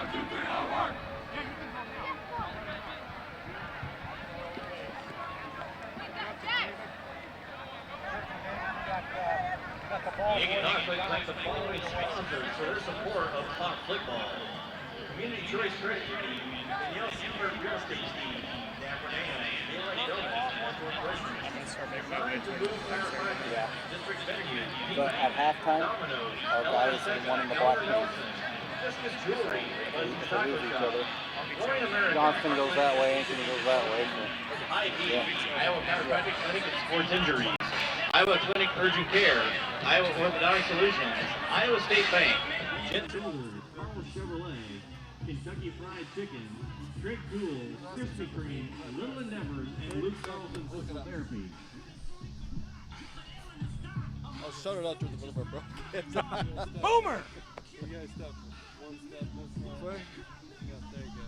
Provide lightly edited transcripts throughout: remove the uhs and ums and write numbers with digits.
Ankeny Hawks would like the following sponsors for their support of Hawk football. Community Choice Credit Union, Danielle Silver Real Estate Team, Dapper Dan, Daylight Donuts, Northwood Grocery, District Venue, But at halftime, our guys are one in the black team. Jewelry, They lose each other. Johnston goes that way, Ankeny goes that way. So. Yeah. Iowa Chiropractic Clinic and Sports Injuries, Iowa Clinic Urgent Care, Iowa Orthodontic Solutions, Iowa State Bank, Carl Chevrolet, Kentucky Fried Chicken, Drake Jewel, Krispy Kreme, Little Endeavors, and Luke Carlson Physical Therapy. I'll shout it out to the middle of our broadcast. Boomer! You guys step one step this way. Yeah, there you go.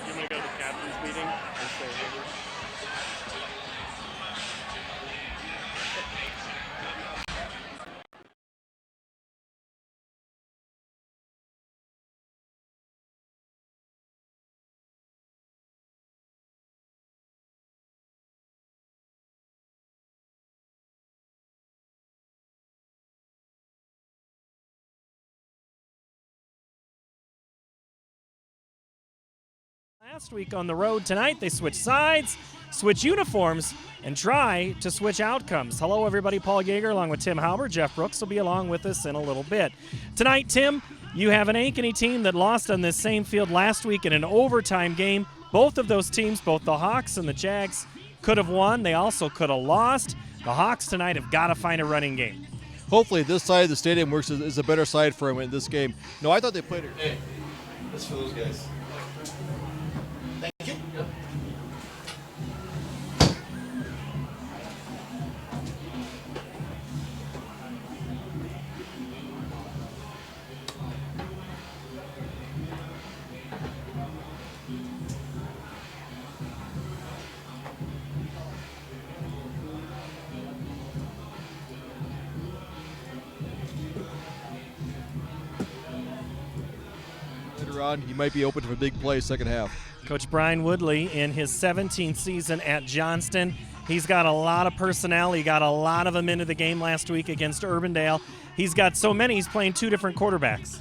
You want to go to the captain's meeting and stay over? Last week on the road, tonight they switch sides, switch uniforms, and try to switch outcomes. Hello, everybody. Paul Yeager along with Tim Halbert. Jeff Brooks will be along with us in a little bit. Tonight, Tim, you have an Ankeny team that lost on this same field last week in an overtime game. Both of those teams, both the Hawks and the Jags, could have won. They also could have lost. The Hawks tonight have got to find a running game. Hopefully this side of the stadium works is a better side for him in this game. No, I thought they played it. Hey, that's for those guys. Thank you. Yep. Later on, he might be open for a big play second half. Coach Brian Woodley in his 17th season at Johnston. He's got a lot of personnel. He got a lot of them into the game last week against Urbandale. He's got so many, he's playing two different quarterbacks.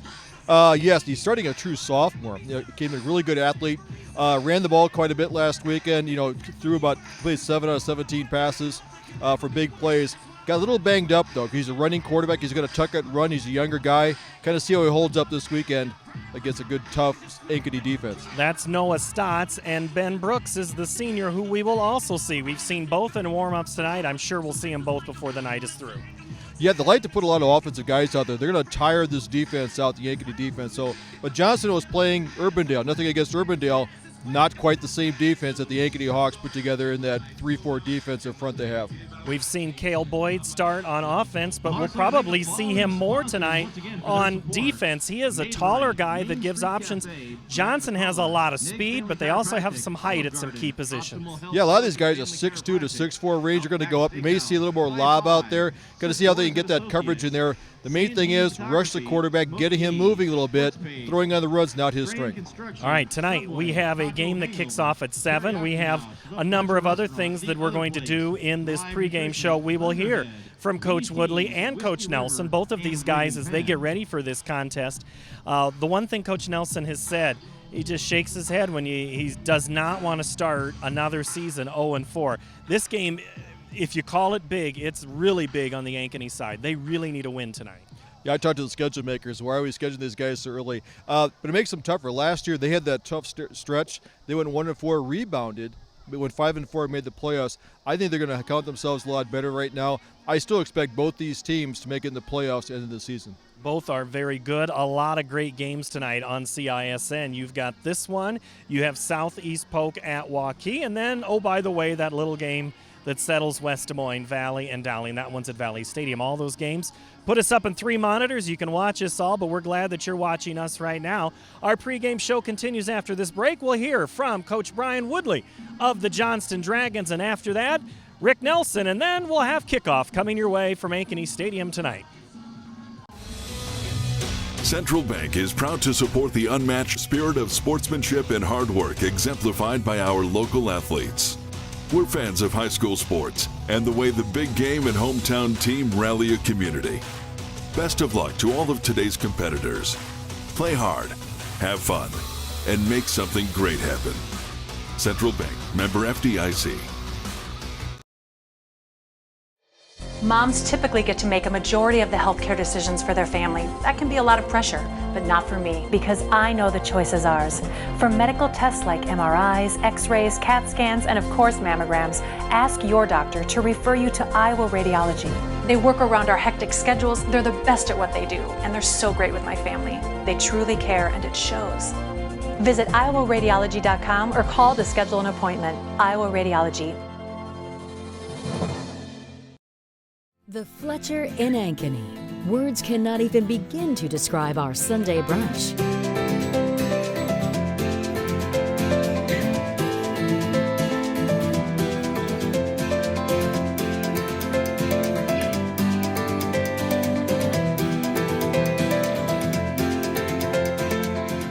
Yes, he's starting a true sophomore. Became a really good athlete. Ran the ball quite a bit last weekend. Played 7 out of 17 passes for big plays. Got a little banged up, though. He's a running quarterback. He's going to tuck it and run. He's a younger guy. Kind of see how he holds up this weekend against a good, tough Ankeny defense. That's Noah Stotts, and Ben Brooks is the senior who we will also see. We've seen both in warm-ups tonight. I'm sure we'll see them both before the night is through. Yeah, they like to put a lot of offensive guys out there. They're going to tire this defense out, the Ankeny defense. But Johnston was playing Urbandale. Nothing against Urbandale. Not quite the same defense that the Ankeny Hawks put together in that 3-4 defensive front they have. We've seen Cale Boyd start on offense, but we'll probably see him more tonight on defense. He is a taller guy that gives options. Johnson has a lot of speed, but they also have some height at some key positions. Yeah, a lot of these guys are 6'2 to 6'4 range are going to go up. You may see a little more lob out there. Going to see how they can get that coverage in there. The main thing is rush the quarterback, getting him moving a little bit. Throwing on the run's not his strength. All right, tonight we have a game that kicks off at 7. We have a number of other things that we're going to do in this pregame show. We will hear from Coach Woodley and Coach Nelson, both of these guys, as they get ready for this contest. The one thing Coach Nelson has said, he just shakes his head when he does not want to start another season 0-4. This game, if you call it big, it's really big on the Ankeny side. They really need a win tonight. Yeah, I talked to the schedule makers. Why are we scheduling these guys so early? But it makes them tougher. Last year, they had that tough stretch. They went 1-4, rebounded, but went 5-4, made the playoffs. I think they're going to count themselves a lot better right now. I still expect both these teams to make it in the playoffs at the end of the season. Both are very good. A lot of great games tonight on CISN. You've got this one. You have Southeast Polk at Waukee. And then, oh, by the way, that little game that settles West Des Moines, Valley, and Dowling. That one's at Valley Stadium. All those games put us up in 3 monitors. You can watch us all, but we're glad that you're watching us right now. Our pregame show continues after this break. We'll hear from Coach Brian Woodley of the Johnston Dragons, and after that, Rick Nelson, and then we'll have kickoff coming your way from Ankeny Stadium tonight. Central Bank is proud to support the unmatched spirit of sportsmanship and hard work exemplified by our local athletes. We're fans of high school sports and the way the big game and hometown team rally a community. Best of luck to all of today's competitors. Play hard, have fun, and make something great happen. Central Bank, member FDIC. Moms typically get to make a majority of the healthcare decisions for their family. That can be a lot of pressure, but not for me, because I know the choice is ours. For medical tests like MRIs, X-rays, CAT scans, and of course mammograms, ask your doctor to refer you to Iowa Radiology. They work around our hectic schedules, they're the best at what they do, and they're so great with my family. They truly care, and it shows. Visit iowaradiology.com or call to schedule an appointment. Iowa Radiology. The Fletcher in Ankeny. Words cannot even begin to describe our Sunday brunch.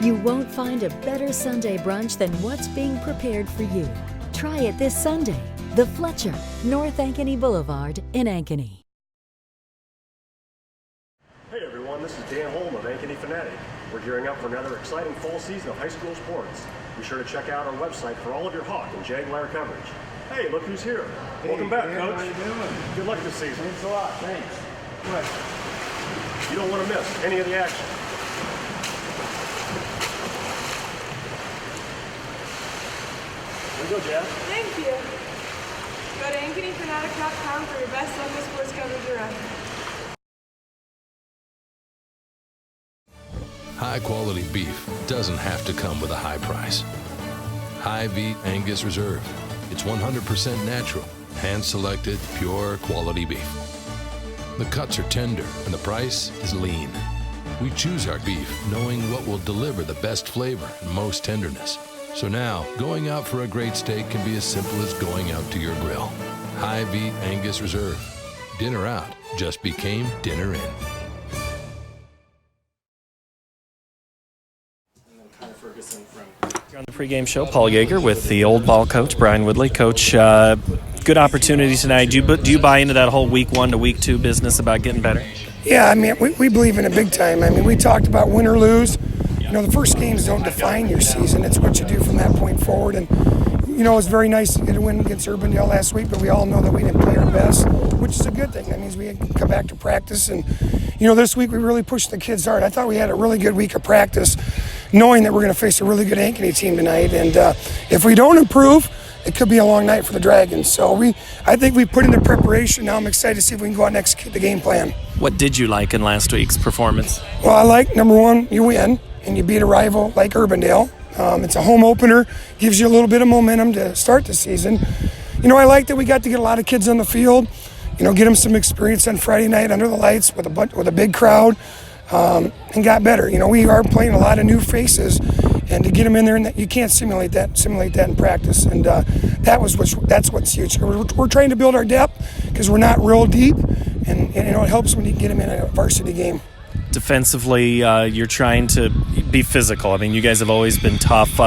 You won't find a better Sunday brunch than what's being prepared for you. Try it this Sunday. The Fletcher, North Ankeny Boulevard in Ankeny. Hey everyone, this is Dan Holm of Ankeny Fanatic. We're gearing up for another exciting fall season of high school sports. Be sure to check out our website for all of your Hawk and Jaguar coverage. Hey, look who's here. Hey, welcome back, Coach. How you doing? Good luck this season. Thanks a lot. Thanks. Right. You don't want to miss any of the action. Here we go, Jazz. Thank you. Go to AnkenyFanatic.com for your best local sports coverage around. High quality beef doesn't have to come with a high price. High Beat Angus Reserve. It's 100% natural, hand-selected, pure quality beef. The cuts are tender and the price is lean. We choose our beef knowing what will deliver the best flavor and most tenderness. So now, going out for a great steak can be as simple as going out to your grill. High Beat Angus Reserve. Dinner out just became dinner in. On the pregame show, Paul Yeager with the old ball coach, Brian Woodley. Coach, good opportunity tonight. Do you buy into that whole week 1 to week 2 business about getting better? Yeah, I mean, we believe in it big time. I mean, we talked about win or lose. You know, the first games don't define your season. It's what you do from that point forward. And, you know, it was very nice to get a win against Urbandale last week, but we all know that we didn't play our best, which is a good thing. That means we can come back to practice. And, you know, this week we really pushed the kids hard. I thought we had a really good week of practice, knowing that we're going to face a really good Ankeny team tonight. And if we don't improve, it could be a long night for the Dragons. So I think we put in the preparation. Now I'm excited to see if we can go out and execute the game plan. What did you like in last week's performance? Well, I like, number one, you win, and you beat a rival like Urbandale. It's a home opener, gives you a little bit of momentum to start the season. You know, I like that we got to get a lot of kids on the field, you know, get them some experience on Friday night under the lights with a big crowd, and got better. You know, we are playing a lot of new faces, and to get them in there, and you can't simulate that in practice. And that's what's huge. We're trying to build our depth because we're not real deep, and you know, it helps when you get them in a varsity game. Defensively, you're trying to be physical. I mean, you guys have always been tough.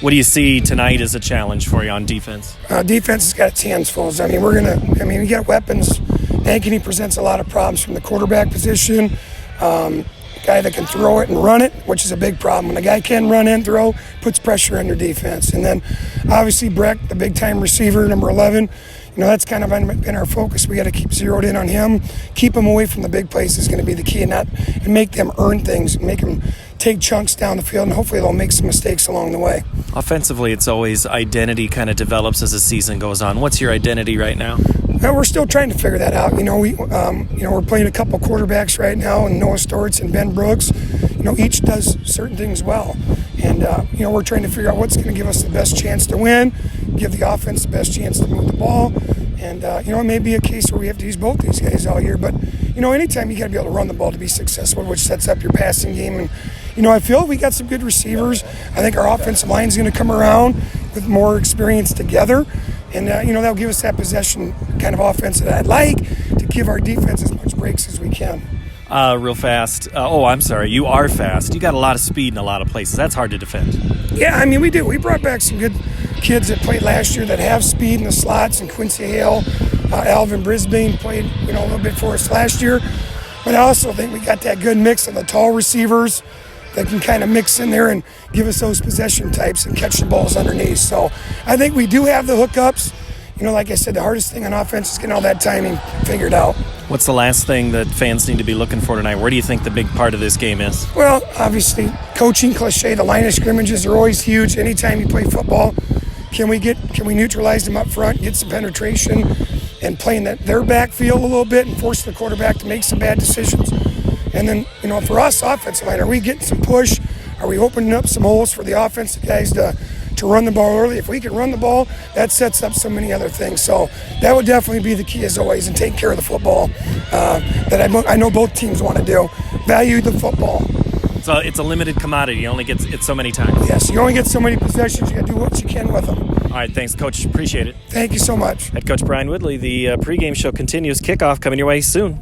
What do you see tonight as a challenge for you on defense? Defense has got its hands full. I mean, we got weapons. Ankeny presents a lot of problems from the quarterback position. Guy that can throw it and run it, which is a big problem. When a guy can run and throw, puts pressure on your defense. And then, obviously, Breck, the big-time receiver, number 11, you know, that's kind of been our focus. We got to keep zeroed in on him. Keep him away from the big plays is going to be the key, and make them earn things, and make them take chunks down the field, and hopefully they'll make some mistakes along the way. Offensively, it's always identity kind of develops as the season goes on. What's your identity right now? Well, we're still trying to figure that out. You know, we're playing a couple quarterbacks right now, and Noah Stortz and Ben Brooks. You know, each does certain things well, and you know, we're trying to figure out what's going to give us the best chance to win, give the offense the best chance to move the ball. And, it may be a case where we have to use both these guys all year. But, anytime you got to be able to run the ball to be successful, which sets up your passing game. And, I feel we got some good receivers. I think our offensive line is going to come around with more experience together. And, that'll give us that possession kind of offense that I'd like to give our defense as much breaks as we can. Real fast. I'm sorry. You are fast. You got a lot of speed in a lot of places. That's hard to defend. Yeah, we do. We brought back some good kids that played last year that have speed in the slots, and Quincy Hale, Alvin Brisbane played, a little bit for us last year. But I also think we got that good mix of the tall receivers that can kind of mix in there and give us those possession types and catch the balls underneath. So I think we do have the hookups. Like I said, the hardest thing on offense is getting all that timing figured out. What's the last thing that fans need to be looking for tonight? Where do you think the big part of this game is? Well, obviously, coaching cliche, the line of scrimmages are always huge. Anytime you play football, can we neutralize them up front, get some penetration, and play in their backfield a little bit and force the quarterback to make some bad decisions? And then, for us, offensive line, are we getting some push? Are we opening up some holes for the offensive guys to run the ball early? If we can run the ball, that sets up so many other things. So that would definitely be the key as always, and taking care of the football that I know both teams want to do. Value the football. So it's a limited commodity. You only get it so many times. Yes, you only get so many possessions. You got to do what you can with them. All right, thanks, Coach. Appreciate it. Thank you so much. Head Coach Brian Woodley, the pregame show continues. Kickoff coming your way soon.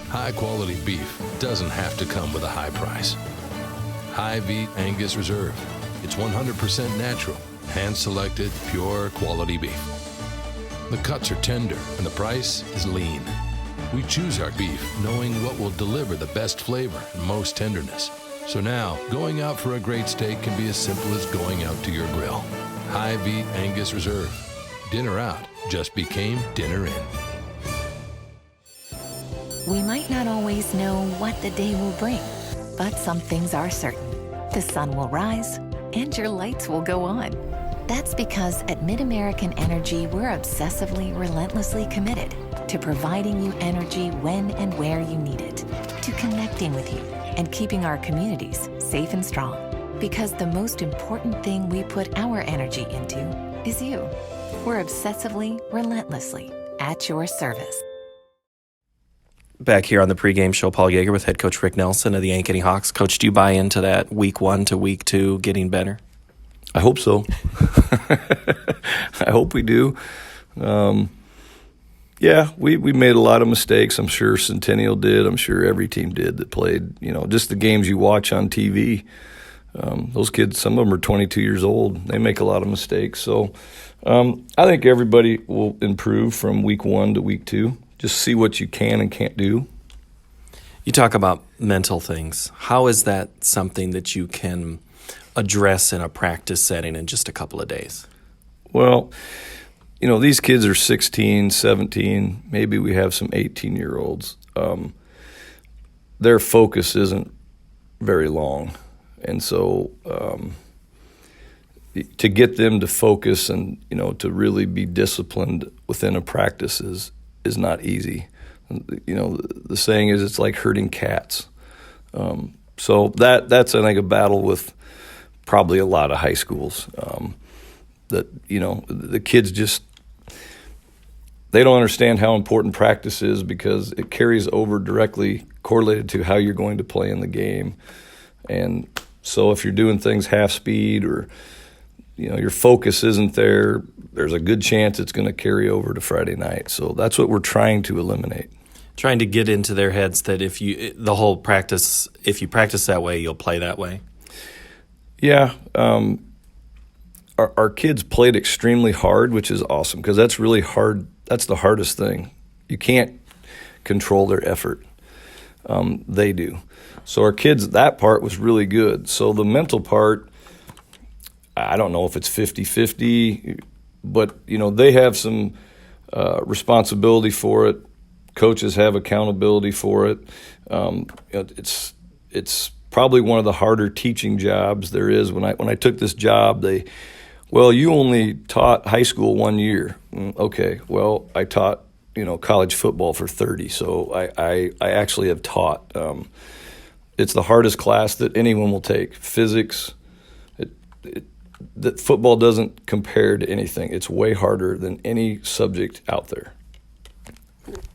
High-quality beef doesn't have to come with a high price. High-Beat Angus Reserve. It's 100% natural, hand-selected, pure quality beef. The cuts are tender, and the price is lean. We choose our beef knowing what will deliver the best flavor and most tenderness. So now, going out for a great steak can be as simple as going out to your grill. High-Beat Angus Reserve. Dinner out just became dinner in. We might not always know what the day will bring, but some things are certain. The sun will rise, and your lights will go on. That's because at MidAmerican Energy, we're obsessively, relentlessly committed to providing you energy when and where you need it, to connecting with you and keeping our communities safe and strong. Because the most important thing we put our energy into is you. We're obsessively, relentlessly at your service. Back here on the pregame show, Paul Yeager with head coach Rick Nelson of the Ankeny Hawks. Coach, do you buy into that week 1 to week 2 getting better? I hope so. I hope we do. Yeah, we made a lot of mistakes. I'm sure Centennial did. I'm sure every team did that played. Just the games you watch on TV. Those kids, some of them are 22 years old. They make a lot of mistakes. So I think everybody will improve from week 1 to week 2. Just see what you can and can't do. You talk about mental things. How is that something that you can address in a practice setting in just a couple of days? Well, these kids are 16, 17. Maybe we have some 18-year-olds. Their focus isn't very long. And so to get them to focus and, to really be disciplined within a practice is not easy. The saying is it's like herding cats. So that's, I think, a battle with probably a lot of high schools. That, the kids just, they don't understand how important practice is because it carries over directly correlated to how you're going to play in the game. And so if you're doing things half speed or, your focus isn't there, there's a good chance it's going to carry over to Friday night. So that's what we're trying to eliminate. Trying to get into their heads that if you practice that way, you'll play that way. Yeah. Our kids played extremely hard, which is awesome because that's really hard. That's the hardest thing. You can't control their effort. They do. So our kids, that part was really good. So the mental part, I don't know if it's 50-50, but, they have some responsibility for it. Coaches have accountability for it. It's probably one of the harder teaching jobs there is. When I took this job, you only taught high school 1 year. Okay, well, I taught, college football for 30, so I actually have taught. It's the hardest class that anyone will take. Physics, that football doesn't compare to anything. It's way harder than any subject out there.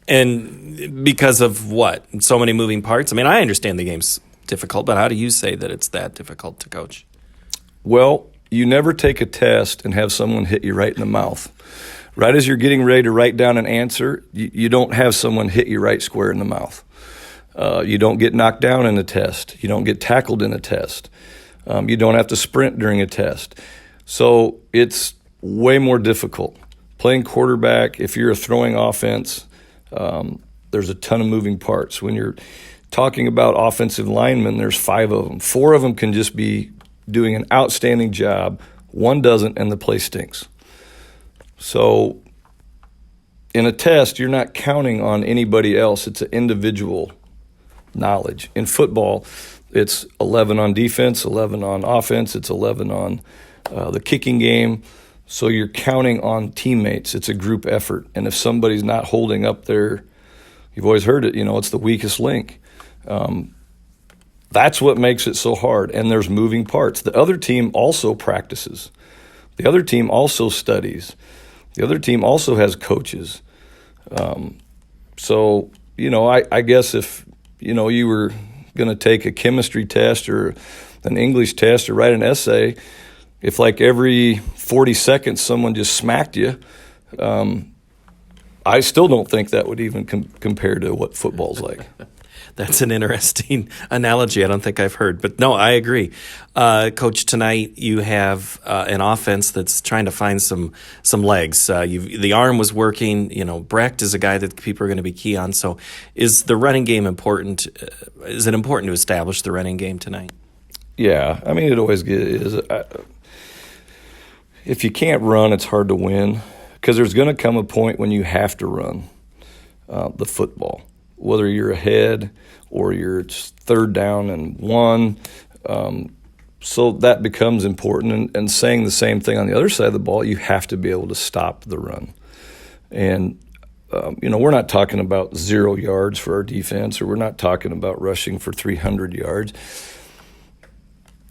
And because of what? So many moving parts? I mean, I understand the game's difficult, but how do you say that it's that difficult to coach? Well, you never take a test and have someone hit you right in the mouth. Right as you're getting ready to write down an answer, you don't have someone hit you right square in the mouth. You don't get knocked down in a test. You don't get tackled in a test. You don't have to sprint during a test. So it's way more difficult. Playing quarterback, if you're a throwing offense, there's a ton of moving parts. When you're talking about offensive linemen, there's 5 of them. 4 of them can just be doing an outstanding job. 1 doesn't, and the play stinks. So in a test, you're not counting on anybody else. It's an individual knowledge. In football, it's 11 on defense, 11 on offense, it's 11 on the kicking game. So you're counting on teammates. It's a group effort. And if somebody's not holding up their, you've always heard it, it's the weakest link. That's what makes it so hard. And there's moving parts. The other team also practices. The other team also studies. The other team also has coaches. So, I guess if, you were going to take a chemistry test or an English test or write an essay, if like every 40 seconds someone just smacked you, I still don't think that would even compare to what football's like. That's an interesting analogy I don't think I've heard. But no, I agree. Coach, tonight you have an offense that's trying to find some legs. The arm was working. Brecht is a guy that people are going to be key on. So is the running game important? Is it important to establish the running game tonight? Yeah. I mean, it always is. If you can't run, it's hard to win because there's going to come a point when you have to run the football, whether you're ahead or you're 3rd down and 1. So that becomes important. And saying the same thing on the other side of the ball, you have to be able to stop the run. And, we're not talking about 0 yards for our defense, or we're not talking about rushing for 300 yards.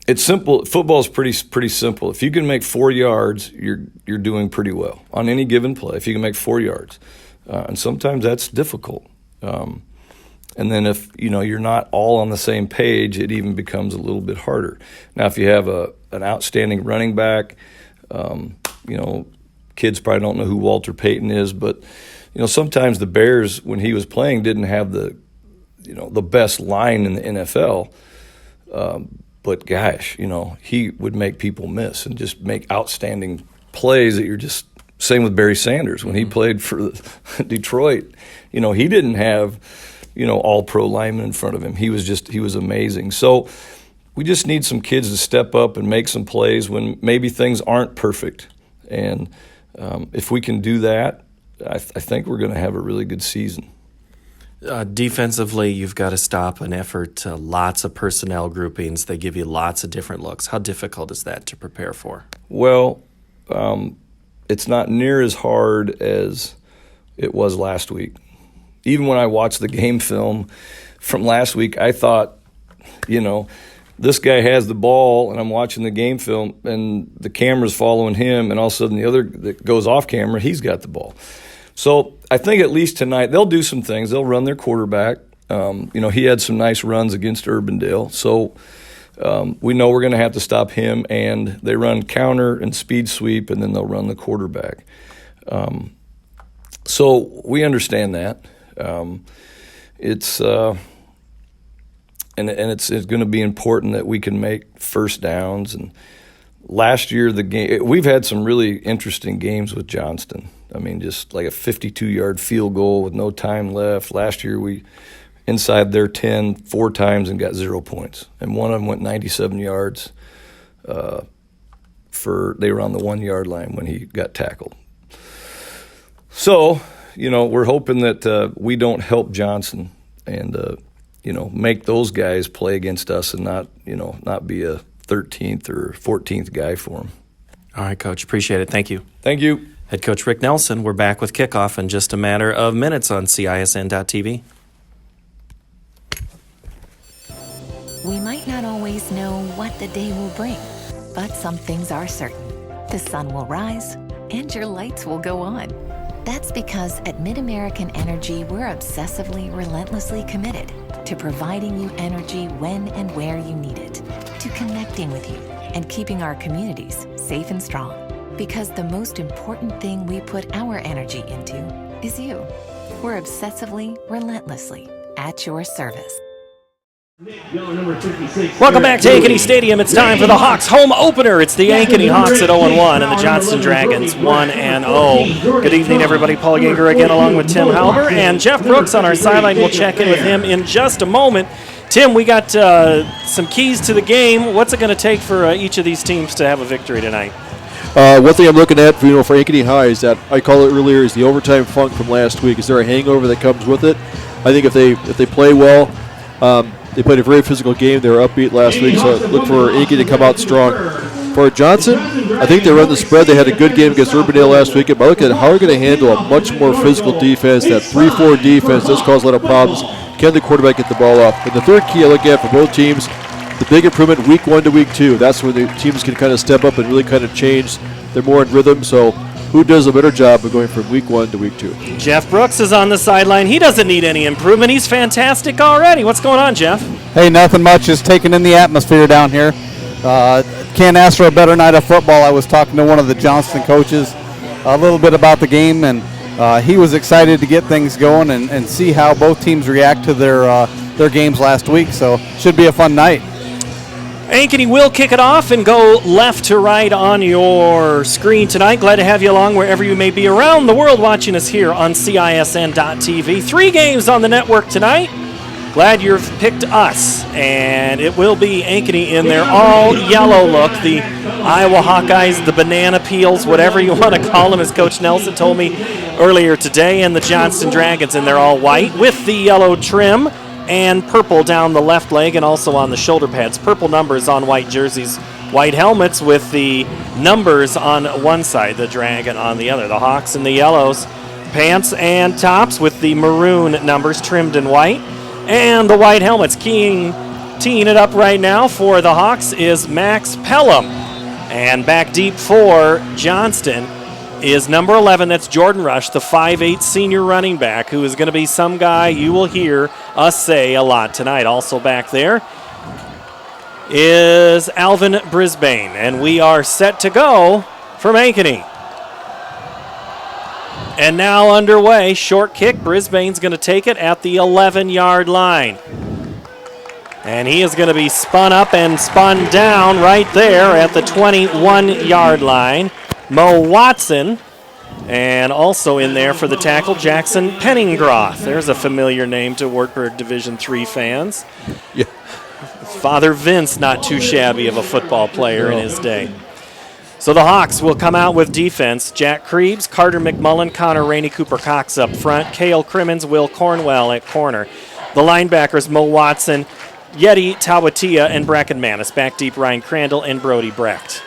It's simple. Football is pretty simple. If you can make 4 yards, you're doing pretty well on any given play. If you can make 4 yards, and sometimes that's difficult. And then if you're not all on the same page, it even becomes a little bit harder. Now, if you have an outstanding running back, kids probably don't know who Walter Payton is, but sometimes the Bears, when he was playing, didn't have the best line in the NFL. But gosh, he would make people miss and just make outstanding plays that you're just. Same with Barry Sanders when he played for Detroit. He didn't have all pro linemen in front of him. He was amazing. So we just need some kids to step up and make some plays when maybe things aren't perfect. And if we can do that, I think we're going to have a really good season. Defensively, you've got to stop an effort, lots of personnel groupings. They give you lots of different looks. How difficult is that to prepare for? Well, it's not near as hard as it was last week. Even when I watched the game film from last week, I thought, this guy has the ball, and I'm watching the game film, and the camera's following him, and all of a sudden the other that goes off camera, he's got the ball. So I think at least tonight they'll do some things. They'll run their quarterback. He had some nice runs against Urbandale. So we know we're going to have to stop him, and they run counter and speed sweep, and then they'll run the quarterback. So we understand that. It's going to be important that we can make first downs. And last year we've had some really interesting games with Johnston. I mean, just like a 52-yard field goal with no time left. Last year we inside their 10 4 times and got 0 points. And one of them went 97 yards. They were on the 1-yard line when he got tackled. So, we're hoping that we don't help Johnson and, make those guys play against us and not be a 13th or 14th guy for them. All right, Coach. Appreciate it. Thank you. Thank you. Head Coach Rick Nelson. We're back with kickoff in just a matter of minutes on CISN.TV. We might not always know what the day will bring, But some things are certain. The sun will rise and your lights will go on. That's because at MidAmerican Energy, we're obsessively, relentlessly committed to providing you energy when and where you need it, to connecting with you and keeping our communities safe and strong. Because the most important thing we put our energy into is you. We're obsessively, relentlessly at your service. Welcome back to Ankeny Stadium. It's time for the Hawks home opener. It's the Ankeny Hawks at 0-1 and the Johnston Dragons 1-0. Good evening, everybody. Paul Yeager again along with Tim Halber and Jeff Brooks on our sideline. We'll check in with him in just a moment. Tim, we got some keys to the game. What's it going to take for each of these teams to have a victory tonight? One thing I'm looking at, for Ankeny High is that I call it earlier is the overtime funk from last week. Is there a hangover that comes with it? I think if they play well, they played a very physical game. They were upbeat last week, so look for Ankeny to come out strong. For Johnson, I think they run the spread. They had a good game against Urbandale last week, but look at how they're going to handle a much more physical defense. That 3-4 defense does cause a lot of problems. Can the quarterback get the ball off? And the third key I look at for both teams, the big improvement week 1 to week 2. That's where the teams can kind of step up and really kind of change. They're more in rhythm, so who does a better job of going from week 1 to week 2? Jeff Brooks is on the sideline. He doesn't need any improvement. He's fantastic already. What's going on, Jeff? Hey, nothing much. Just taking in the atmosphere down here. Can't ask for a better night of football. I was talking to one of the Johnston coaches a little bit about the game, and he was excited to get things going and see how both teams react to their games last week. So should be a fun night. Ankeny will kick it off and go left to right on your screen tonight. Glad to have you along wherever you may be around the world watching us here on CISN.TV. 3 games on the network tonight. Glad you've picked us, and it will be Ankeny in their all-yellow look. The Iowa Hawkeyes, the banana peels, whatever you want to call them, as Coach Nelson told me earlier today, and the Johnston Dragons in their all-white with the yellow trim and purple down the left leg and also on the shoulder pads. Purple numbers on white jerseys, white helmets with the numbers on one side, the Dragon on the other. The Hawks in the yellows, pants and tops with the maroon numbers trimmed in white, and the white helmets. Teeing it up right now for the Hawks is Max Pelham. And back deep for Johnston is number 11, that's Jordan Rush, the 5'8 senior running back, who is going to be some guy you will hear us say a lot tonight. Also back there is Alvin Brisbane, and we are set to go from Ankeny. And now underway, short kick. Brisbane's going to take it at the 11-yard line. And he is going to be spun up and spun down right there at the 21-yard line. Mo Watson, and also in there for the tackle, Jackson Penningroth. There's a familiar name to Wartburg Division III fans. Yeah. Father Vince, not too shabby of a football player in his day. So the Hawks will come out with defense. Jack Krebs, Carter McMullen, Connor Rainey, Cooper Cox up front, Cale Crimmins, Will Cornwell at corner. The linebackers, Mo Watson, Yeti Tawatia, and Bracken Manis. Back deep, Ryan Crandall and Brody Brecht.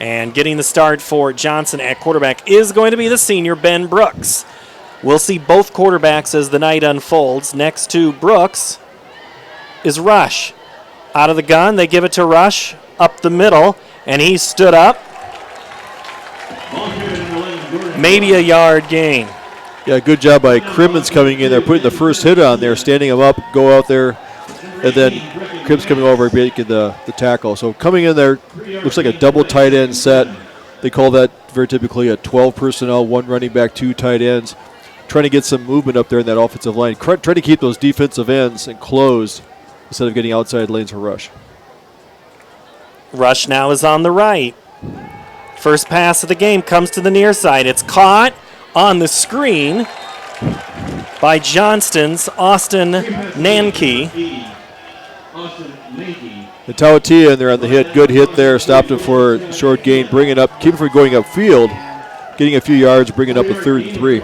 And getting the start for Johnson at quarterback is going to be the senior, Ben Brooks. We'll see both quarterbacks as the night unfolds. Next to Brooks is Rush. Out of the gun, they give it to Rush up the middle, and he stood up. Maybe a yard gain. Yeah, good job by Crimmins coming in there, putting the first hit on there, standing him up, go out there, and then Cribbs coming over, making the tackle. So coming in there, looks like a double tight end set. They call that very typically a 12 personnel, 1 running back, 2 tight ends. Trying to get some movement up there in that offensive line. Trying to keep those defensive ends enclosed instead of getting outside lanes for Rush. Rush now is on the right. First pass of the game comes to the near side. It's caught on the screen by Johnston's Austin Ankeny. The Tawatia in there on the hit. Good hit there. Stopped him for a short gain. Bringing up, keep him from going upfield. Getting a few yards, bringing up a 3rd and 3.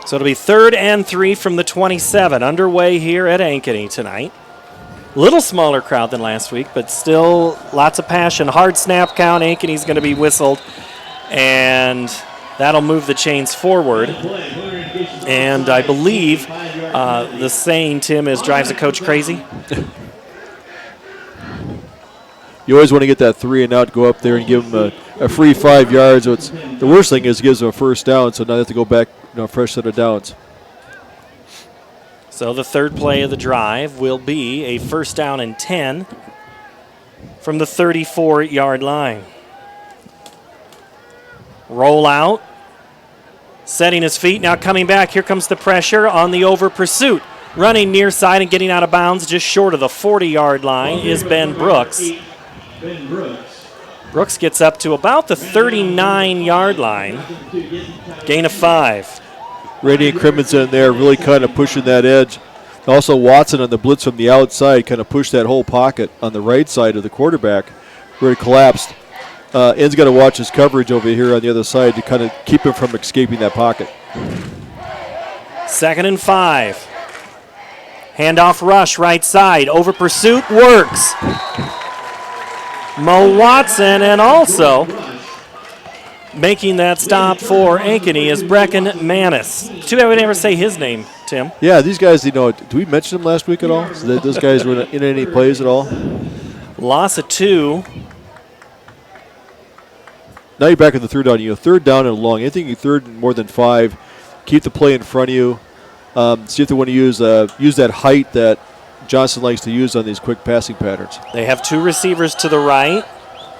So it'll be 3rd and 3 from the 27. Underway here at Ankeny tonight. Little smaller crowd than last week, but still lots of passion. Hard snap count. Ankeny's going to be whistled, and that'll move the chains forward. And I believe The saying, Tim, is drives a coach crazy. You always want to get that 3 and out, go up there and give them a free 5 yards. So the worst thing is it gives them a first down, so now they have to go back, fresh set of downs. So the third play of the drive will be a first down and 10 from the 34-yard line. Roll out. Setting his feet, now coming back. Here comes the pressure on the over pursuit. Running near side and getting out of bounds just short of the 40-yard line is Ben Brooks. Brooks gets up to about the 39-yard line. Gain of 5. Randy and Crimmins in there really kind of pushing that edge. Also Watson on the blitz from the outside kind of pushed that whole pocket on the right side of the quarterback where it collapsed. En's got to watch his coverage over here on the other side to kind of keep him from escaping that pocket. 2nd and 5. Handoff rush right side. Over pursuit works. Mo Watson, and also making that stop for Ankeny is Brecken Manis. Too bad we never say his name, Tim. Yeah, these guys, do we mention them last week at all? So those guys were in any plays at all? Loss of 2. Now you're back in the third down. Third down and long. Anything you third and more than 5, keep the play in front of you. See if they want to use that height that Johnston likes to use on these quick passing patterns. They have 2 receivers to the right.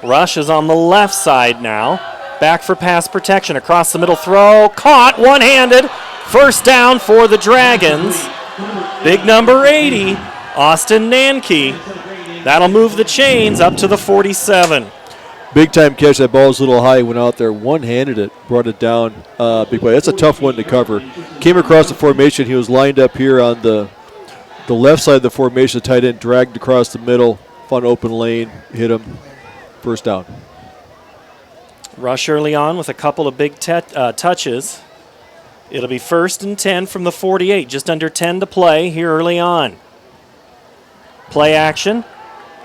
Rush is on the left side now. Back for pass protection. Across the middle throw. Caught one-handed. First down for the Dragons. Big number 80, Johnston Ankeny. That'll move the chains up to the 47. Big time catch. That ball was a little high. Went out there, one-handed it, brought it down. Big play. That's a tough one to cover. Came across the formation. He was lined up here on the left side of the formation. The tight end dragged across the middle. Fun open lane. Hit him. First down. Rush early on with a couple of big touches. It'll be 1st and 10 from the 48. Just under 10 to play here early on. Play action.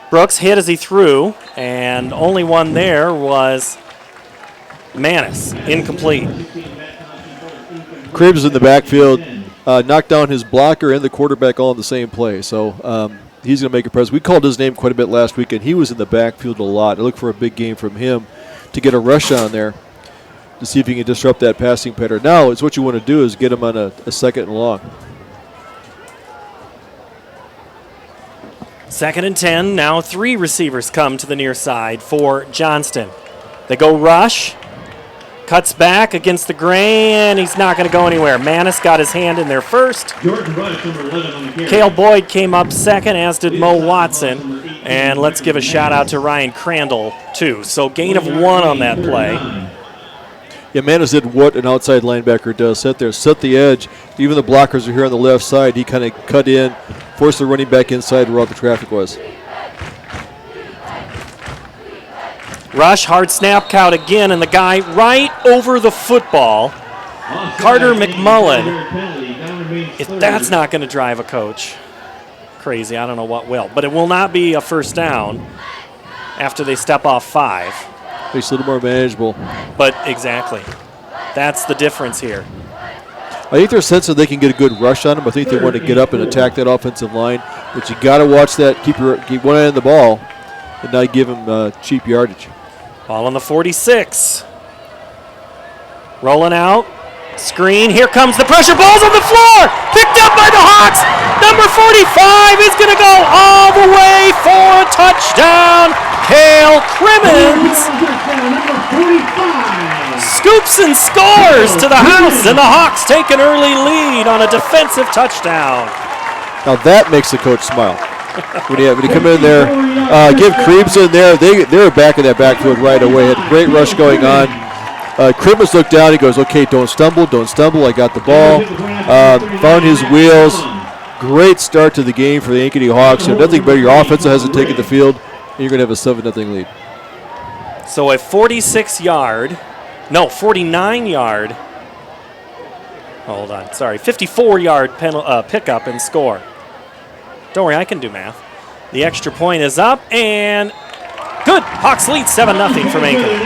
Brooks hit as he threw, and only one there was Manis, incomplete. Cribbs in the backfield, knocked down his blocker and the quarterback all in the same play. So he's going to make a presence. We called his name quite a bit last week, and he was in the backfield a lot. I look for a big game from him to get a rush on there to see if he can disrupt that passing pattern. Now, it's what you want to do is get him on a 2nd and long. 2nd and 10. Now 3 receivers come to the near side for Johnston. They go rush. Cuts back against the grain. He's not going to go anywhere. Manis got his hand in there first. Cale Boyd came up 2nd, as did Mo Watson. And let's give a shout out to Ryan Crandall, too. So gain of 1 on that play. Yeah, Manis did what an outside linebacker does. Set the edge. Even the blockers are here on the left side. He kind of cut in, forced the running back inside where all the traffic was. Rush, hard snap count again, and the guy right over the football, Carter McMullen. If that's not going to drive a coach crazy, I don't know what will. But it will not be a first down after they step off 5. It's a little more manageable. But exactly. That's the difference here. I think there's a sense that they can get a good rush on him. I think they want to get up and attack that offensive line. But you got to watch that. Keep one eye on the ball and not give him cheap yardage. Ball on the 46. Rolling out. Screen. Here comes the pressure. Ball's on the floor. Picked up by the Hawks. Number 45 is going to go all the way for a touchdown. Cale Crimmins scoops and scores to the house, and the Hawks take an early lead on a defensive touchdown. Now that makes the coach smile. When you come in there, give Krebs in there. They're back in that backfield right away. Had a great rush going on. Crimmins looked down. He goes, okay, don't stumble. I got the ball. Found his wheels. Great start to the game for the Ankeny Hawks. Nothing better. Your offense hasn't taken the field, and you're going to have a 7-0 lead. So a 49-yard, 54-yard pickup and score. Don't worry, I can do math. The extra point is up, and good. Hawks lead 7-0 from Ankeny.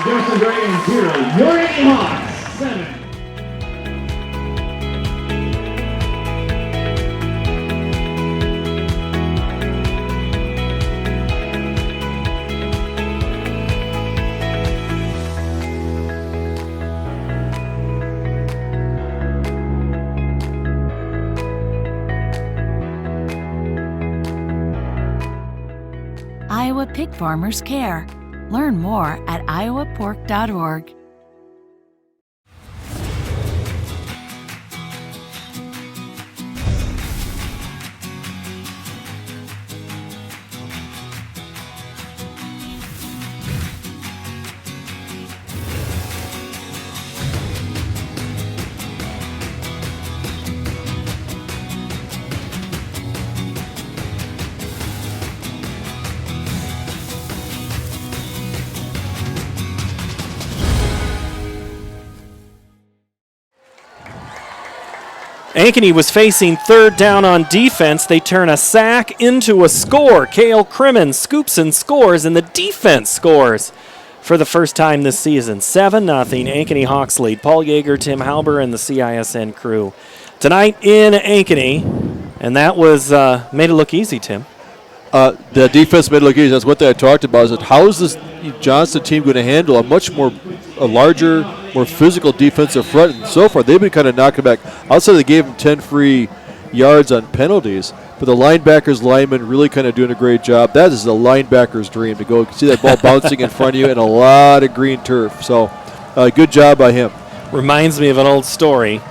Johnston Dragons 0, your Ankeny Hawks 7. Iowa pig farmers care. Learn more at iowapork.org. Ankeny was facing third down on defense. They turn a sack into a score. Cale Crimmins scoops and scores, and the defense scores for the first time this season. 7-0, Ankeny Hawks lead. Paul Yeager, Tim Halber, and the CISN crew tonight in Ankeny, and that was made it look easy, Tim. The defense made it look easy. That's what I talked about. Is that how is this Johnston team going to handle a larger, more physical defensive front? And so far, they've been kind of knocking back. Outside, they gave them 10 free yards on penalties, but the linebackers, linemen, really kind of doing a great job. That is the linebacker's dream, to go see that ball bouncing in front of you and a lot of green turf. So, good job by him. Reminds me of an old story.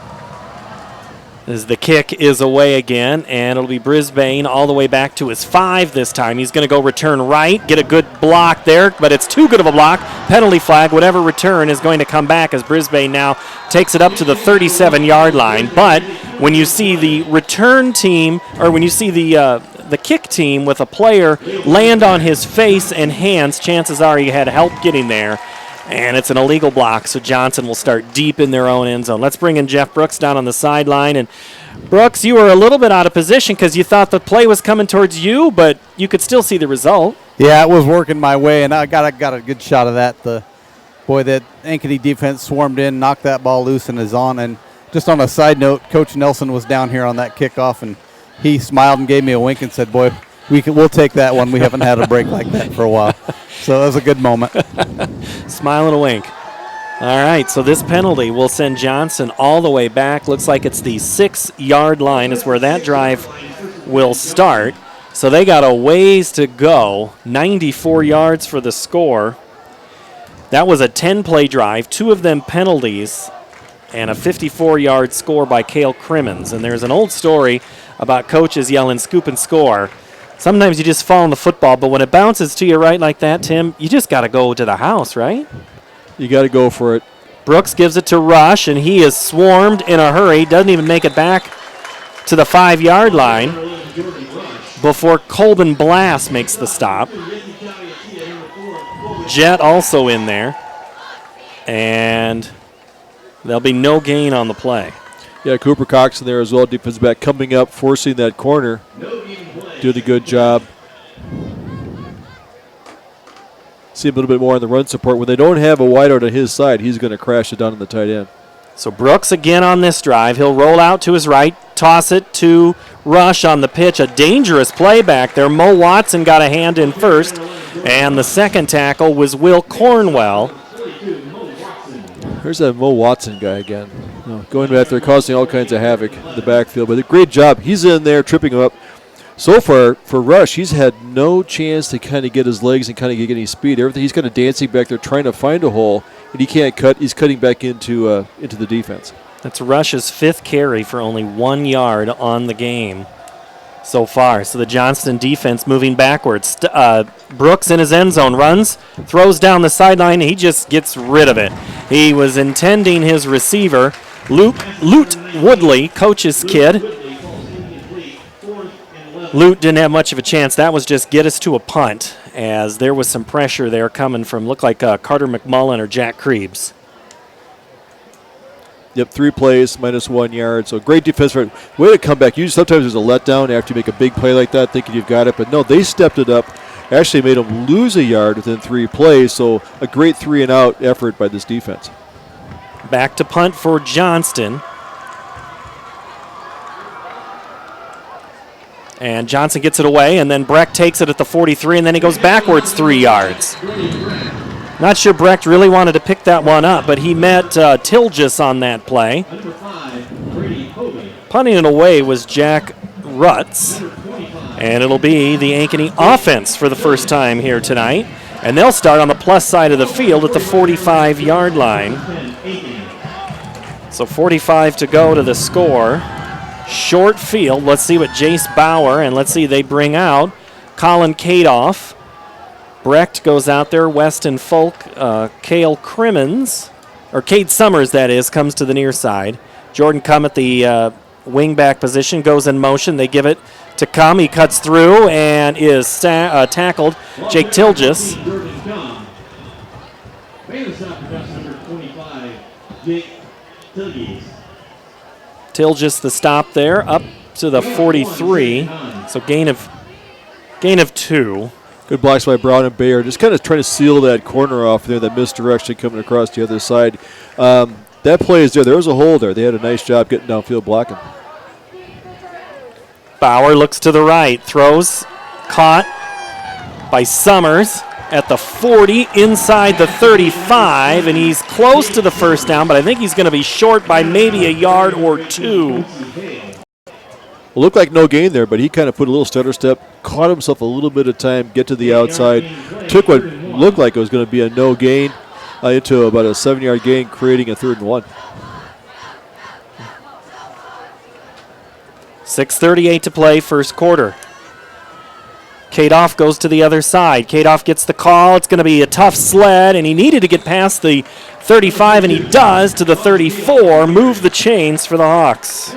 As the kick is away again, and it'll be Brisbane all the way back to his 5 this time. He's going to go return right, get a good block there, but it's too good of a block. Penalty flag, whatever return is going to come back as Brisbane now takes it up to the 37-yard line. But when you see the return team, or when you see the kick team with a player land on his face and hands, chances are he had help getting there. And it's an illegal block, so Johnson will start deep in their own end zone. Let's bring in Jeff Brooks down on the sideline. And Brooks, you were a little bit out of position because you thought the play was coming towards you, but you could still see the result. Yeah, it was working my way, and I got a good shot of that. That Ankeny defense swarmed in, knocked that ball loose, and is on. And just on a side note, Coach Nelson was down here on that kickoff, and he smiled and gave me a wink and said, "Boy, we'll take that one. We haven't had a break like that for a while." So that was a good moment. Smile and a wink. All right, so this penalty will send Johnson all the way back. Looks like it's the 6-yard line is where that drive will start. So they got a ways to go. 94 yards for the score. That was a 10-play drive, 2 of them penalties, and a 54-yard score by Cale Crimmins. And there's an old story about coaches yelling scoop and score. Sometimes you just fall in the football, but when it bounces to you right like that, Tim, you just got to go to the house, right? You got to go for it. Brooks gives it to Rush, and he is swarmed in a hurry. Doesn't even make it back to the 5-yard line before Colbin Blass makes the stop. Jet also in there, and there'll be no gain on the play. Yeah, Cooper Cox in there as well, defensive back coming up, forcing that corner. Did a good job. See a little bit more on the run support. When they don't have a wideout on his side, he's going to crash it down on the tight end. So Brooks again on this drive. He'll roll out to his right, toss it to Rush on the pitch. A dangerous play back there. Mo Watson got a hand in first, and the second tackle was Will Cornwell. There's that Mo Watson guy again. Going back there, causing all kinds of havoc in the backfield. But a great job. He's in there, tripping him up. So far, for Rush, he's had no chance to kind of get his legs and kind of get any speed. Everything, he's kind of dancing back there trying to find a hole, and he can't cut. He's cutting back into the defense. That's Rush's 5th carry for only 1 yard on the game so far. So the Johnston defense moving backwards. Brooks in his end zone, runs, throws down the sideline. He just gets rid of it. He was intending his receiver, Lute Woodley, coach's kid. Lute didn't have much of a chance. That was just get us to a punt, as there was some pressure there coming from, looked like Carter McMullen or Jack Krebs. Yep, 3 plays, -1 yard. So great defense. Way to come back. Usually sometimes there's a letdown after you make a big play like that, thinking you've got it. But no, they stepped it up. Actually made them lose a yard within 3 plays. So a great 3-and-out effort by this defense. Back to punt for Johnston. And Johnson gets it away, and then Brecht takes it at the 43, and then he goes backwards 3 yards. Not sure Brecht really wanted to pick that one up, but he met Tilgis on that play. Punting it away was Jack Rutz, And it'll be the Ankeny offense for the first time here tonight. And they'll start on the plus side of the field at the 45-yard line. So 45 to go to the score. Short field. Let's see what Jace Bauer, and let's see, they bring out Colin Kadoff. Brecht goes out there. Weston Folk. Cale Crimmins, or Cade Summers, that is, comes to the near side. Jordan Cum at the wing-back position, goes in motion. They give it to Cum. He cuts through and is tackled. Jake Tilgis. Tilgis the stop there, up to the 43. So gain of 2. Good blocks by Brown and Bayer. Just kind of trying to seal that corner off there, that misdirection coming across the other side. That play is there. There was a hole there. They had a nice job getting downfield blocking. Bauer looks to the right, throws, caught by Summers at the 40, inside the 35, and he's close to the first down, but I think he's going to be short by maybe a yard or 2. Well, looked like no gain there, but he kind of put a little stutter step, caught himself a little bit of time, get to the outside, took what looked like it was going to be a no gain into about a 7-yard gain, creating a 3rd and 1. 6:38 to play, first quarter. Kadoff goes to the other side. Kadoff gets the call. It's going to be a tough sled, and he needed to get past the 35, and he does, to the 34. Move the chains for the Hawks.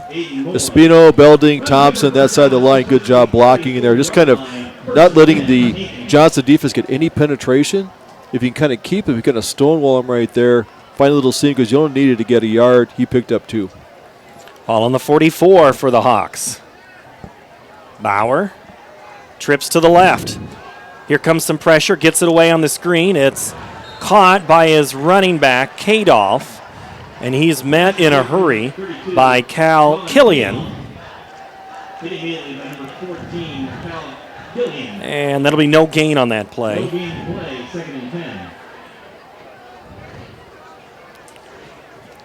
Espino, Belding, Thompson, that side of the line, good job blocking in there. Just kind of not letting the Johnston defense get any penetration. If you can kind of keep him, you kind of stonewall him right there. Find a little seam because you don't need it to get a yard. He picked up 2. Ball on the 44 for the Hawks. Bauer trips to the left. Here comes some pressure, gets it away on the screen. It's caught by his running back, Kadoff, and he's met in a hurry by Cal Killian. And that'll be no gain on that play.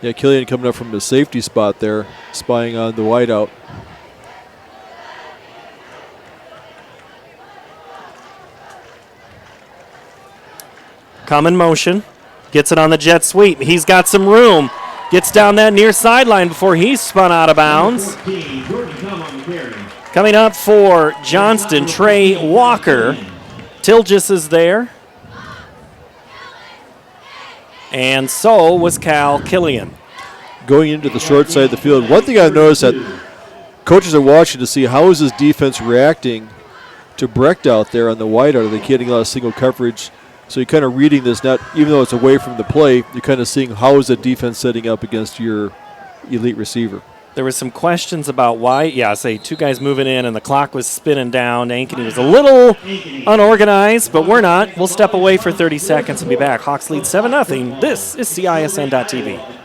Yeah, Killian coming up from the safety spot there, spying on the wideout. Come in motion, gets it on the jet sweep. He's got some room, gets down that near sideline before he's spun out of bounds. Coming up for Johnston, Trey Walker. Tilgis is there. And so was Cal Killian. Going into the short side of the field, one thing I've noticed that coaches are watching to see how is this defense reacting to Brecht out there on the wideout. Are they getting a lot of single coverage? So you're kind of reading this, not even though it's away from the play, you're kind of seeing how is the defense setting up against your elite receiver. There was some questions about why, say 2 guys moving in and the clock was spinning down. Ankeny was a little unorganized, but we're not. We'll step away for 30 seconds and be back. Hawks lead 7-0. This is CISN.TV.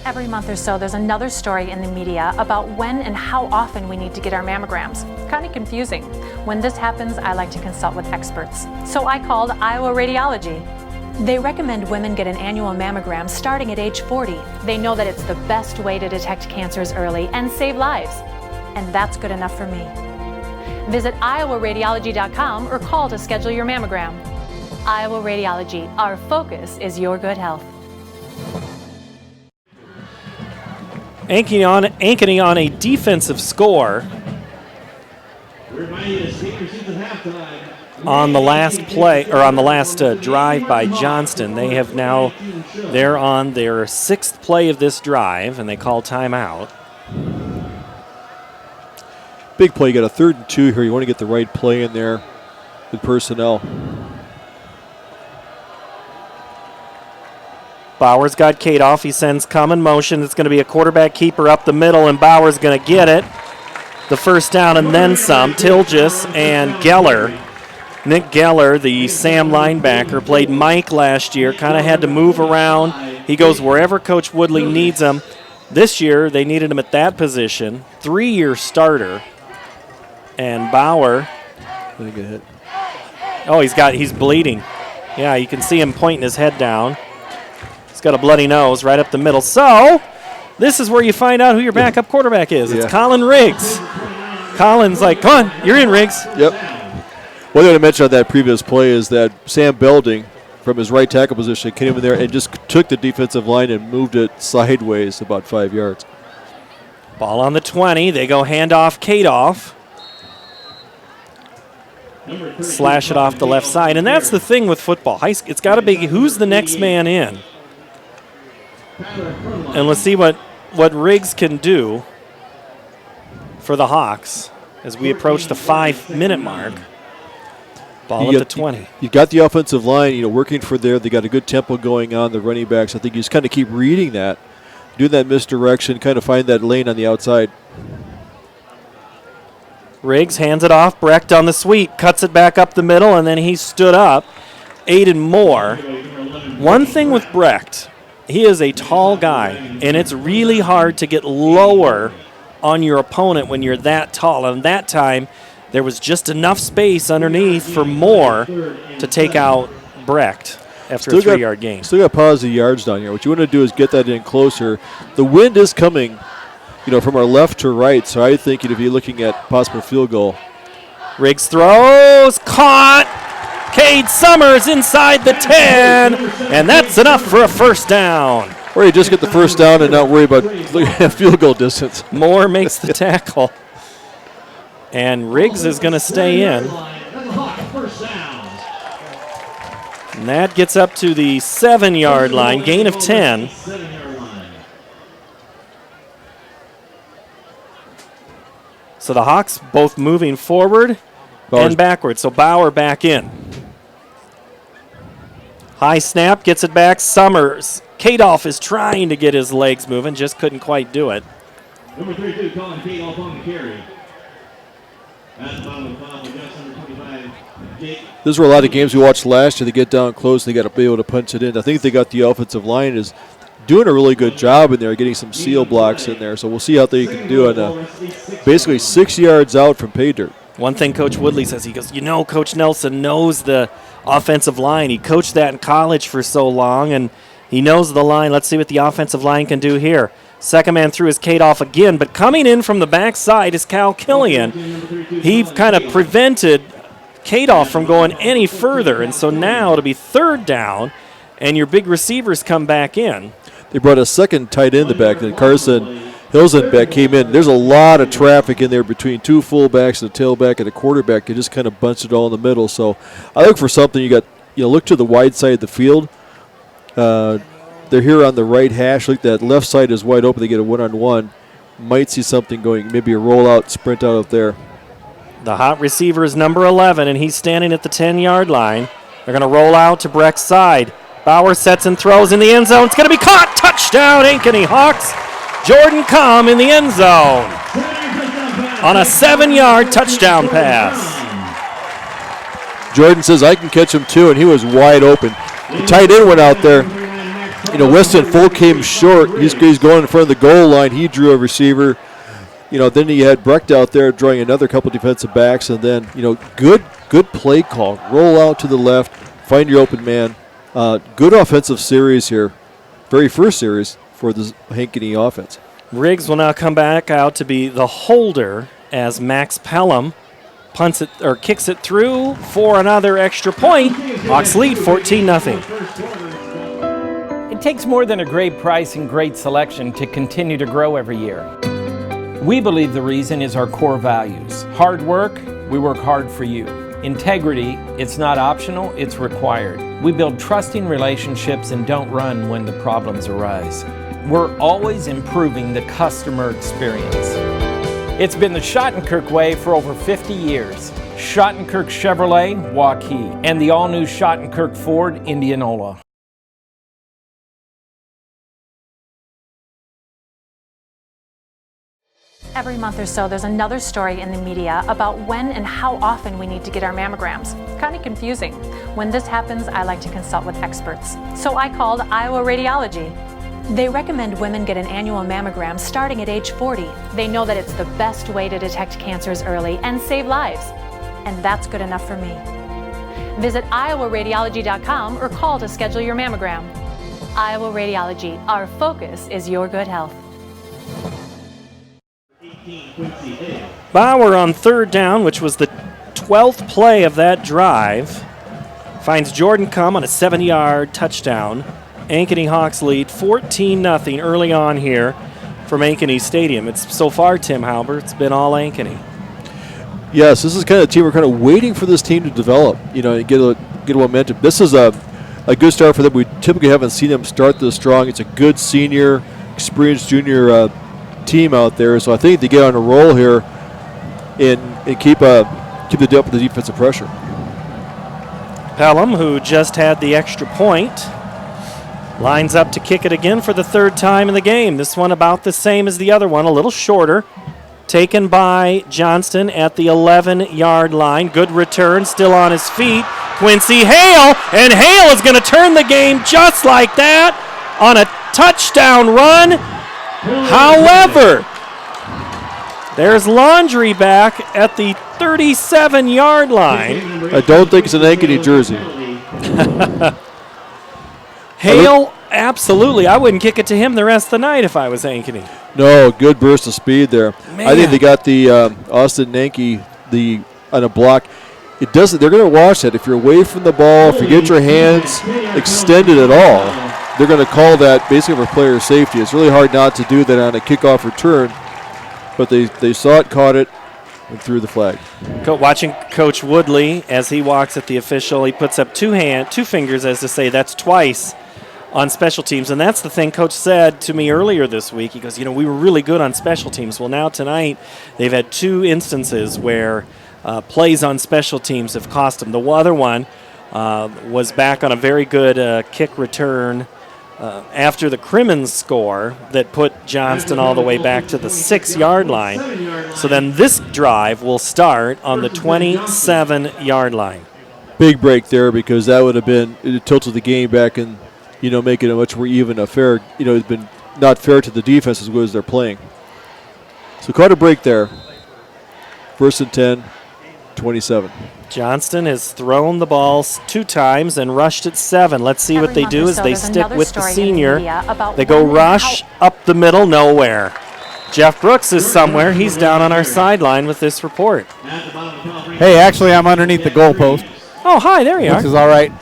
Every month or so, there's another story in the media about when and how often we need to get our mammograms. It's kind of confusing. When this happens, I like to consult with experts. So I called Iowa Radiology. They recommend women get an annual mammogram starting at age 40. They know that it's the best way to detect cancers early and save lives. And that's good enough for me. Visit iowaradiology.com or call to schedule your mammogram. Iowa Radiology, our focus is your good health. Ankeny on a defensive score on the last play, or on the last drive by Johnston. They're on their 6th play of this drive, and they call timeout. Big play. You got a 3rd and 2 here. You want to get the right play in there with personnel. Bauer's got Kadoff. He sends Cum in motion. It's going to be a quarterback keeper up the middle, and Bauer's going to get it. The first down and then some. Tilgis and Geller. Nick Geller, the Sam linebacker, played Mike last year, kind of had to move around. He goes wherever Coach Woodley needs him. This year, they needed him at that position. 3-year starter. And Bauer. Let me get hit. Oh, he's bleeding. Yeah, you can see him pointing his head down. He's got a bloody nose right up the middle. So This is where you find out who your backup quarterback is. Yeah. It's Colin Riggs. Colin's like, come on, you're in, Riggs. Yep. One thing to mention on that previous play is that Sam Belding, from his right tackle position, came in there and just took the defensive line and moved it sideways about 5 yards. Ball on the 20. They go handoff, Kadoff. Slash it off the left side. And that's the thing with football. It's got to be who's the next man in. And let's see what Riggs can do for the Hawks as we approach the 5-minute mark. Ball at the 20. You've got the offensive line, working for there. They got a good tempo going on. The running backs, I think you just kind of keep reading that, doing that misdirection, kind of find that lane on the outside. Riggs hands it off. Brecht on the sweep, cuts it back up the middle, and then he stood up. Aiden Moore. One thing with Brecht, he is a tall guy, and it's really hard to get lower on your opponent when you're that tall. And that time, there was just enough space underneath for Moore to take out Brecht after a 3-yard gain. Still got positive yards down here. What you want to do is get that in closer. The wind is coming, from our left to right, so I think if you're looking at possible field goal. Riggs throws, caught. Cade Summers inside the 10, and that's enough for a first down. Or you just get the first down and not worry about field goal distance. Moore makes the tackle. And Riggs is going to stay in. And that gets up to the 7-yard line, gain of 10. So the Hawks both moving forward and backward. So Bauer back in. High snap, gets it back. Summers. Kadoff is trying to get his legs moving, just couldn't quite do it. Number 32, Colin Kadoff on the carry. Those were a lot of games we watched last year. They get down close, they got to be able to punch it in. I think they got the offensive line is doing a really good job in there, getting some seal blocks in there. So we'll see how they can do it. Basically 6 yards out from pay dirt. One thing Coach Woodley says, he goes, Coach Nelson knows the offensive line. He coached that in college for so long, and he knows the line. Let's see what the offensive line can do here. Second man through is Kadoff again, but coming in from the backside is Cal Killian. He kind of prevented Kadoff from going any further, and so now it'll be third down, and your big receivers come back in. They brought a second tight end back, then Carson Hilsenbeck came in. There's a lot of traffic in there between two fullbacks and a tailback and a quarterback. They just kind of bunched it all in the middle. So I look for something. Look to the wide side of the field. They're here on the right hash. Look, that left side is wide open. They get a one-on-one. Might see something going, maybe a rollout, sprint out up there. The hot receiver is number 11, and he's standing at the 10-yard line. They're going to roll out to Brecht's side. Bauer sets and throws in the end zone. It's going to be caught. Touchdown, Ankeny Hawks. Jordan Comm in the end zone on a 7-yard touchdown pass. Jordan says, I can catch him too, and he was wide open. The tight end went out there. Weston Full came short. He's going in front of the goal line. He drew a receiver. Then he had Brecht out there drawing another couple defensive backs, and then, good play call. Roll out to the left, find your open man. Good offensive series here. Very first series for the Ankeny offense. Riggs will now come back out to be the holder as Max Pelham punts it or kicks it through for another extra point. Hawks lead 14-0. It takes more than a great price and great selection to continue to grow every year. We believe the reason is our core values. Hard work, we work hard for you. Integrity, it's not optional, it's required. We build trusting relationships and don't run when the problems arise. We're always improving the customer experience. It's been the Schottenkirk way for over 50 years. Schottenkirk Chevrolet, Waukee, and the all-new Schottenkirk Ford, Indianola. Every month or so, there's another story in the media about when and how often we need to get our mammograms. It's kind of confusing. When this happens, I like to consult with experts. So I called Iowa Radiology. They recommend women get an annual mammogram starting at age 40. They know that it's the best way to detect cancers early and save lives. And that's good enough for me. Visit iowaradiology.com or call to schedule your mammogram. Iowa Radiology, our focus is your good health. Bauer on third down, which was the 12th play of that drive, finds Jordan Cum on a 70-yard touchdown. Ankeny Hawks lead 14-0 early on here from Ankeny Stadium. It's so far, Tim Halbert, it's been all Ankeny. Yes, this is kind of the team we're kind of waiting for this team to develop, and get a momentum. This is a good start for them. We typically haven't seen them start this strong. It's a good senior, experienced junior team out there. So I think they get on a roll here and keep the defensive pressure. Pelham, who just had the extra point, lines up to kick it again for the third time in the game. This one about the same as the other one, a little shorter. Taken by Johnston at the 11-yard line. Good return, still on his feet. Quincy Hale, and Hale is going to turn the game just like that on a touchdown run. However, there's Laundry back at the 37-yard line. I don't think it's an Ankeny jersey. Hale, absolutely. I wouldn't kick it to him the rest of the night if I was Ankeny. No, good burst of speed there. Man. I think they got the Austin Nanke on a block. It doesn't. They're going to watch that. If you're away from the ball, if you get your hands extended at all, they're going to call that basically for player safety. It's really hard not to do that on a kickoff return, but they saw it, caught it, and threw the flag. Watching Coach Woodley as he walks at the official, he puts up two fingers as to say that's twice on special teams. And that's the thing Coach said to me earlier this week. He goes, we were really good on special teams. Well, now tonight they've had two instances where plays on special teams have cost them. The other one was back on a very good kick return after the Crimmins score that put Johnston all the way back to the 6-yard line. So then this drive will start on the 27-yard line. Big break there, because that would have been, it tilted the game back and, make it a much more even, a fair, it's been not fair to the defense as well as they're playing. So caught a break there. 1st and 10, 27. Johnston has thrown the ball 2 times and rushed it 7. Let's see what they do as they stick with the senior. They go rush up the middle, nowhere. Jeff Brooks is somewhere. He's down on our sideline with this report. Hey, actually, I'm underneath the goalpost. Oh, hi, there you are. Which is all right.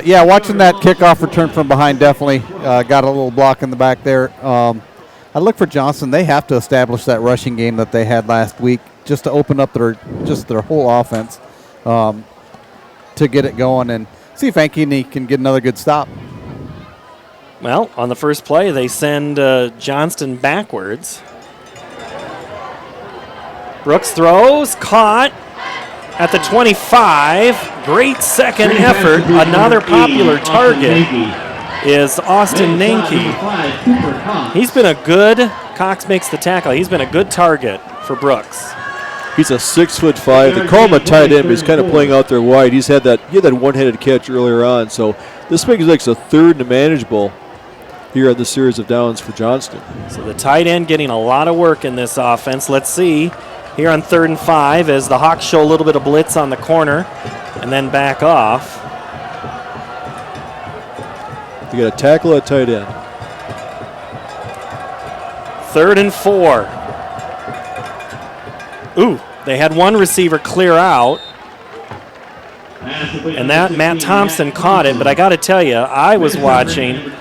Yeah, watching that kickoff return from behind definitely got a little block in the back there. I look for Johnston. They have to establish that rushing game that they had last week just to open up their whole offense to get it going and see if Ankeny can get another good stop. Well, on the first play, they send Johnston backwards. Brooks throws, caught at the 25. Great second effort. Another popular target is Austin Nanke. He's been a good, Cox makes the tackle. He's been a good target for Brooks. He's a 6'5". They call him a tight end, but he's kind of playing out there wide. He had that one-handed catch earlier on, so this makes it a third and manageable here on the series of downs for Johnston. So the tight end getting a lot of work in this offense. Let's see here on 3rd and 5 as the Hawks show a little bit of blitz on the corner and then back off. You got a tackle at tight end. 3rd and 4. Ooh, they had one receiver clear out. And that Matt Thompson caught it, but I got to tell you, I was watching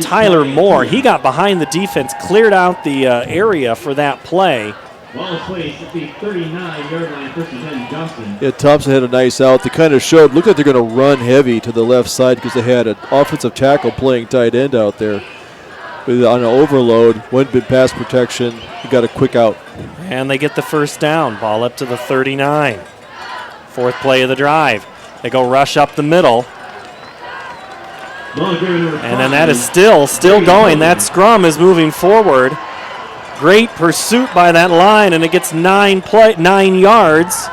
Tyler Moore. He got behind the defense, cleared out the area for that play. Ball placed at the 39-yard line, 1st and 10, Johnston. Yeah, Thompson had a nice out. They kind of looked like they're going to run heavy to the left side because they had an offensive tackle playing tight end out there. But on an overload, went in pass protection, he got a quick out. And they get the first down, ball up to the 39. 4th play of the drive. They go rush up the middle. And then that is still going. That scrum is moving forward. Great pursuit by that line, and it gets 9 yards.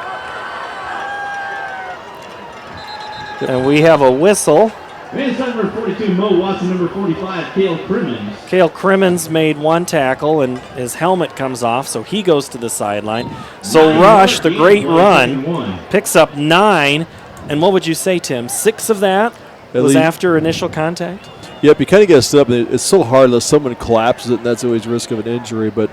And we have a whistle. Man, number 42, Mo Watson, number 45, Cale Crimmins. Cale Crimmins made one tackle, and his helmet comes off, so he goes to the sideline. So Rush, the great run, picks up 9. And what would you say, Tim? 6 of that was after initial contact? Yep, you kind of get set up. It's so hard unless someone collapses it, and that's always risk of an injury. But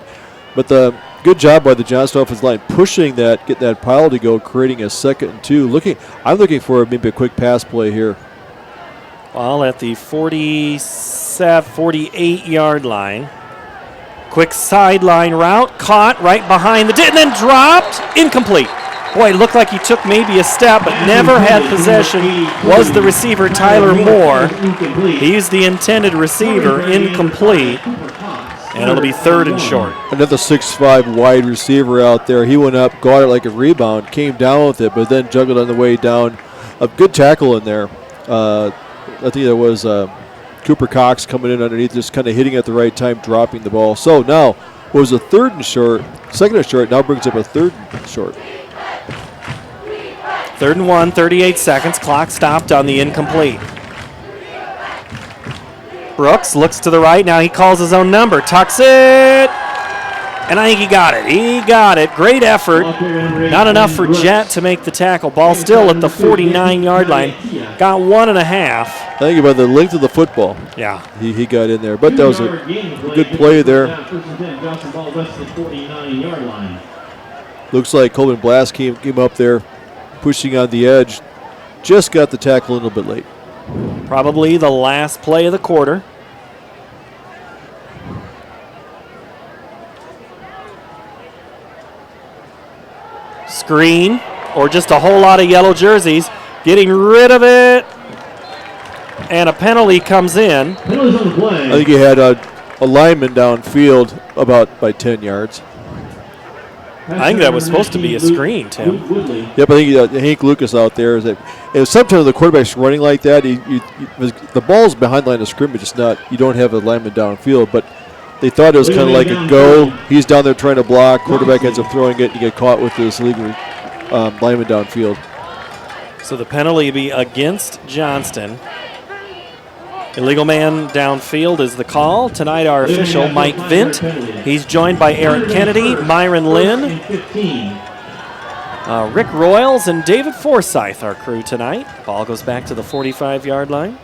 the good job by the Johnston offensive line pushing that, getting that pile to go, creating a 2nd and 2. I'm looking for maybe a quick pass play here. Well, at the 48-yard line. Quick sideline route, caught right behind the and then dropped, incomplete. Boy, it looked like he took maybe a step, but never had possession. Was the receiver Tyler Moore. He's the intended receiver, incomplete. And it'll be 3rd and short. Another 6'5" wide receiver out there. He went up, got it like a rebound, came down with it, but then juggled on the way down. A good tackle in there. I think there was Cooper Cox coming in underneath, just kind of hitting at the right time, dropping the ball. So now was a 3rd and short, 2nd and short, now brings up a 3rd and short. 3rd and 1, 38 seconds. Clock stopped on the incomplete. Brooks looks to the right. Now he calls his own number. Tucks it. And I think he got it. He got it. Great effort. Not enough for Jet to make the tackle. Ball still at the 49-yard line. Got 1.5. I think about the length of the football. Yeah. He got in there. But that was a good play there. Looks like Colvin Blast came up there, pushing on the edge. Just got the tackle a little bit late. Probably the last play of the quarter. Screen, or just a whole lot of yellow jerseys. Getting rid of it. And a penalty comes in. I think he had a lineman downfield about by 10 yards. I think that was supposed to be a screen, Tim. Yep, I think Hank Lucas out there. Sometimes the quarterback's running like that. The ball's behind the line of scrimmage. It's not. You don't have a lineman downfield, but they thought it was kind of like a go. He's down there trying to block. Quarterback ends up throwing it. You get caught with this illegal lineman downfield. So the penalty will be against Johnston. Illegal man downfield is the call. Tonight our official, Mike Vint. He's joined by Eric Kennedy, Myron Lynn, Rick Royals, and David Forsyth, our crew tonight. Ball goes back to the 45-yard line.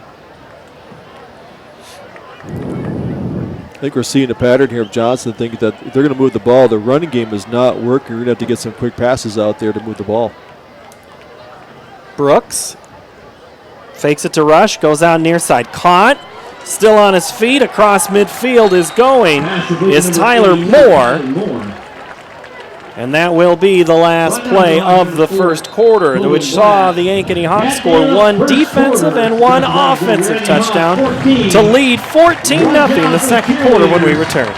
I think we're seeing a pattern here of Johnston thinking that if they're going to move the ball, the running game is not working. You're going to have to get some quick passes out there to move the ball. Brooks fakes it to Rush, goes out near side, caught, still on his feet, across midfield is Tyler Moore. And that will be the last play of the first quarter, which saw the Ankeny Hawks score 1 defensive and 1 offensive touchdown to lead 14-0 the second quarter when we return.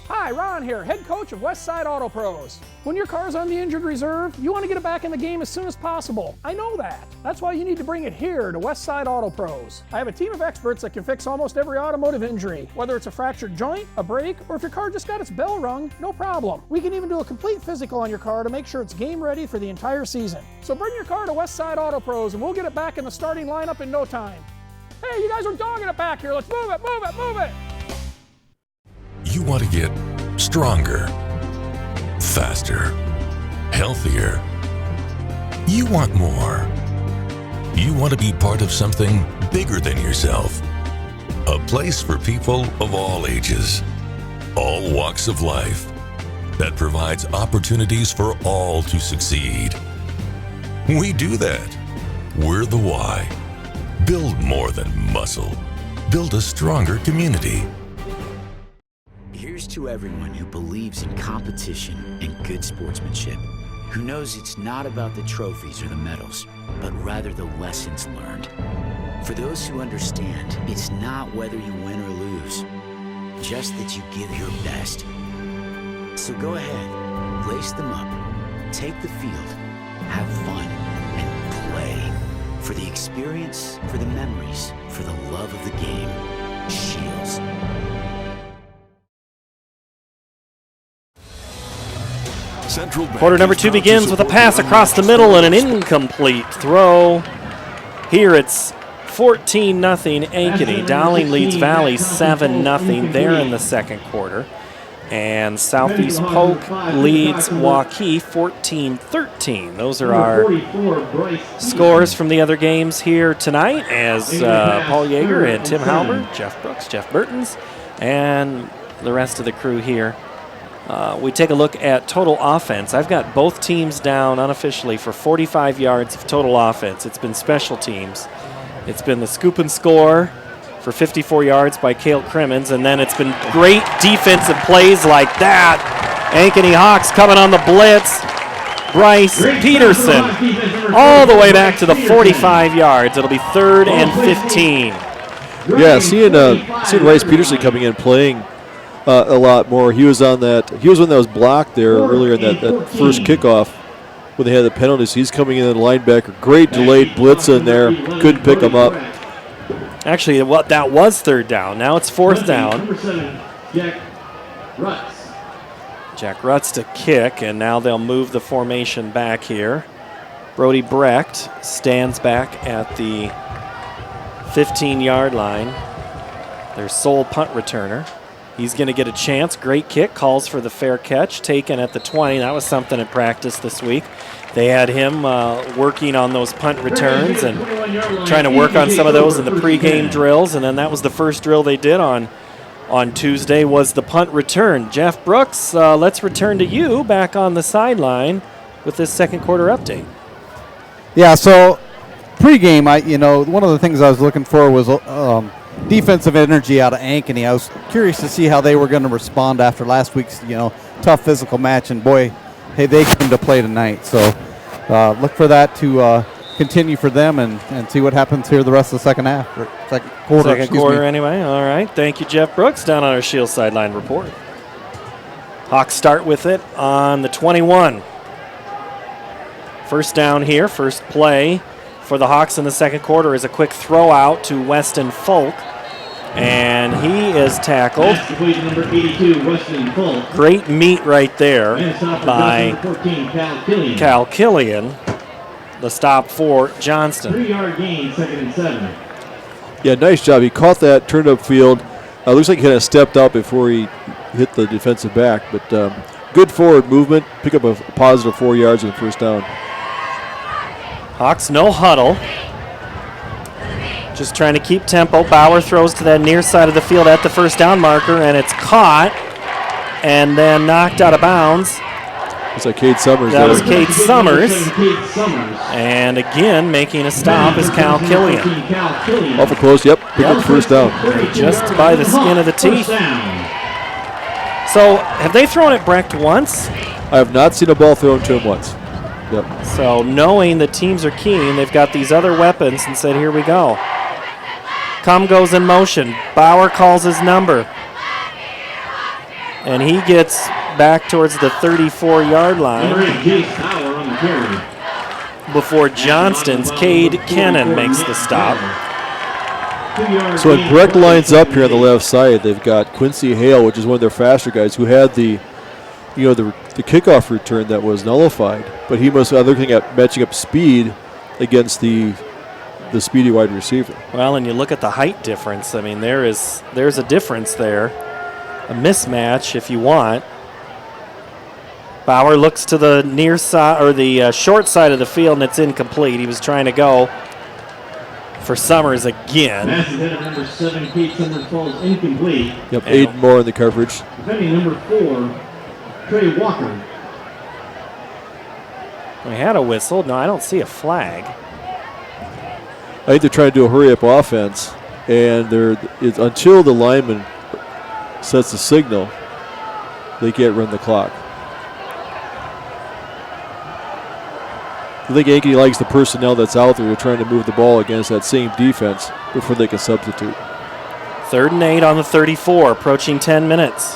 Hi, Ron here, head coach of Westside Auto Pros. When your car's on the injured reserve, you want to get it back in the game as soon as possible. I know that. That's why you need to bring it here to Westside Auto Pros. I have a team of experts that can fix almost every automotive injury. Whether it's a fractured joint, a brake, or if your car just got its bell rung, no problem. We can even do a complete physical on your car to make sure it's game ready for the entire season. So bring your car to Westside Auto Pros and we'll get it back in the starting lineup in no time. Hey, you guys are dogging it back here. Let's move it, move it, move it. You want to get stronger, faster, healthier. You want more. You want to be part of something bigger than yourself. A place for people of all ages, all walks of life, that provides opportunities for all to succeed. We do that. We're the why. Build more than muscle. Build a stronger community. Here's to everyone who believes in competition and good sportsmanship, who knows it's not about the trophies or the medals, but rather the lessons learned. For those who understand, it's not whether you win or lose, just that you give your best. So go ahead, lace them up, take the field, have fun, and play. For the experience, for the memories, for the love of the game. Shields. Quarter number 2 begins with a pass across the middle and an incomplete throw. Here it's 14-0 Ankeny. Dowling leads Valley 7-0 there in the second quarter. And Southeast Polk leads Waukee 14-13. Those are our scores from the other games here tonight as Paul Yeager and Tim Halbert, Jeff Brooks, Jeff Burtons, and the rest of the crew here we take a look at total offense. I've got both teams down unofficially for 45 yards of total offense. It's been special teams. It's been the scoop and score for 54 yards by Cale Crimmins, and then it's been great defensive plays like that. Ankeny Hawks coming on the blitz. Bryce Peterson all the way back to the 45 yards. It'll be 3rd and 15. Yeah, seeing Bryce Peterson coming in playing a lot more. He was on that. He was one that was blocked there earlier in that first kickoff when they had the penalties. He's coming in at linebacker. Great delayed blitz in there. Couldn't pick him up. Actually, that was 3rd down. Now it's 4th down. Jack Rutz to kick, and now they'll move the formation back here. Brody Brecht stands back at the 15-yard line. Their sole punt returner. He's going to get a chance. Great kick. Calls for the fair catch. Taken at the 20. That was something at practice this week. They had him working on those punt returns and trying to work on some of those in the pregame drills. And then that was the first drill they did on Tuesday was the punt return. Jeff Brooks, let's return to you back on the sideline with this second quarter update. Yeah, so pregame, one of the things I was looking for was defensive energy out of Ankeny. I was curious to see how they were going to respond after last week's, tough physical match. And boy, hey, they came to play tonight. So look for that to continue for them and see what happens here the rest of the second half. Second quarter, anyway. All right. Thank you, Jeff Brooks, down on our Shield sideline report. Hawks start with it on the 21. First down here, first play for the Hawks in the second quarter is a quick throw out to Weston Folk. And he is tackled. Number 82, Weston Folk. Great meet right there by 14, Cal Killian. The stop for Johnston. 3-yard gain, 2nd and 7. Yeah, nice job. He caught that, turned upfield. Looks like he kind of stepped out before he hit the defensive back, but good forward movement. Pick up a positive 4 yards on the first down. Hawks no huddle. Just trying to keep tempo. Bauer throws to that near side of the field at the first down marker, and it's caught and then knocked out of bounds. It's like Cade Summers. That was Cade Summers. And again, making a stop is Cal Killian. Awful close, yep. Pick up first down. Just by the skin of the teeth. So, have they thrown at Brecht once? I have not seen a ball thrown to him once. Yep. So, knowing the teams are keen, they've got these other weapons and said, here we go. Cum goes in motion. Bauer calls his number. And he gets back towards the 34-yard line before Johnston's Cade Kennan makes the stop. So when Brecht lines up here on the left side, they've got Quincy Hale, which is one of their faster guys, who had the kickoff return that was nullified, but he must be looking at matching up speed against the speedy wide receiver. Well, and you look at the height difference. I mean, there's a difference there, a mismatch if you want. Bauer looks to the near side or the short side of the field, and it's incomplete. He was trying to go for Summers again. Pass is headed number 7, Cade Summers falls incomplete. Yep, Aiden Moore in the coverage. Defending number 4, Trey Walker. We had a whistle. No, I don't see a flag. I think they're trying to do a hurry-up offense, and until the lineman sets the signal, they can't run the clock. I think Ankeny likes the personnel that's out there. They're trying to move the ball against that same defense before they can substitute. 3rd and 8 on the 34, approaching 10 minutes.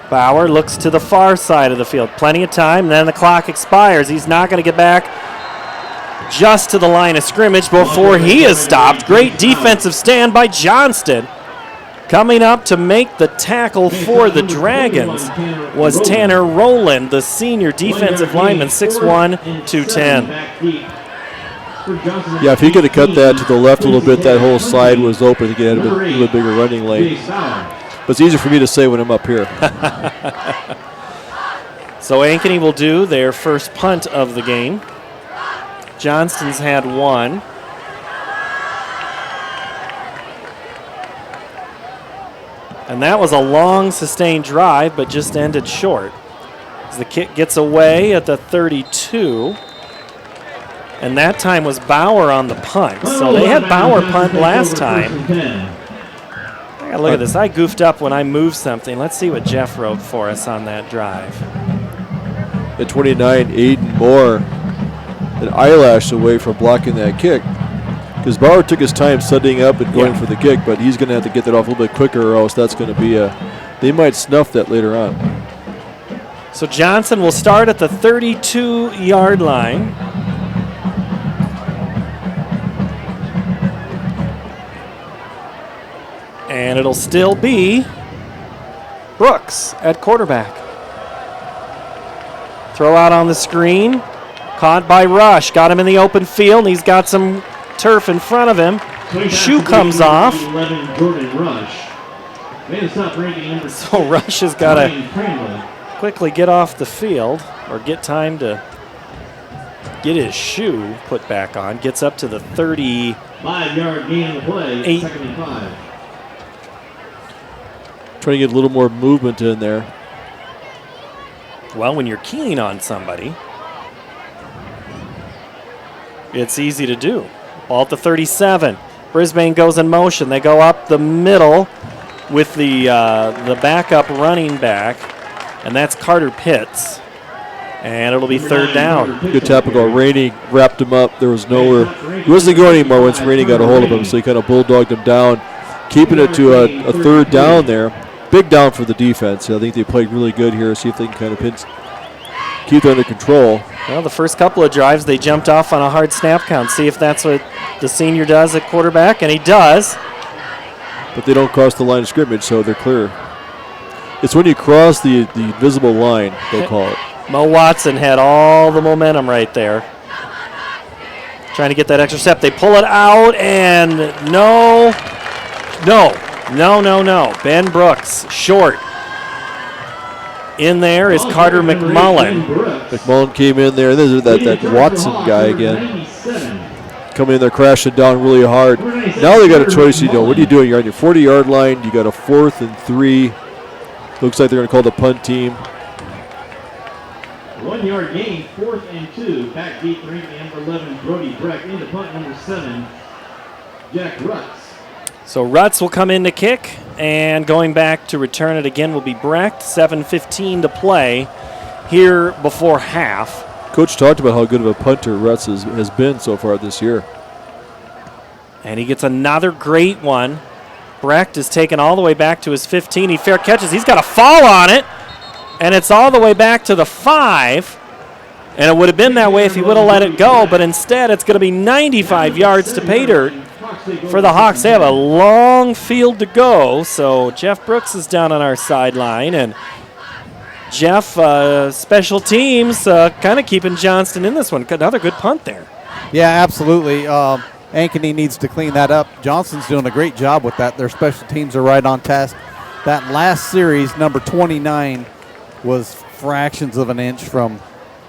Bauer looks to the far side of the field. Plenty of time, and then the clock expires. He's not going to get back just to the line of scrimmage before he is stopped. Great defensive stand by Johnston. Coming up to make the tackle for the Dragons was Tanner Rowland, the senior defensive lineman, 6'1", 210. Yeah, if he could have cut that to the left a little bit, that whole side was open to get a little bit bigger running lane. But it's easier for me to say when I'm up here. So Ankeny will do their first punt of the game. Johnston's had one. And that was a long, sustained drive, but just ended short. As the kick gets away at the 32. And that time was Bauer on the punt. So they had Bauer punt last time. I gotta look at this. I goofed up when I moved something. Let's see what Jeff wrote for us on that drive. At 29, Aiden Moore, an eyelash away from blocking that kick. Because Bauer took his time setting up and going for the kick, but he's going to have to get that off a little bit quicker, or else that's going to be they might snuff that later on. So Johnson will start at the 32-yard line. And it'll still be Brooks at quarterback. Throw out on the screen. Caught by Rush. Got him in the open field. And he's got some turf in front of him. Shoe comes off. So Rush has got to quickly get off the field or get time to get his shoe put back on. Gets up to the 30. 5-yard gain on the play. 2nd and 5. Trying to get a little more movement in there. Well, when you're keen on somebody, it's easy to do. Ball at the 37. Brisbane goes in motion. They go up the middle with the backup running back, and that's Carter Pitts. And it'll be 3rd down. Good tackle goal. Rainey wrapped him up. There was nowhere. He wasn't going anymore once Rainey got a hold of him, so he kind of bulldogged him down, keeping it to a 3rd down there. Big down for the defense. I think they played really good here. See if they can kind of keep it under control. Well, the first couple of drives, they jumped off on a hard snap count. See if that's what the senior does at quarterback, and he does. But they don't cross the line of scrimmage, so they're clear. It's when you cross the visible line, they call it. Mo Watson had all the momentum right there. Trying to get that extra step. They pull it out, and no. Ben Brooks, short. In there is Carter McMullen. McMullen came in there. There's that Watson guy again. Coming in there, crashing down really hard. Now they got a choice. What are you doing? You're on your 40-yard line. You got a 4th and 3. Looks like they're going to call the punt team. 1-yard gain, 4th and 2. Back deep, ranking number 11, Brody Breck. Into punt number 7, Jack Rutz. So Rutz will come in to kick, and going back to return it again will be Brecht. 7:15 to play here before half. Coach talked about how good of a punter Rutz has been so far this year. And he gets another great one. Brecht is taken all the way back to his 15. He fair catches. He's got a fall on it, and it's all the way back to the 5. And it would have been that way if he would have let it go, but instead it's going to be 95 yards to pay dirt for the Hawks. They have a long field to go, so Jeff Brooks is down on our sideline, and Jeff, special teams, kind of keeping Johnston in this one. Another good punt there. Yeah, absolutely. Ankeny needs to clean that up. Johnston's doing a great job with that. Their special teams are right on task. That last series, number 29, was fractions of an inch from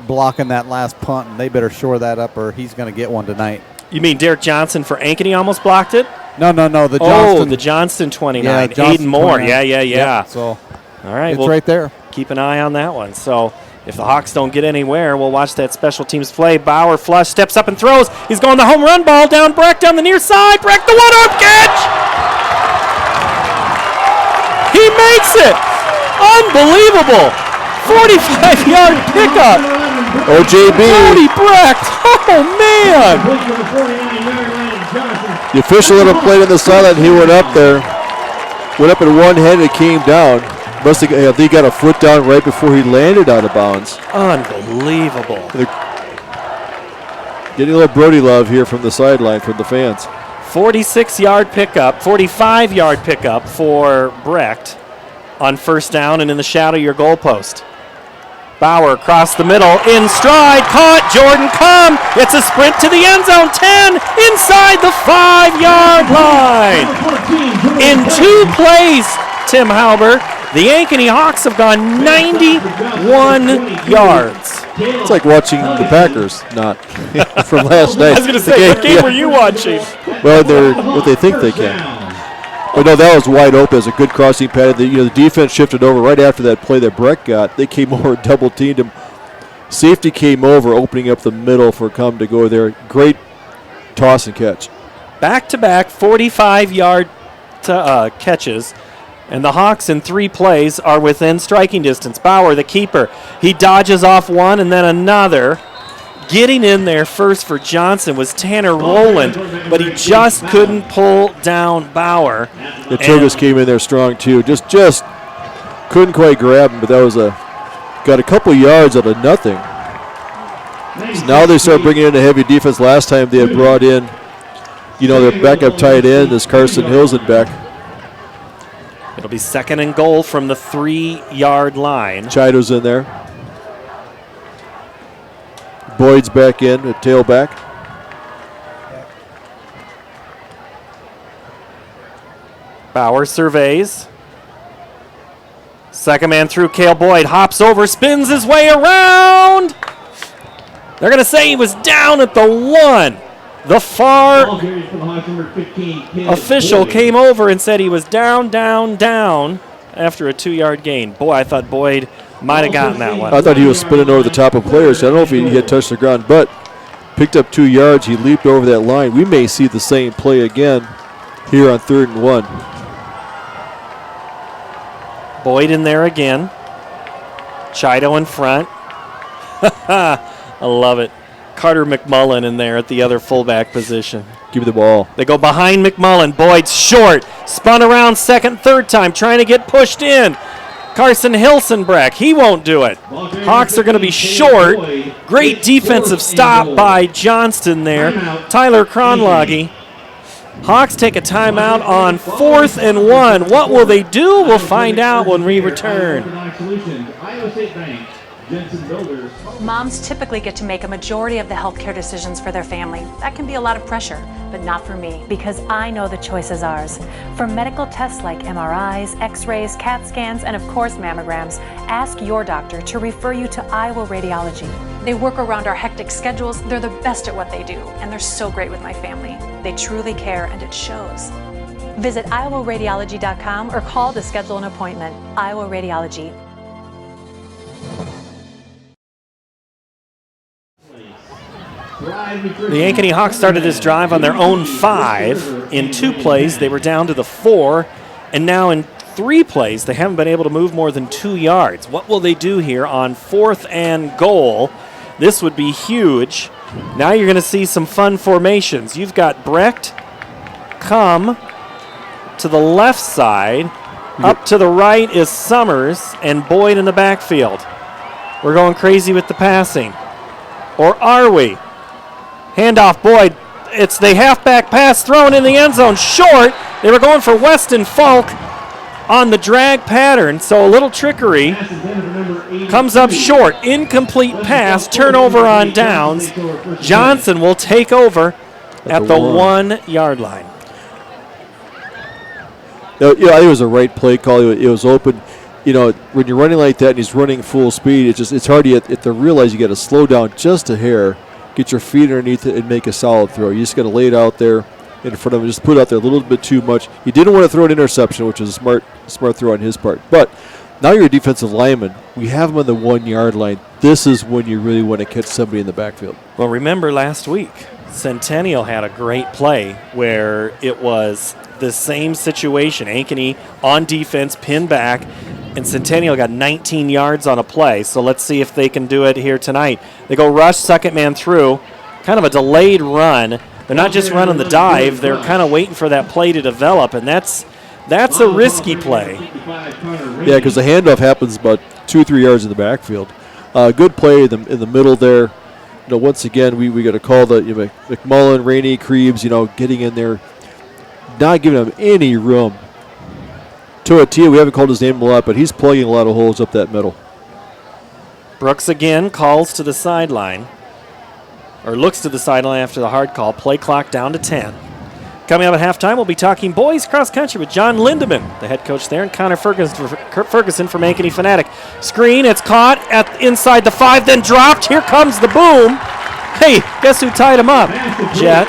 blocking that last punt, and they better shore that up or he's going to get one tonight. You mean Derek Johnson for Ankeny almost blocked it? No. The Johnston. The Johnston 29. Yeah, Johnston Aiden Moore. 29. Yeah. Yep, so all right. It's right there. Keep an eye on that one. So if the Hawks don't get anywhere, we'll watch that special teams play. Bauer flush, steps up and throws. He's going the home run ball down Brecht down the near side. Brecht the one-arm catch! He makes it! Unbelievable! 45-yard pickup. OJB. Brody Brecht. Oh, man. The official let him play on the sideline. He went up there. Went up in one hand and came down. Must have, he got a foot down right before he landed out of bounds. Unbelievable. Getting a little Brody love here from the sideline from the fans. 46-yard pickup, 45-yard pickup for Brecht on first down and in the shadow of your goalpost. Bauer across the middle, in stride, caught, Jordan come. It's a sprint to the end zone, 10, inside the 5-yard line. In 2 plays, Tim Halber, the Ankeny Hawks have gone 91 yards. It's like watching the Packers, not from last night. I was going to say, what game were you watching? Well, they're what they think they can. But no, that was wide open. It was a good crossing pattern. The defense shifted over right after that play that Breck got. They came over and double teamed him. Safety came over, opening up the middle for Cum to go there. Great toss and catch. Back-to-back 45-yard catches, and the Hawks in 3 plays are within striking distance. Bauer, the keeper, he dodges off one and then another. Getting in there first for Johnson was Tanner Rowland, but he just couldn't pull down Bauer. The Trogas came in there strong too. Just couldn't quite grab him, but that was got a couple yards out of nothing. So now they start bringing in a heavy defense. Last time they had brought in, their backup tight end is Carson Hilsenbeck. It'll be 2nd and goal from the 3-yard line. Chido's in there. Boyd's back in at tailback. Bauer surveys. Second man through, Cale Boyd hops over, spins his way around. They're going to say he was down at the 1. The far official came over and said he was down after a 2-yard gain. Boy, I thought Boyd might have gotten that one. I thought he was spinning over the top of players. I don't know if he had touched the ground, but picked up 2 yards. He leaped over that line. We may see the same play again here on 3rd and 1. Boyd in there again. Chido in front. I love it. Carter McMullen in there at the other fullback position. Give me the ball. They go behind McMullen. Boyd's short. Spun around second, third time, trying to get pushed in. Carson Hilsenbeck, he won't do it. Hawks are going to be short. Great defensive stop by Johnston there. Tyler Kronlage. Hawks take a timeout on 4th and 1. What will they do? We'll find out when we return. Moms typically get to make a majority of the healthcare decisions for their family. That can be a lot of pressure, but not for me, because I know the choice is ours. For medical tests like MRIs, X-rays, CAT scans, and of course mammograms, ask your doctor to refer you to Iowa Radiology. They work around our hectic schedules, they're the best at what they do, and they're so great with my family. They truly care, and it shows. Visit iowaradiology.com or call to schedule an appointment. Iowa Radiology. The Ankeny Hawks started this drive on their own 5. In 2 plays, they were down to the 4, and now in 3 plays, they haven't been able to move more than 2 yards. What will they do here on 4th and goal? This would be huge. Now you're going to see some fun formations. You've got Brecht come to the left side. Up to the right is Summers and Boyd in the backfield. We're going crazy with the passing. Or are we? Handoff, Boyd. It's the halfback pass thrown in the end zone. Short. They were going for Weston Falk on the drag pattern, so a little trickery. Comes up short. Incomplete pass. Turnover on downs. Johnson will take over at the 1-yard line. Yeah, I think it was a right play call. It was open. When you're running like that and he's running full speed, it's hard to realize you got to slow down just a hair, get your feet underneath it, and make a solid throw. You just got to lay it out there in front of him, just put it out there a little bit too much. He didn't want to throw an interception, which was a smart throw on his part. But now you're a defensive lineman. We have him on the 1-yard line. This is when you really want to catch somebody in the backfield. Well, remember last week, Centennial had a great play where it was the same situation. Ankeny on defense, pinned back, and Centennial got 19 yards on a play. So let's see if they can do it here tonight. They go rush, second man through, kind of a delayed run. They're not just running the dive, they're kind of waiting for that play to develop, and that's a risky play. Yeah, because the handoff happens about 2-3 yards in the backfield. Good play in the middle there. Once again, we got to call the McMullen, Rainey, Krebs, getting in there, not giving them any room. Toatia, we haven't called his name a lot, but he's plugging a lot of holes up that middle. Brooks again calls to the sideline, or looks to the sideline after the hard call. Play clock down to 10. Coming up at halftime, we'll be talking boys cross country with John Lindeman, the head coach there, and Connor Ferguson from Ankeny Fanatic. Screen, it's caught at inside the 5, then dropped. Here comes the boom. Hey, guess who tied him up? Jet.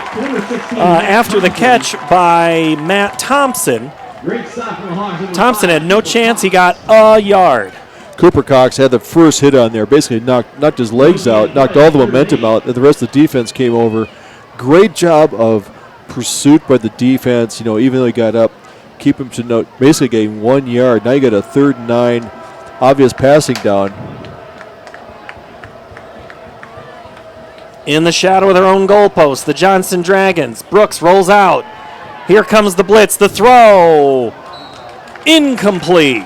After the catch by Matt Thompson, Great stop from the Hawks. Thompson had no chance. He got a yard. Cooper Cox had the first hit on there, basically knocked his legs out, knocked all the momentum out, and the rest of the defense came over. Great job of pursuit by the defense, even though he got up, keep him to basically getting 1 yard. Now you got a 3rd and 9, obvious passing down. In the shadow of their own goalpost, the Johnston Dragons. Brooks rolls out. Here comes the blitz, the throw. Incomplete.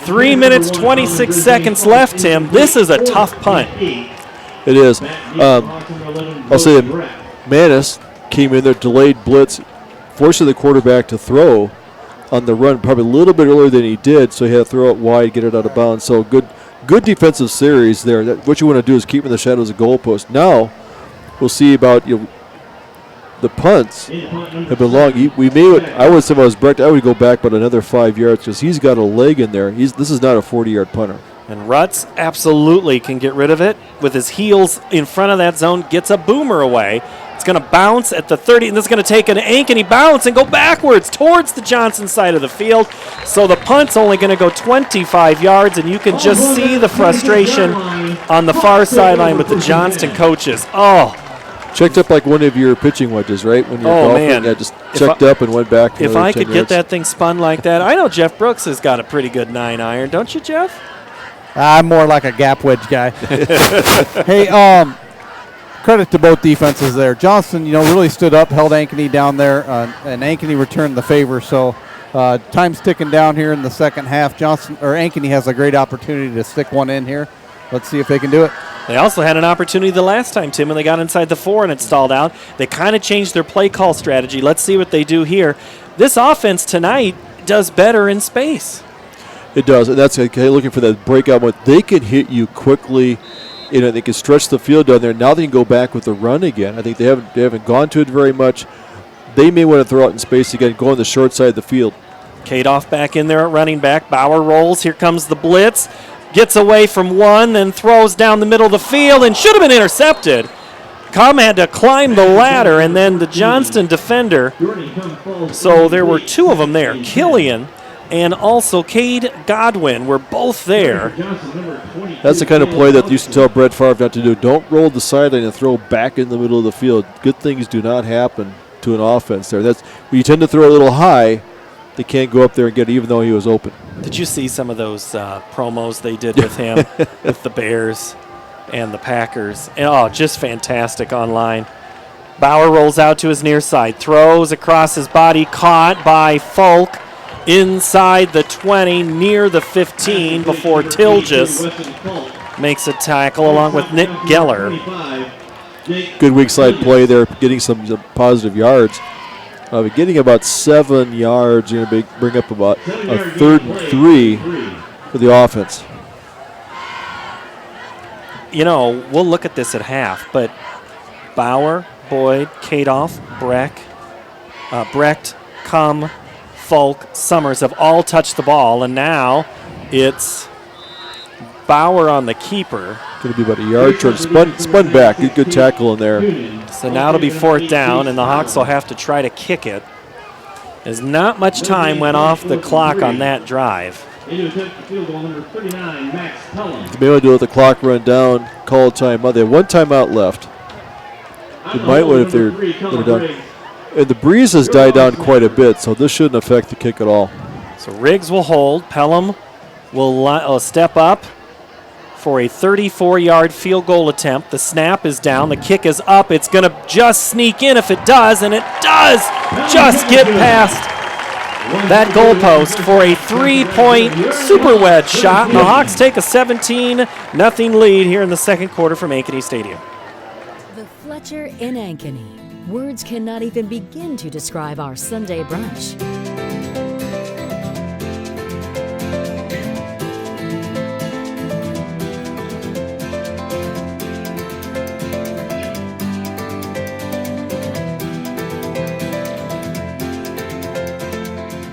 3 minutes, 26 seconds left, Tim. This is a tough punt. It is. I'll say that Manis came in there, delayed blitz, forcing the quarterback to throw on the run probably a little bit earlier than he did, so he had to throw it wide, get it out of bounds. So good defensive series there. What you want to do is keep in the shadows of the goalpost. Now we'll see about the punts have been long. I would say if I was Brecht, I would go back about another 5 yards because he's got a leg in there. This is not a 40-yard punter. And Rutz absolutely can get rid of it with his heels in front of that zone, gets a boomer away. It's going to bounce at the 30, and this is going to take an Ankeny bounce and go backwards towards the Johnson side of the field. So the punt's only going to go 25 yards, and you can just see the frustration on the far sideline with the Johnston coaches. Oh. Checked up like one of your pitching wedges, right? When you're golfing, man. Yeah, just checked up and went back. If I could get that thing spun like that, I know Jeff Brooks has got a pretty good 9-iron, don't you, Jeff? I'm more like a gap wedge guy. Hey, credit to both defenses there. Johnston, really stood up, held Ankeny down there, and Ankeny returned the favor. So time's ticking down here in the second half. Ankeny has a great opportunity to stick one in here. Let's see if they can do it. They also had an opportunity the last time, Tim, and they got inside the 4 and it stalled out. They kind of changed their play call strategy. Let's see what they do here. This offense tonight does better in space. It does, and that's okay, looking for that breakout moment. They can hit you quickly. They can stretch the field down there. Now they can go back with the run again. I think they haven't gone to it very much. They may want to throw out in space again, go on the short side of the field. Kadoff back in there at running back. Bauer rolls. Here comes the blitz. Gets away from one, then throws down the middle of the field and should have been intercepted. Comm had to climb the ladder, and then the Johnston defender. So there were 2 of them there. Killian and also Cade Godwin were both there. That's the kind of play that used to tell Brett Favre not to do. Don't roll the sideline and throw back in the middle of the field. Good things do not happen to an offense there. That's when you tend to throw a little high. They can't go up there and get it, even though he was open. Did you see some of those promos they did with him, with the Bears and the Packers? And, just fantastic online. Bauer rolls out to his near side, throws across his body, caught by Folk inside the 20, near the 15, before Tilges makes a tackle along with Nick Geller. Good weak side play there, getting some positive yards. Getting about 7 yards, you're going to bring up about a 3rd and 3 for the offense. We'll look at this at half, but Bauer, Boyd, Kadoff, Brecht, Comm, Folk, Summers have all touched the ball, and now it's Bauer on the keeper. Going to be about a yard short. Spun back. Good tackle in there. So now it'll be 4th down, and the Hawks will have to try to kick it. As not much time went off the clock on that drive. They may want to do it with the clock run down, call a timeout. They have 1 timeout left. They might want if they're done. And the breeze has died down quite a bit, so this shouldn't affect the kick at all. So Riggs will hold. Pelham will step up for a 34-yard field goal attempt. The snap is down. The kick is up. It's going to just sneak in if it does, and it does just get past that goalpost for a 3-point super wedge shot. And the Hawks take a 17-0 lead here in the second quarter from Ankeny Stadium. The Fletcher in Ankeny. Words cannot even begin to describe our Sunday brunch.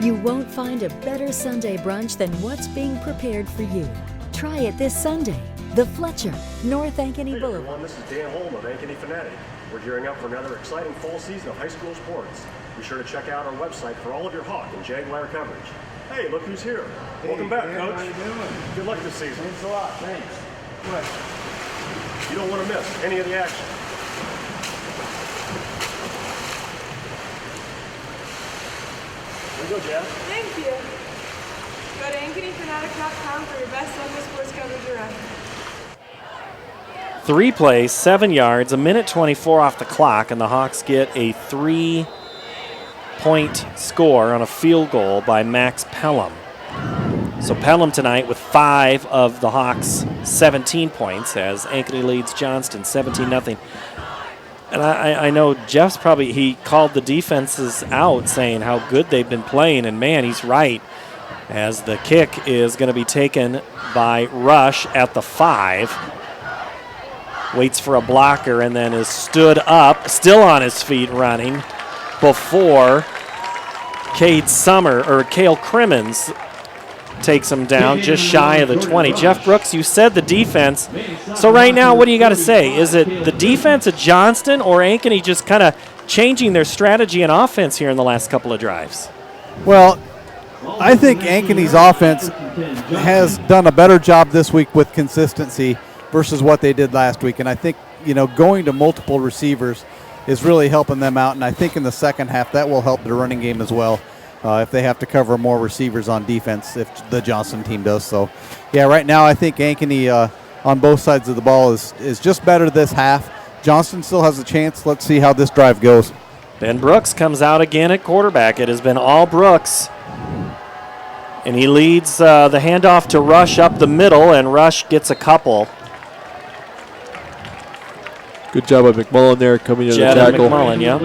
You won't find a better Sunday brunch than what's being prepared for you. Try it this Sunday. The Fletcher, North Ankeny Boulevard. Everyone, this is Dan Holm of Ankeny Fanatic. We're gearing up for another exciting fall season of high school sports. Be sure to check out our website for all of your Hawk and Jaguar coverage. Hey, look who's here. Welcome back, Coach. How you doing? Good luck this season. Thanks a lot. Thanks. Right. You don't want to miss any of the action. There you go, Jeff. Thank you. Go to AnkenyFanatic.com for your best local sports coverage around. 3 plays, 7 yards, 1:24 off the clock, and the Hawks get a 3-point score on a field goal by Max Pelham. So Pelham tonight with 5 of the Hawks' 17 points as Ankeny leads Johnston 17-0. And I know Jeff's he called the defenses out saying how good they've been playing, and man, he's right, as the kick is going to be taken by Rush at the 5. Waits for a blocker and then is stood up, still on his feet running, before Cale Crimmins takes him down just shy of the 20. Jeff Brooks, you said the defense. So right now, what do you got to say? Is it the defense at Johnston or Ankeny just kind of changing their strategy and offense here in the last couple of drives? Well, I think Ankeny's offense has done a better job this week with consistency versus what they did last week. And I think, going to multiple receivers is really helping them out. And I think in the second half that will help the running game as well if they have to cover more receivers on defense, if the Johnston team does. So, yeah, right now I think Ankeny on both sides of the ball is just better this half. Johnston still has a chance. Let's see how this drive goes. Ben Brooks comes out again at quarterback. It has been all Brooks. And he leads the handoff to Rush up the middle, and Rush gets a couple. Good job by McMullen there coming in the tackle. McMullen, yeah.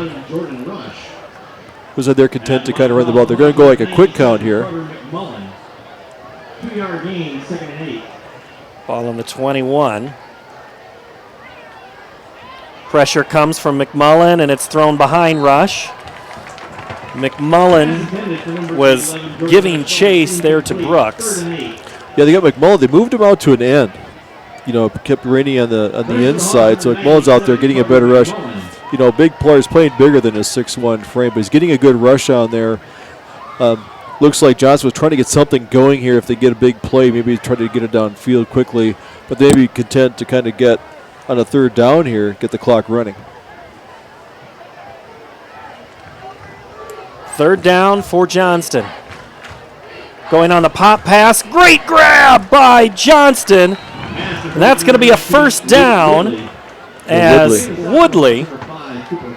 Looks like they're content to kind of run the ball. They're going to go like a quick count here. 2-yard gain, 2nd and 8. Ball on the 21. Pressure comes from McMullen, and it's thrown behind Rush. McMullen was giving chase there to Brooks. Yeah, they got McMullen. They moved him out to an end. Kept Rainey on the inside, so McMullen's out there getting a better rush. Big player's playing bigger than his 6'1" frame, but he's getting a good rush on there. Looks like Johnson was trying to get something going here. If they get a big play, maybe try to get it downfield quickly, but they may be content to kind of get on a 3rd down here, get the clock running. 3rd down for Johnston. Going on the pop pass. Great grab by Johnston. And that's going to be a 1st down as Woodley.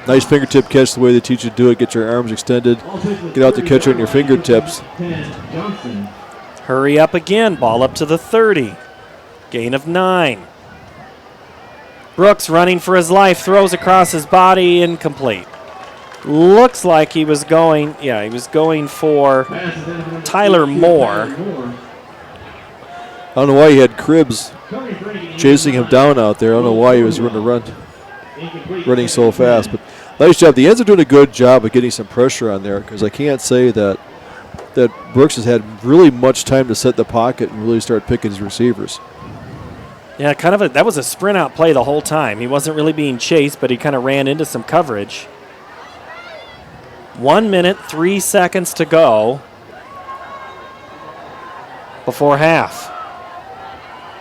Nice fingertip catch, the way they teach you to do it. Get your arms extended. Get out the catcher on your fingertips. Hurry up again. Ball up to the 30. Gain of 9. Brooks running for his life. Throws across his body. Incomplete. Looks like he was going for Tyler Moore. I don't know why he had Cribbs chasing him down out there. I don't know why he was running so fast. But nice job. The ends are doing a good job of getting some pressure on there, because I can't say that Brooks has had really much time to set the pocket and really start picking his receivers. Yeah, that was a sprint out play the whole time. He wasn't really being chased, but he kind of ran into some coverage. 1 minute, 3 seconds to go before half.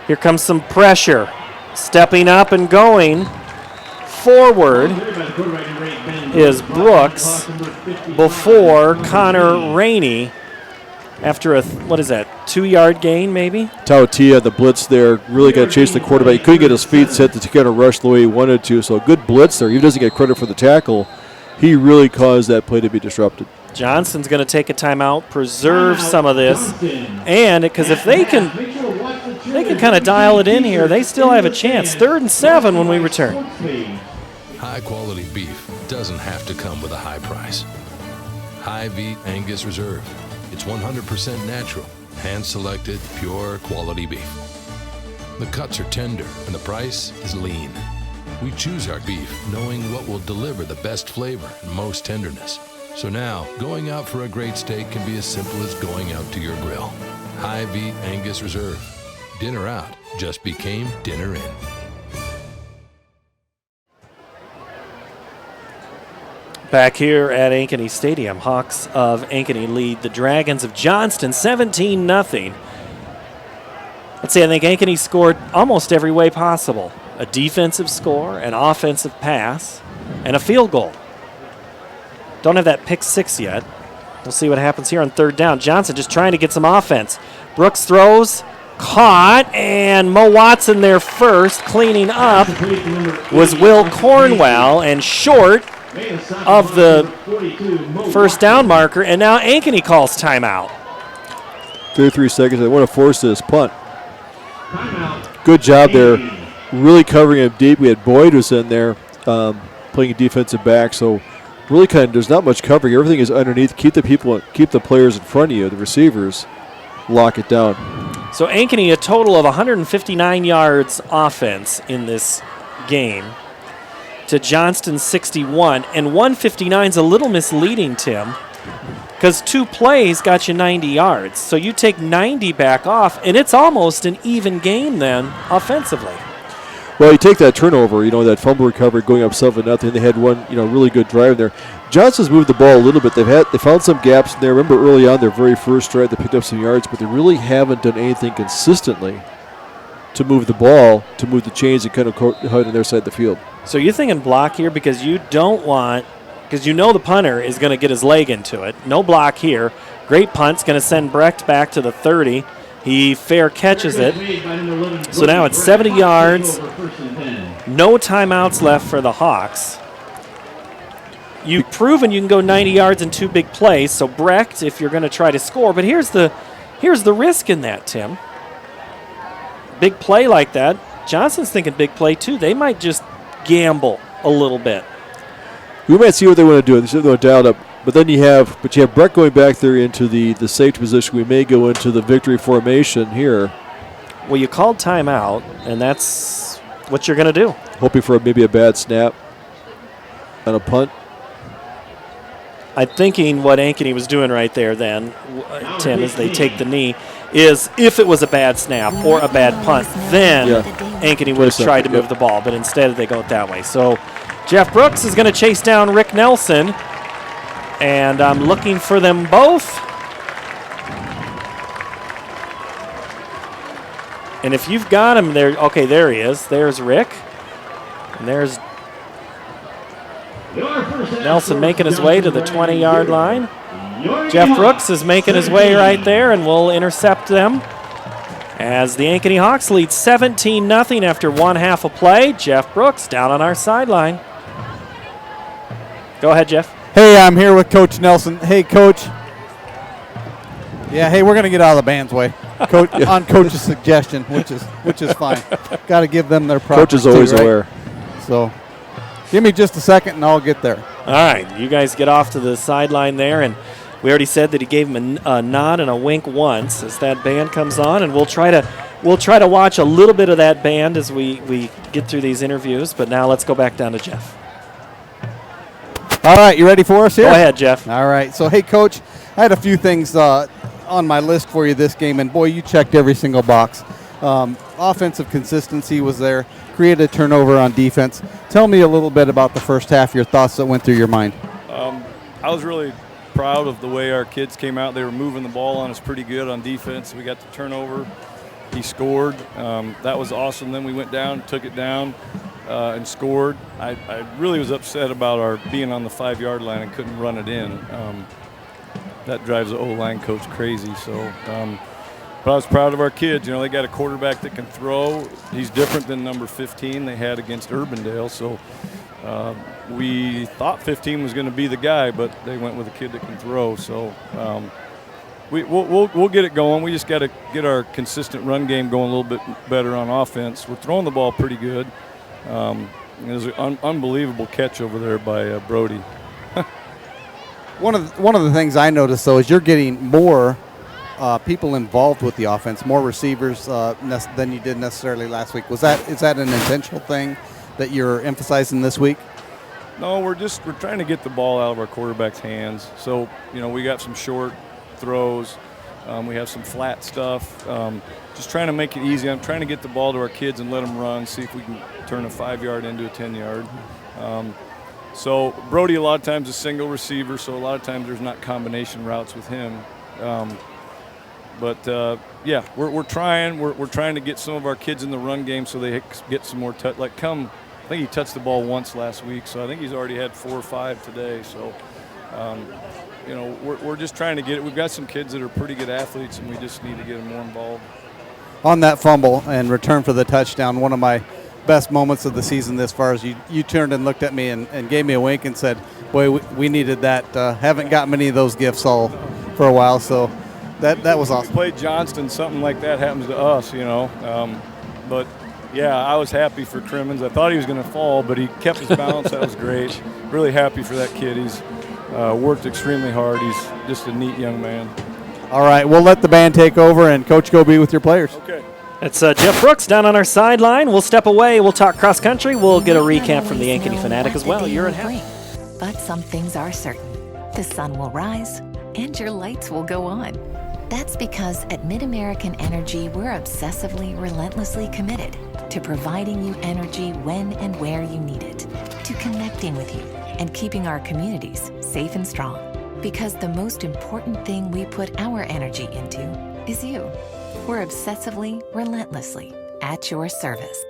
Here comes some pressure. Stepping up and going forward is Brooks before Connor Rainey after a 2-yard gain maybe? Tautia, the blitz there, really got to chase the quarterback. He couldn't get his feet set to kind of rush the way he wanted to, so a good blitz there. He doesn't get credit for the tackle. He really caused that play to be disrupted. Johnston's going to take a timeout, preserve some of this, and because if they can kind of dial it in here, they still have a chance. 3rd and 7 when we return. High-quality beef doesn't have to come with a high price. High-Beat Angus Reserve. It's 100% natural, hand-selected, pure quality beef. The cuts are tender, and the price is lean. We choose our beef knowing what will deliver the best flavor and most tenderness. So now, going out for a great steak can be as simple as going out to your grill. High-Beat Angus Reserve. Dinner out just became dinner in. Back here at Ankeny Stadium, Hawks of Ankeny lead the Dragons of Johnston 17-0. Let's see, I think Ankeny scored almost every way possible. A defensive score, an offensive pass, and a field goal. Don't have that pick six yet. We'll see what happens here on third down. Johnson just trying to get some offense. Brooks throws, caught, and Mo Watson there first. Cleaning up was Will Cornwell, and short of the first down marker, and now Ankeny calls timeout. 33 seconds. They want to force this punt. Good job there, really covering him deep. We had Boyd was in there playing a defensive back, so really kind of there's not much covering. Everything is underneath. Keep the players in front of you, the receivers. Lock it down. So Ankeny a total of 159 yards offense in this game to Johnston 61, and 159 is a little misleading, Tim, because 2 plays got you 90 yards. So you take 90 back off, and it's almost an even game then offensively. Well, you take that turnover, that fumble recovery going up 7-0. They had one, really good drive there. Johnston's moved the ball a little bit. They found some gaps in there. Remember early on their very first drive, they picked up some yards, but they really haven't done anything consistently to move the ball, to move the chains and kind of hide on their side of the field. So you're thinking block here because you don't want, because the punter is going to get his leg into it. No block here. Great punt's going to send Brecht back to the 30. He fair catches it. So now it's 70 yards. No timeouts left for the Hawks. You've proven you can go 90 yards in 2 big plays. So Brecht, if you're going to try to score, but here's the risk in that, Tim. Big play like that. Johnson's thinking big play too. They might just gamble a little bit. We might see what they want to do. They're dialed up. But then you have Brecht going back there into the safety position. We may go into the victory formation here. Well, you called timeout, and that's what you're going to do. Hoping for maybe a bad snap on a punt. I'm thinking what Ankeny was doing right there then, Tim, as they take the knee, is if it was a bad snap or a bad punt, then Ankeny would have tried to move the ball, but instead they go it that way. So Jeff Brooks is going to chase down Rick Nelson, and I'm looking for them both. And if you've got him there, okay, there he is. There's Rick, and there's Nelson making his way to the 20-yard line. Jeff Brooks is making his way right there, and will intercept them as the Ankeny Hawks lead 17-0 after 1 half of play. Jeff Brooks down on our sideline. Go ahead, Jeff. Hey, I'm here with Coach Nelson. Hey, Coach. Yeah, hey, we're going to get out of the band's way. Coach, on Coach's suggestion, which is fine. Got to give them their props. Coach is always aware. So give me just a second, and I'll get there. All right, you guys get off to the sideline there, and we already said that he gave him a nod and a wink once as that band comes on, and we'll try to watch a little bit of that band as we get through these interviews. But now let's go back down to Jeff. All right, you ready for us here? Go ahead, Jeff. All right. So, hey, Coach, I had a few things on my list for you this game, and boy, you checked every single box. Offensive consistency was there. Created a turnover on defense. Tell me a little bit about the first half, your thoughts that went through your mind. I was really proud of the way our kids came out. They were moving the ball on us pretty good on defense. We got the turnover. He scored. That was awesome. Then we went down, took it down, and scored. I really was upset about our being on the 5-yard line and couldn't run it in. That drives the O-line coach crazy. So, but I was proud of our kids. They got a quarterback that can throw. He's different than number 15 they had against Urbandale. So we thought 15 was going to be the guy, but they went with a kid that can throw. So we'll get it going. We just got to get our consistent run game going a little bit better on offense. We're throwing the ball pretty good. There's an unbelievable catch over there by Brody. One of the things I noticed, though, is you're getting more people involved with the offense, more receivers than you did necessarily last week. Is that an intentional thing that you're emphasizing this week? No, we're trying to get the ball out of our quarterback's hands. So, we got some short throws. We have some flat stuff. Just trying to make it easy. I'm trying to get the ball to our kids and let them run, see if we can turn a 5-yard into a 10-yard. So Brody a lot of times is single receiver, so a lot of times there's not combination routes with him. Yeah, we're trying. We're trying to get some of our kids in the run game so they get some more touch. I think he touched the ball once last week, so I think he's already had 4 or 5 today. So, we're just trying to get it. We've got some kids that are pretty good athletes, and we just need to get them more involved. On that fumble and return for the touchdown, one of my best moments of the season this far is you turned and looked at me and gave me a wink and said, boy, we needed that. Haven't got many of those gifts all for a while, so that was awesome. We played Johnston, something like that happens to us, but yeah, I was happy for Crimmins. I thought he was going to fall, but he kept his balance. That was great. Really happy for that kid. He's worked extremely hard. He's just a neat young man. All right, we'll let the band take over, and Coach, go be with your players. Okay. It's Jeff Brooks down on our sideline. We'll step away. We'll talk cross country. We'll get a recap from the Ankeny Fanatic as well. You're in half. But some things are certain. The sun will rise, and your lights will go on. That's because at MidAmerican Energy, we're obsessively, relentlessly committed to providing you energy when and where you need it, to connecting with you and keeping our communities safe and strong. Because the most important thing we put our energy into is you. We're obsessively, relentlessly at your service.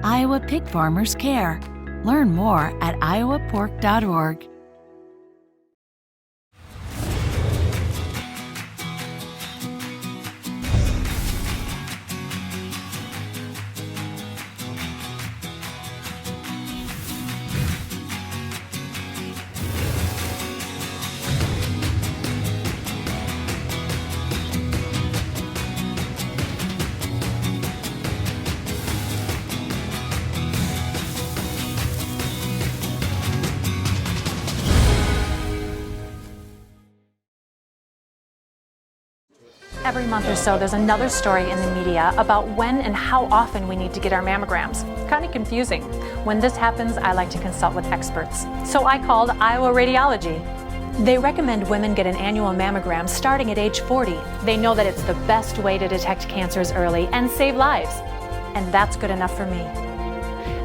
Iowa Pig Farmers Care. Learn more at iowapork.org. Every month or so, there's another story in the media about when and how often we need to get our mammograms. Kind of confusing. When this happens, I like to consult with experts. So I called Iowa Radiology. They recommend women get an annual mammogram starting at age 40. They know that it's the best way to detect cancers early and save lives. And that's good enough for me.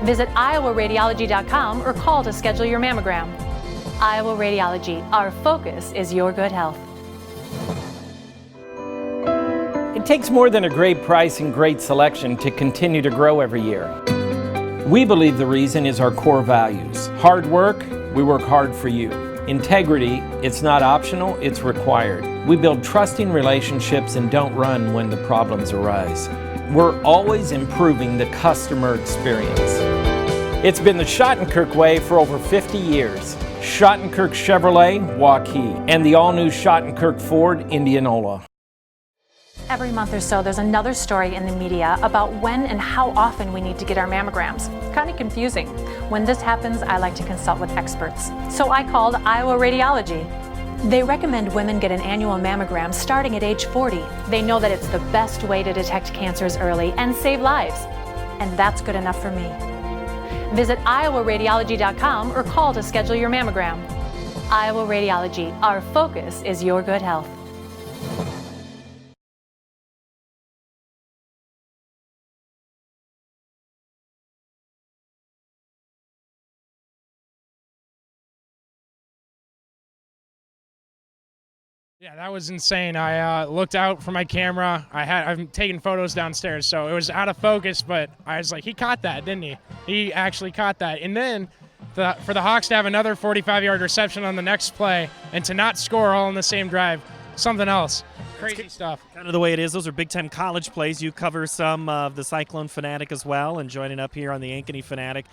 Visit iowaradiology.com or call to schedule your mammogram. Iowa Radiology, our focus is your good health. It takes more than a great price and great selection to continue to grow every year. We believe the reason is our core values. Hard work, we work hard for you. Integrity, it's not optional, it's required. We build trusting relationships and don't run when the problems arise. We're always improving the customer experience. It's been the Schottenkirk way for over 50 years. Schottenkirk Chevrolet, Waukee, and the all-new Schottenkirk Ford, Indianola. Every month or so, there's another story in the media about when and how often we need to get our mammograms. Kind of confusing. When this happens, I like to consult with experts. So I called Iowa Radiology. They recommend women get an annual mammogram starting at age 40. They know that it's the best way to detect cancers early and save lives. And that's good enough for me. Visit iowaradiology.com or call to schedule your mammogram. Iowa Radiology, our focus is your good health. Yeah, that was insane. I looked out for my camera. I'm taking photos downstairs, so it was out of focus, but I was like, he caught that, didn't he? He actually caught that. And then for the Hawks to have another 45-yard reception on the next play and to not score all in the same drive, something else. Crazy stuff. Kind of the way it is. Those are big-time college plays. You cover some of the Cyclone Fanatic as well, and joining up here on the Ankeny Fanatic.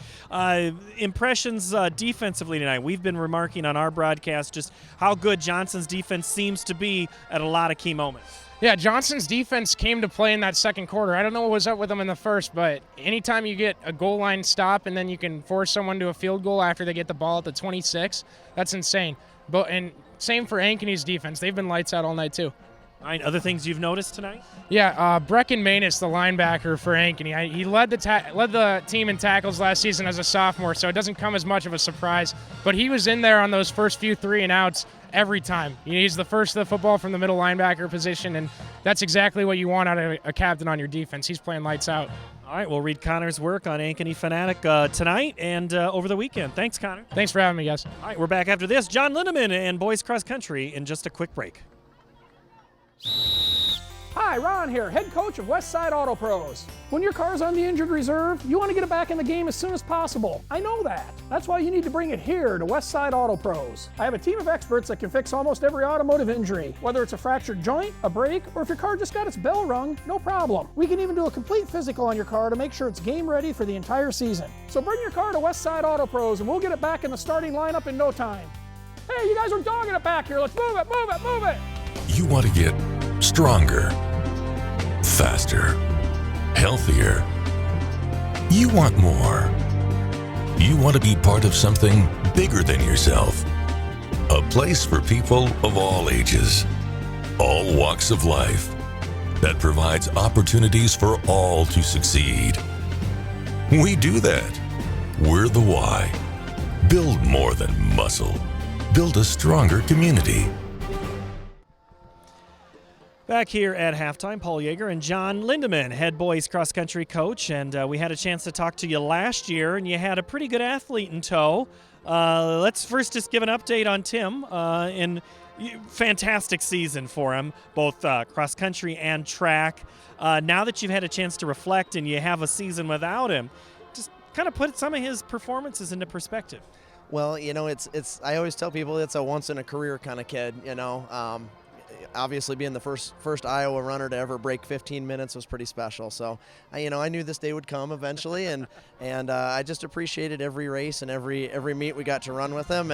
Impressions defensively tonight. We've been remarking on our broadcast just how good Johnston's defense seems to be at a lot of key moments. Yeah, Johnston's defense came to play in that second quarter. I don't know what was up with them in the first, but anytime you get a goal line stop and then you can force someone to a field goal after they get the ball at the 26, that's insane. And same for Ankeny's defense. They've been lights out all night too. All right, other things you've noticed tonight? Yeah, Brecken Manus, the linebacker for Ankeny, he led the team in tackles last season as a sophomore, so it doesn't come as much of a surprise. But he was in there on those first few 3-and-outs every time. He's the first of the football from the middle linebacker position, and that's exactly what you want out of a captain on your defense. He's playing lights out. All right, we'll read Connor's work on Ankeny Fanatic tonight and over the weekend. Thanks, Connor. Thanks for having me, guys. All right, we're back after this. John Lindeman and boys cross country in just a quick break. Hi, Ron here, head coach of Westside Auto Pros. When your car's on the injured reserve, you want to get it back in the game as soon as possible. I know that. That's why you need to bring it here to Westside Auto Pros. I have a team of experts that can fix almost every automotive injury. Whether it's a fractured joint, a brake, or if your car just got its bell rung, no problem. We can even do a complete physical on your car to make sure it's game ready for the entire season. So bring your car to Westside Auto Pros and we'll get it back in the starting lineup in no time. Hey, you guys are dogging it back here. Let's move it, move it, move it. You want to get stronger, faster, healthier. You want more. You want to be part of something bigger than yourself. A place for people of all ages, all walks of life, that provides opportunities for all to succeed. We do that. We're the why. Build more than muscle. Build a stronger community. Back here at halftime, Paul Yeager and John Lindeman, head boys cross-country coach, and we had a chance to talk to you last year, and you had a pretty good athlete in tow. Let's first just give an update on Tim. Fantastic season for him, both cross-country and track. Now that you've had a chance to reflect and you have a season without him, just kind of put some of his performances into perspective. Well, you know, it's. I always tell people it's a once-in-a-career kind of kid, you know. Obviously being the first Iowa runner to ever break 15 minutes was pretty special. So, I knew this day would come eventually, and I just appreciated every race and every meet we got to run with him,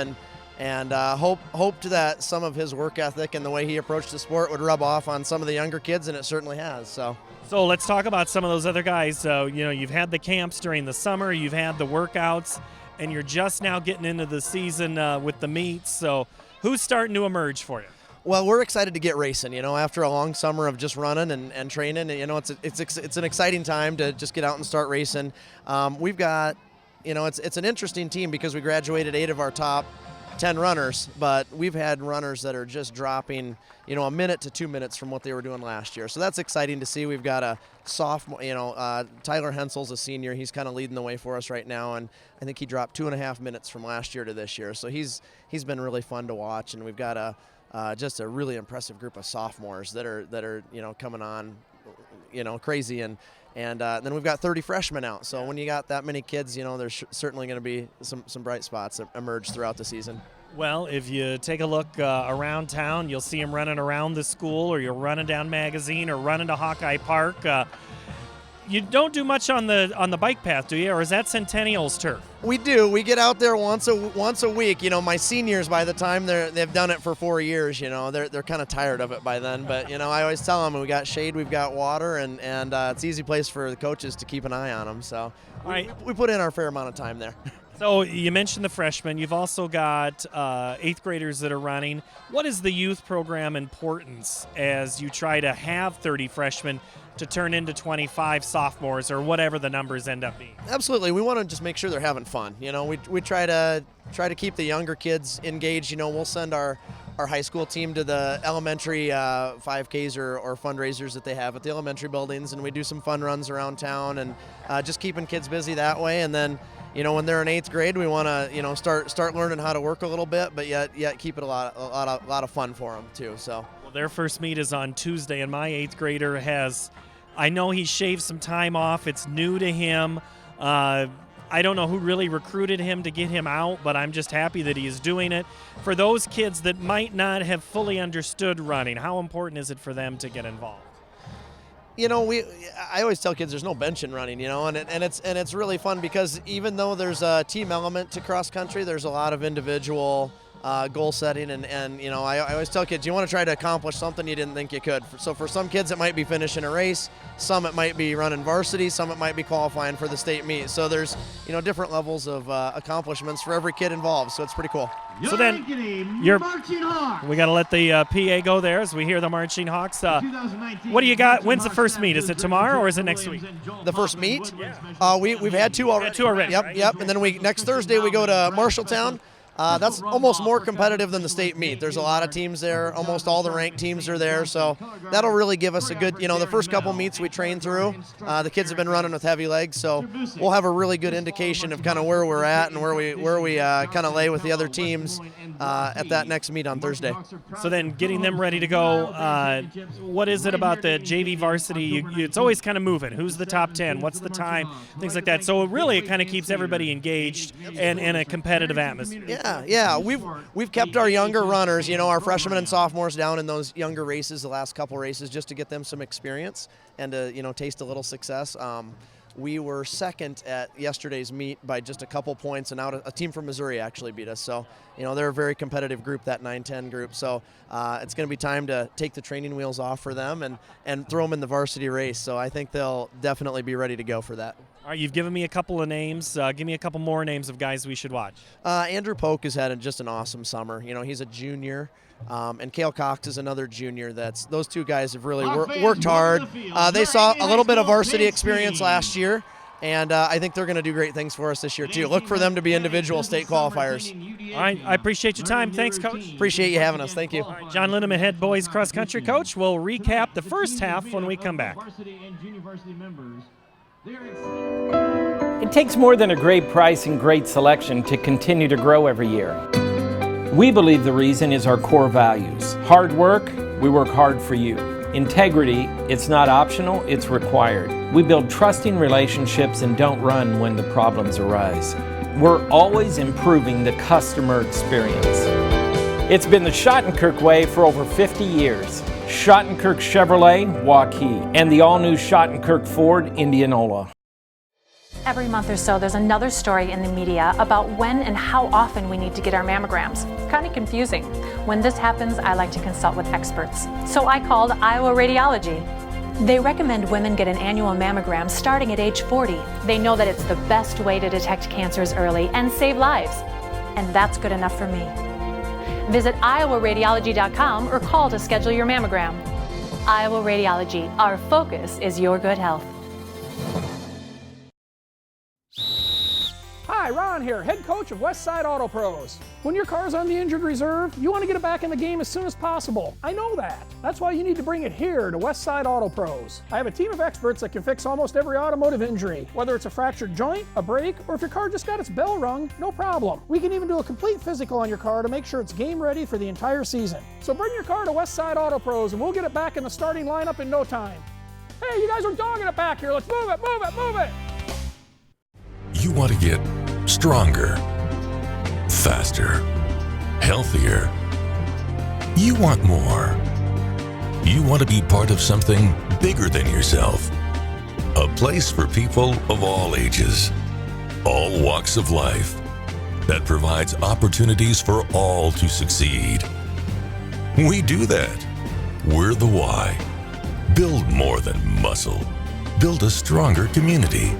and hoped that some of his work ethic and the way he approached the sport would rub off on some of the younger kids, and it certainly has. So let's talk about some of those other guys. So, you've had the camps during the summer, you've had the workouts, and you're just now getting into the season with the meets. So who's starting to emerge for you? Well, we're excited to get racing, after a long summer of just running and training. It's an exciting time to just get out and start racing. We've got, it's an interesting team because we graduated 8 of our top 10 runners, but we've had runners that are just dropping, a minute to 2 minutes from what they were doing last year. So that's exciting to see. We've got a sophomore, Tyler Hensel's a senior. He's kind of leading the way for us right now, and I think he dropped 2.5 minutes from last year to this year. So he's been really fun to watch, and we've got just a really impressive group of sophomores that are coming on, crazy, and then we've got 30 freshmen out. So when you got that many kids, there's certainly going to be some bright spots that emerge throughout the season. Well, if you take a look around town, you'll see them running around the school, or you're running down Magazine, or running to Hawkeye Park. You don't do much on the bike path, do you? Or is that Centennial's turf? We do. We get out there once a week. My seniors, by the time they've done it for 4 years, they're kind of tired of it by then. But I always tell them we got shade, we've got water, and it's an easy place for the coaches to keep an eye on them. So we put in our fair amount of time there. So you mentioned the freshmen. You've also got 8th graders that are running. What is the youth program importance as you try to have 30 freshmen to turn into 25 sophomores, or whatever the numbers end up being? Absolutely. We want to just make sure they're having fun. We try to keep the younger kids engaged. We'll send our high school team to the elementary 5Ks or fundraisers that they have at the elementary buildings, and we do some fun runs around town, and just keeping kids busy that way. And then when they're in 8th grade, we want to start learning how to work a little bit, but yet keep it a lot of fun for them too. So their first meet is on Tuesday, and my 8th grader I know he shaved some time off. It's new to him. I don't know who really recruited him to get him out, but I'm just happy that he is doing it. For those kids that might not have fully understood running, how important is it for them to get involved? I always tell kids there's no benching running, and it's really fun because even though there's a team element to cross country, there's a lot of individual goal setting, and you know, I always tell kids, you want to try to accomplish something you didn't think you could. So for some kids it might be finishing a race, some it might be running varsity, some it might be qualifying for the state meet. So there's, you know, different levels of accomplishments for every kid involved, so it's pretty cool. So then we got to let the PA go there as we hear the Marching Hawks. What do you got? When's the first meet? Is it tomorrow or is it next week? The first meet? We've had two already. Yep, right? Yep. And then next Thursday we go to Marshalltown. That's almost more competitive than the state meet. There's a lot of teams there. Almost all the ranked teams are there. So that'll really give us a good, you know, the first couple meets we train through, the kids have been running with heavy legs. So we'll have a really good indication of kind of where we're at and where we kind of lay with the other teams at that next meet on Thursday. So then getting them ready to go, what is it about the JV varsity? It's always kind of moving. Who's the top 10? What's the time? Things like that. So really it kind of keeps everybody engaged and in a competitive atmosphere. Yeah, we've kept our younger runners, you know, our freshmen and sophomores down in those younger races, the last couple races, just to get them some experience and to, you know, taste a little success. We were second at yesterday's meet by just a couple points, and a team from Missouri actually beat us. So, you know, they're a very competitive group, that 9-10 group. So it's going to be time to take the training wheels off for them and throw them in the varsity race. So I think they'll definitely be ready to go for that. All right, you've given me a couple of names. Give me a couple more names of guys we should watch. Andrew Polk has had just an awesome summer. You know, he's a junior. And Cale Cox is another junior. Those two guys have really worked hard. They saw a little bit of varsity experience last year, and I think they're going to do great things for us this year too. Look for them to be individual state qualifiers. All right, I appreciate your time. Thanks, Coach. Appreciate you having us. Thank you. Right, John Lindemann, head boys cross country coach. We'll recap the first half when we come back. It takes more than a great price and great selection to continue to grow every year. We believe the reason is our core values. Hard work, we work hard for you. Integrity, it's not optional, it's required. We build trusting relationships and don't run when the problems arise. We're always improving the customer experience. It's been the Schottenkirk way for over 50 years. Schottenkirk Chevrolet, Waukee, and the all-new Schottenkirk Ford, Indianola. Every month or so, there's another story in the media about when and how often we need to get our mammograms. Kind of confusing. When this happens, I like to consult with experts. So I called Iowa Radiology. They recommend women get an annual mammogram starting at age 40. They know that it's the best way to detect cancers early and save lives. And that's good enough for me. Visit iowaradiology.com or call to schedule your mammogram. Iowa Radiology, our focus is your good health. Hi, Ron here, head coach of Westside Auto Pros. When your car's on the injured reserve, you want to get it back in the game as soon as possible. I know that. That's why you need to bring it here to Westside Auto Pros. I have a team of experts that can fix almost every automotive injury. Whether it's a fractured joint, a brake, or if your car just got its bell rung, no problem. We can even do a complete physical on your car to make sure it's game ready for the entire season. So bring your car to Westside Auto Pros and we'll get it back in the starting lineup in no time. Hey, you guys are dogging it back here. Let's move it, move it, move it. You want to get stronger, faster, healthier. You want more. You want to be part of something bigger than yourself. A place for people of all ages, all walks of life, that provides opportunities for all to succeed. We do that. We're the why. Build more than muscle. Build a stronger community.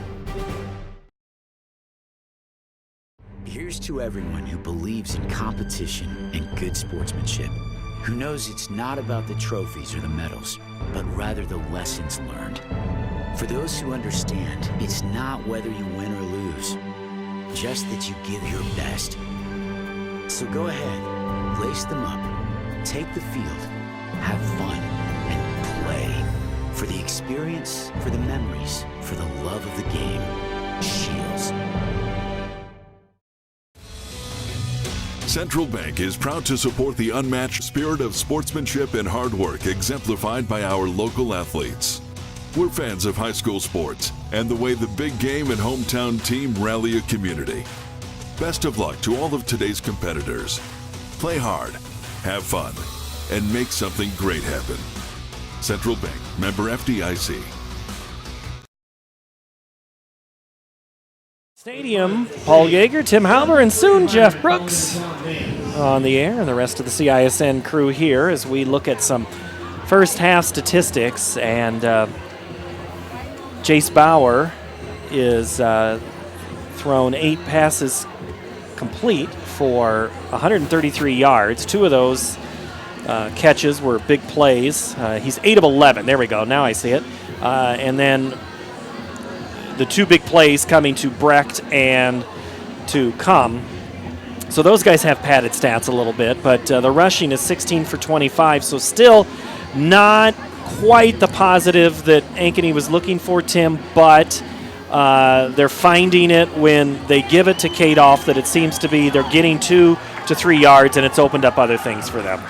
Here's to everyone who believes in competition and good sportsmanship, who knows it's not about the trophies or the medals, but rather the lessons learned. For those who understand, it's not whether you win or lose, just that you give your best. So go ahead, lace them up, take the field, have fun, and play. For the experience, for the memories, for the love of the game. Shields. Central Bank is proud to support the unmatched spirit of sportsmanship and hard work exemplified by our local athletes. We're fans of high school sports and the way the big game and hometown team rally a community. Best of luck to all of today's competitors. Play hard, have fun, and make something great happen. Central Bank, member FDIC. Stadium, Paul Yeager, Tim Halber, and soon Jeff Brooks on the air, and the rest of the CISN crew here as we look at some first half statistics. And Jace Bauer is thrown 8 passes complete for 133 yards. 2 of those catches were big plays. He's 8 of 11. There we go. Now I see it. And then the 2 big plays coming to Brecht and to Cum. So those guys have padded stats a little bit, but the rushing is 16 for 25, so still not quite the positive that Ankeny was looking for, Tim, but they're finding it when they give it to Kadoff that it seems to be they're getting 2 to 3 yards, and it's opened up other things for them.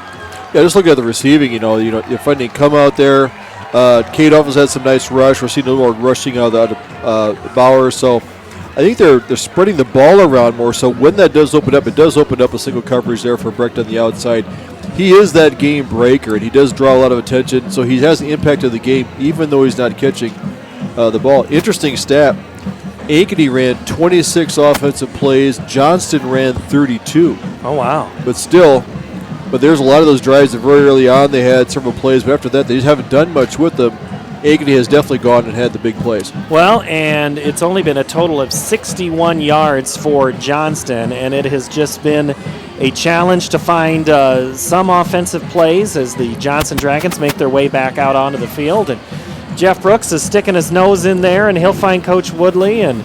Yeah, just looking at the receiving, you're finding Cum out there. Kadoff has had some nice rush. We're seeing a little more rushing out of Bauer. So I think they're spreading the ball around more. So when that does open up, it does open up a single coverage there for Brecht on the outside. He is that game breaker, and he does draw a lot of attention. So he has the impact of the game, even though he's not catching the ball. Interesting stat. Ankeny ran 26 offensive plays. Johnston ran 32. Oh, wow. But there's a lot of those drives that very early on they had several plays, but after that they just haven't done much with them. Ankeny has definitely gone and had the big plays. Well, and it's only been a total of 61 yards for Johnston, and it has just been a challenge to find some offensive plays as the Johnston Dragons make their way back out onto the field. And Jeff Brooks is sticking his nose in there, and he'll find Coach Woodley. And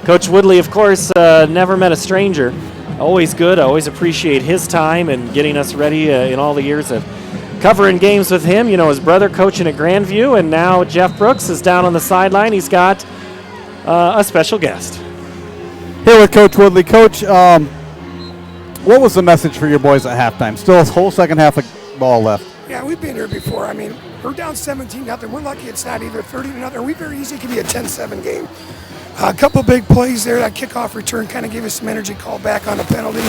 Coach Woodley, of course, never met a stranger. Always good. I always appreciate his time and getting us ready in all the years of covering games with him. His brother coaching at Grandview, and now Jeff Brooks is down on the sideline. He's got a special guest. Here with Coach Woodley. Coach, what was the message for your boys at halftime? Still a whole second half of ball left. Yeah, we've been here before. I mean, we're down 17-0. We're lucky it's not either 30-0. We very easily could be a 10-7 game. A couple big plays there. That kickoff return kind of gave us some energy, call back on a penalty.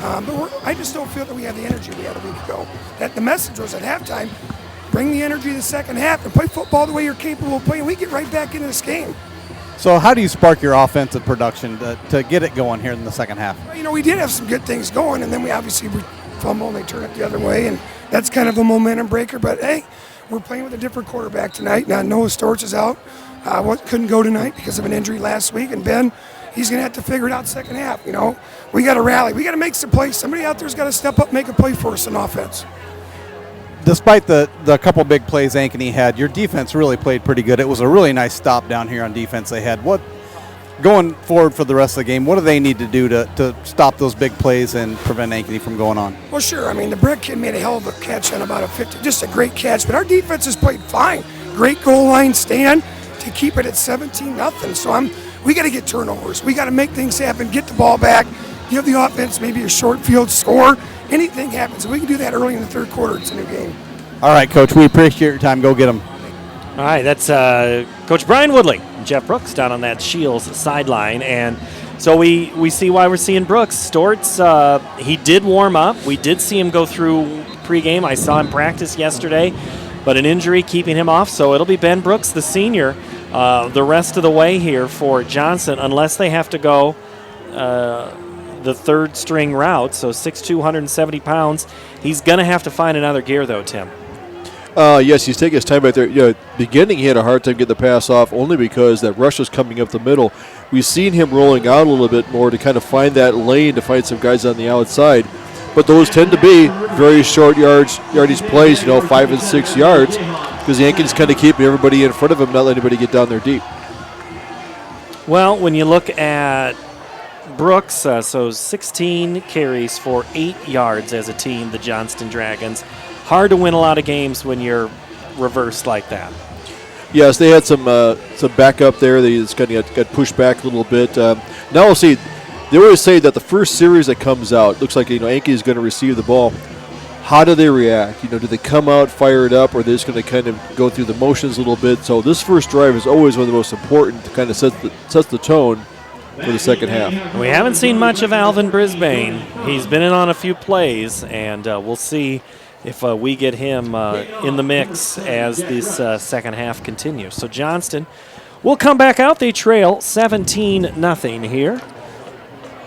But I just don't feel that we have the energy we had a week ago. That the message was at halftime, bring the energy to the second half and play football the way you're capable of playing. We get right back into this game. So how do you spark your offensive production to get it going here in the second half? We did have some good things going, and then we fumble and they turn it the other way, and that's kind of a momentum breaker. But, hey, we're playing with a different quarterback tonight. Now, Noah Storch is out. Couldn't go tonight because of an injury last week, and Ben, he's going to have to figure it out second half. We got to rally. We got to make some plays. Somebody out there's got to step up, make a play for us in offense. Despite the couple big plays Ankeny had, your defense really played pretty good. It was a really nice stop down here on defense they had. What going forward for the rest of the game, what do they need to do to stop those big plays and prevent Ankeny from going on? Well, sure. I mean, the Brecht kid made a hell of a catch on about a 50, just a great catch. But our defense has played fine. Great goal line stand to keep it at 17-0. So we got to get turnovers. We got to make things happen, get the ball back, give the offense maybe a short field score. Anything happens. If we can do that early in the third quarter, it's a new game. All right, Coach, we appreciate your time. Go get them. All right, that's Coach Brian Woodley and Jeff Brooks down on that Shields sideline. And so we see why we're seeing Brooks. Storts, he did warm up. We did see him go through pregame. I saw him practice yesterday, but an injury keeping him off. So it'll be Ben Brooks, the senior, the rest of the way here for Johnson, unless they have to go the third string route. So 6'2", 170 pounds. He's going to have to find another gear, though, Tim. Yes, he's taking his time right there. Beginning he had a hard time getting the pass off only because that rush was coming up the middle. We've seen him rolling out a little bit more to kind of find that lane, to find some guys on the outside. But those tend to be very short yardage plays, 5 and 6 yards, because the Yankees kind of keeping everybody in front of him, not letting anybody get down there deep. Well, when you look at Brooks, so 16 carries for 8 yards as a team, the Johnston Dragons. Hard to win a lot of games when you're reversed like that. Yes, they had some backup there. They just kind of got pushed back a little bit. Now we'll see. They always say that the first series that comes out looks like Ankeny is going to receive the ball. How do they react? Do they come out, fire it up, or are they just going to kind of go through the motions a little bit? So this first drive is always one of the most important to kind of sets the tone for the second half. We haven't seen much of Alvin Brisbane. He's been in on a few plays, and we'll see if we get him in the mix as this second half continues. So Johnston We'll come back out. They trail 17-0 here.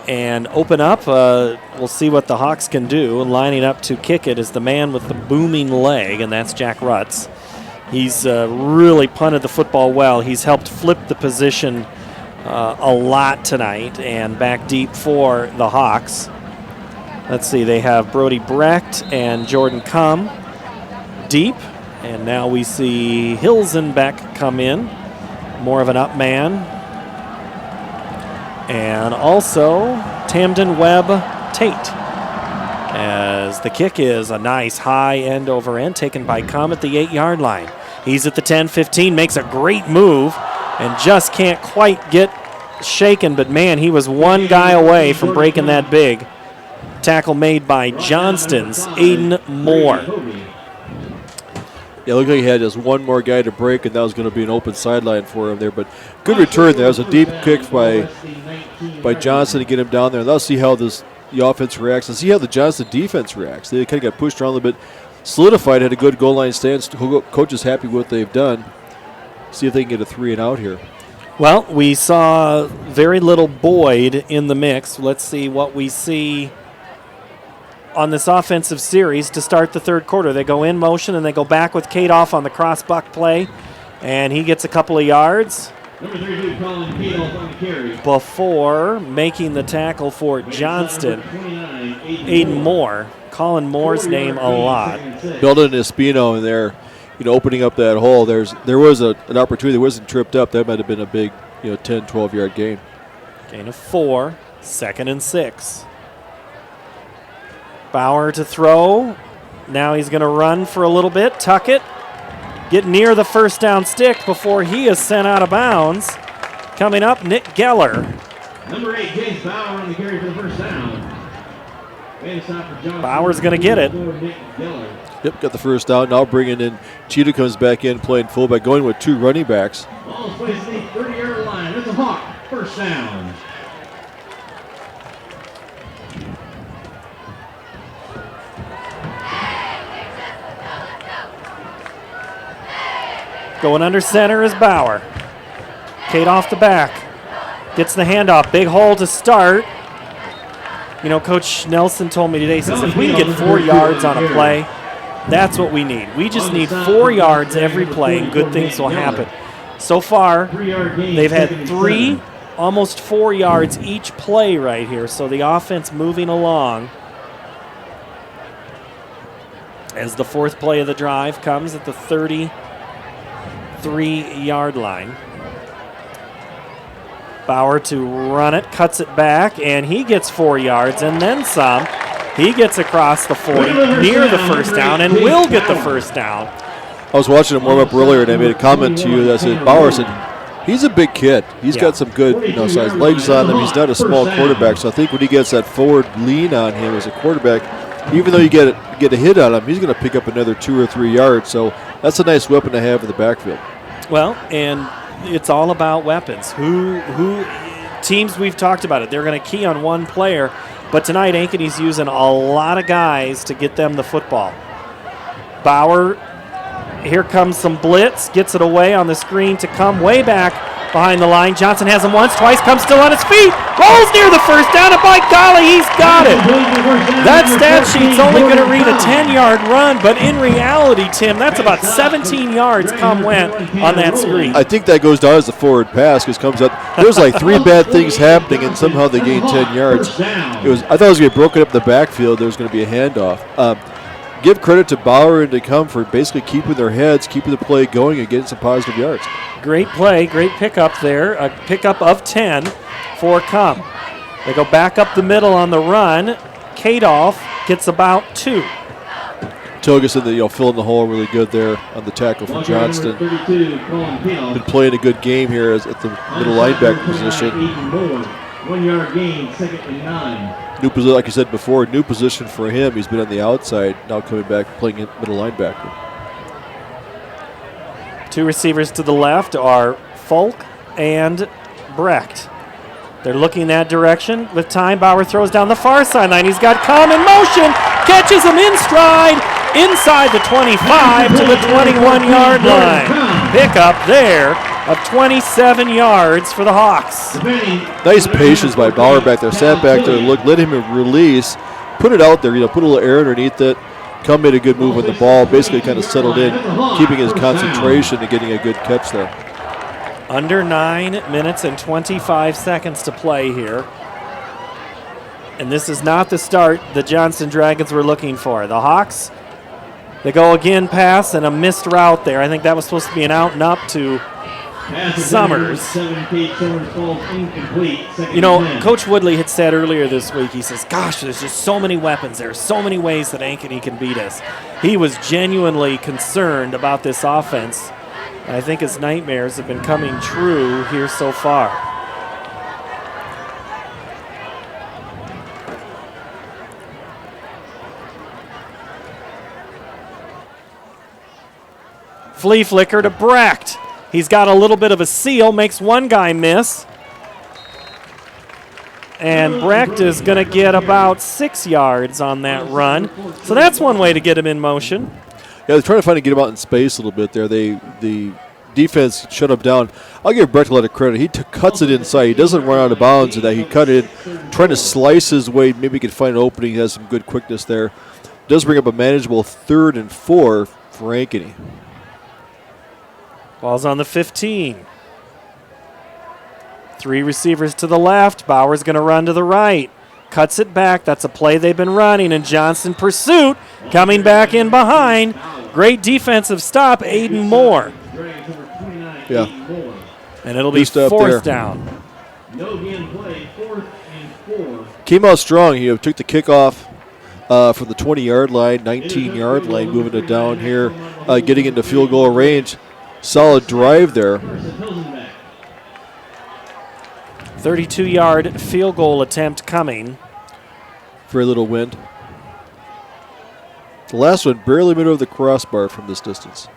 And open up. We'll see what the Hawks can do. And lining up to kick it is the man with the booming leg, and that's Jack Rutz. He's really punted the football well. He's helped flip the position a lot tonight, and back deep for the Hawks. Let's see, they have Brody Brecht and Jordan Cum deep, and now we see Hilsenbeck come in, more of an up man, and also Tamden Webb Tate, as the kick is a nice high end over end taken by Cum at the 8-yard line. He's at the 10-15, makes a great move, and just can't quite get shaken, but man, he was one guy away from breaking that big. Tackle made by Johnston's Aiden Moore. Yeah, it looked like he had just one more guy to break, and that was going to be an open sideline for him there. But good return there. That was a deep kick by Johnston to get him down there. And let's see how the offense reacts and see how the Johnston defense reacts. They kind of got pushed around a little bit, solidified, had a good goal line stance. Coach is happy with what they've done. See if they can get a 3-and-out here. Well, we saw very little Boyd in the mix. Let's see what we see on this offensive series to start the third quarter. They go in motion and they go back with Kadoff on the cross buck play, and he gets a couple of yards before making the tackle for Johnston. Aiden Moore, calling Moore's name a lot. Belden and Espino in there, opening up that hole. There was an opportunity that wasn't tripped up. That might have been a big, 10, 12-yard gain. Gain of 4, 2nd and 6. Bauer to throw. Now he's going to run for a little bit, tuck it, get near the first down stick before he is sent out of bounds. Coming up, Nick Geller. Number 8, James Bauer on the carry for the first down. Bauer's going to get it. Yep, got the first down. Now bringing in Cheetah comes back in, playing fullback, going with 2 running backs. Ball is placed at the 30-yard line. That's a Hawk. First down. Going under center is Bauer. Kate off the back. Gets the handoff. Big hole to start. Coach Nelson told me today, says if we can get 4 yards on a play, that's what we need. We just need 4 yards every play, and good things will happen. So far, they've had 3, almost 4 yards each play right here, so the offense moving along. As the 4th play of the drive comes at the 33-yard line. Bauer to run it, cuts it back, and he gets 4 yards and then some. He gets across the 40, near the first down, and will get the first down. I was watching him warm up earlier, and I made a comment to you that said, Bauer said, he's a big kid. He's got some good size legs on him. He's not a small quarterback, so I think when he gets that forward lean on him as a quarterback, even though you get a hit on him, he's going to pick up another 2 or 3 yards. So that's a nice weapon to have in the backfield. Well, and it's all about weapons. Who teams, we've talked about it, they're going to key on one player, but tonight Ankeny's using a lot of guys to get them the football. Bauer, here comes some blitz, gets it away on the screen to come way back behind the line. Johnson has him once, twice, comes still on his feet, rolls near the first down, and by golly, he's got it. That stat sheet's only going to read a 10-yard run, but in reality, Tim, that's about 17 yards Cum went on that screen. I think that goes down as the forward pass because comes up. There's like 3 bad things happening, and somehow they gained 10 yards. I thought it was going to be broken up in the backfield. There was going to be a handoff. Give credit to Bauer and to Cum for basically keeping their heads, keeping the play going, and getting some positive yards. Great play, great pickup there. A pickup of 10 for Cum. They go back up the middle on the run. Kadoff gets about 2. Togus filling the hole really good there on the tackle from Johnston. Been playing a good game here at the middle linebacker position. 1 yard gain, 2nd and 9. New position, like you said before, new position for him. He's been on the outside, now coming back playing middle linebacker. 2 receivers to the left are Folk and Brecht. They're looking that direction. With time, Bauer throws down the far sideline. He's got Cum in motion, catches him in stride, inside the 25 to the 21-yard line. Pick up there of 27 yards for the Hawks. Nice patience by Bauer back there. Sat back there, let him release, put it out there, put a little air underneath it. Come made a good move with the ball, basically kind of settled in, keeping his concentration and getting a good catch there. Under 9 minutes and 25 seconds to play here. And this is not the start the Johnston Dragons were looking for. The Hawks, they go again pass and a missed route there. I think that was supposed to be an out and up to Summers. Coach Woodley had said earlier this week, he says, gosh, there's just so many weapons. There's so many ways that Ankeny can beat us. He was genuinely concerned about this offense. I think his nightmares have been coming true here so far. Flea flicker to Brecht. He's got a little bit of a seal, makes one guy miss. And Brecht is going to get about 6 yards on that run. So that's one way to get him in motion. Yeah, they're trying to find to get him out in space a little bit there. The defense shut him down. I'll give Brecht a lot of credit. He cuts it inside. He doesn't run out of bounds, and that he cut it, trying to slice his way. Maybe he could find an opening. He has some good quickness there. Does bring up a manageable 3rd and 4 for Ankeny. Ball's on the 15. 3 receivers to the left. Bauer's going to run to the right. Cuts it back. That's a play they've been running. And Johnston pursuit coming back in behind. Great defensive stop, Aiden Moore. Yeah. And it'll be 4th down. Came out strong. He took the kickoff from the 20-yard line, 19-yard line, moving it down here, getting into field goal range. Solid drive there. 32-yard field goal attempt coming. Very little wind. The last one barely went over the crossbar from this distance.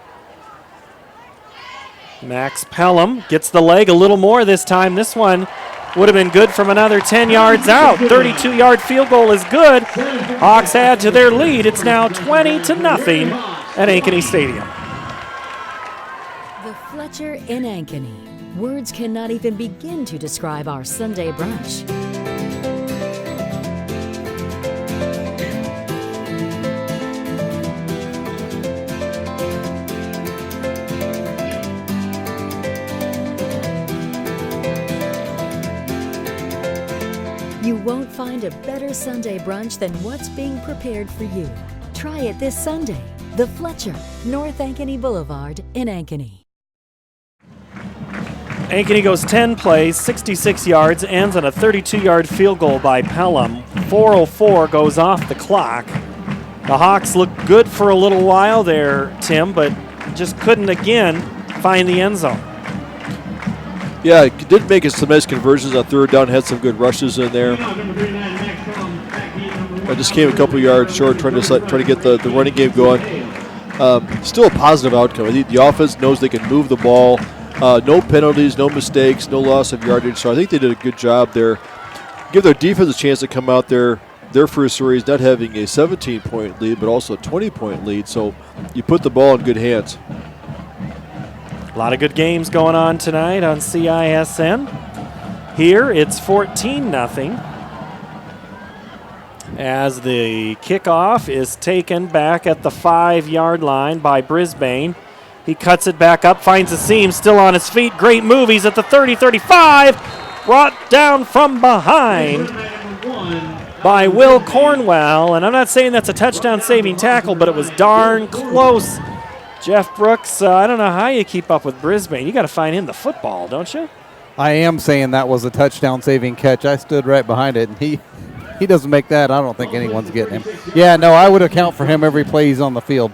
Max Pelham gets the leg a little more this time. This one would have been good from another 10 yards out. 32-yard field goal is good. Hawks add to their lead. It's now 20-0 at Ankeny Stadium. The Fletcher in Ankeny. Words cannot even begin to describe our Sunday brunch. You won't find a better Sunday brunch than what's being prepared for you. Try it this Sunday. The Fletcher, North Ankeny Boulevard in Ankeny. Ankeny goes 10 plays, 66 yards, ends on a 32-yard field goal by Pelham. 4:04 goes off the clock. The Hawks looked good for a little while there, Tim, but just couldn't again find the end zone. Yeah, it did make some nice conversions on 3rd down, had some good rushes in there. I just came a couple yards short trying to get the running game going. Still a positive outcome. I think the offense knows they can move the ball. No penalties, no mistakes, no loss of yardage. So I think they did a good job there. Give their defense a chance to come out there. Their first series not having a 17-point lead, but also a 20-point lead. So you put the ball in good hands. A lot of good games going on tonight on CISN. Here it's 14-0 as the kickoff is taken back at the 5-yard line by Brisbane. He cuts it back up, finds the seam, still on his feet. Great move. He's at the 30-35. Brought down from behind by Will Cornwell. And I'm not saying that's a touchdown-saving tackle, but it was darn close. Jeff Brooks, I don't know how you keep up with Brisbane. You got to find him the football, don't you? I am saying that was a touchdown-saving catch. I stood right behind it, and he doesn't make that. I don't think anyone's getting him. Yeah, no, I would account for him every play he's on the field.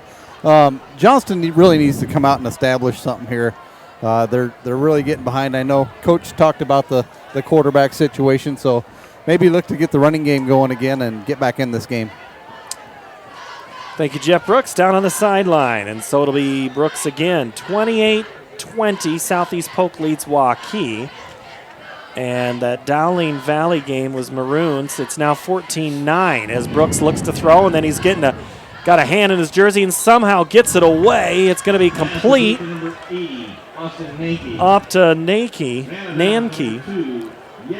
Johnston really needs to come out and establish something here. They're really getting behind. I know Coach talked about the quarterback situation, so maybe look to get the running game going again and get back in this game. Thank you, Jeff Brooks, down on the sideline. And so it'll be Brooks again. 28-20, Southeast Polk leads Waukee. And that Dowling Valley game was Maroons. It's now 14-9 as Brooks looks to throw, and then he's got a hand in his jersey and somehow gets it away. It's going to be complete Up to Ankeny.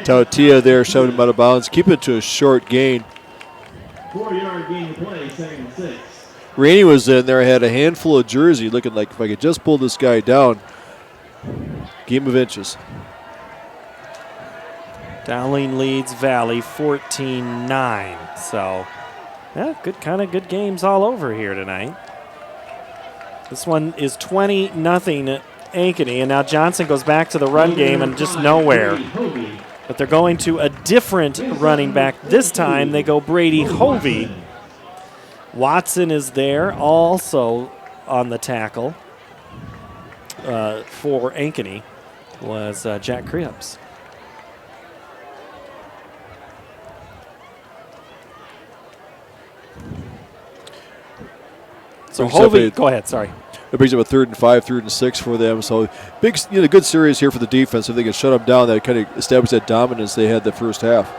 Tautia there shoved him out of bounds. Keep it to a short gain. 4-yard gain to play, 2nd and 6. Rainey was in there, had a handful of jersey, looking like if I could just pull this guy down. Game of inches. Dowling leads Valley 14-9. So, yeah, good games all over here tonight. This one is 20-0 Ankeny, and now Johnston goes back to the run game and just nowhere. But they're going to a different running back. This time they go Brady Hovey. Watson is there also on the tackle for Ankeny was Jack Kriups. So Hovey, go ahead, sorry. It brings up a 3rd and 5, 3rd and 6 for them. So big, good series here for the defense. If they can shut them down, that kind of establish that dominance they had the first half.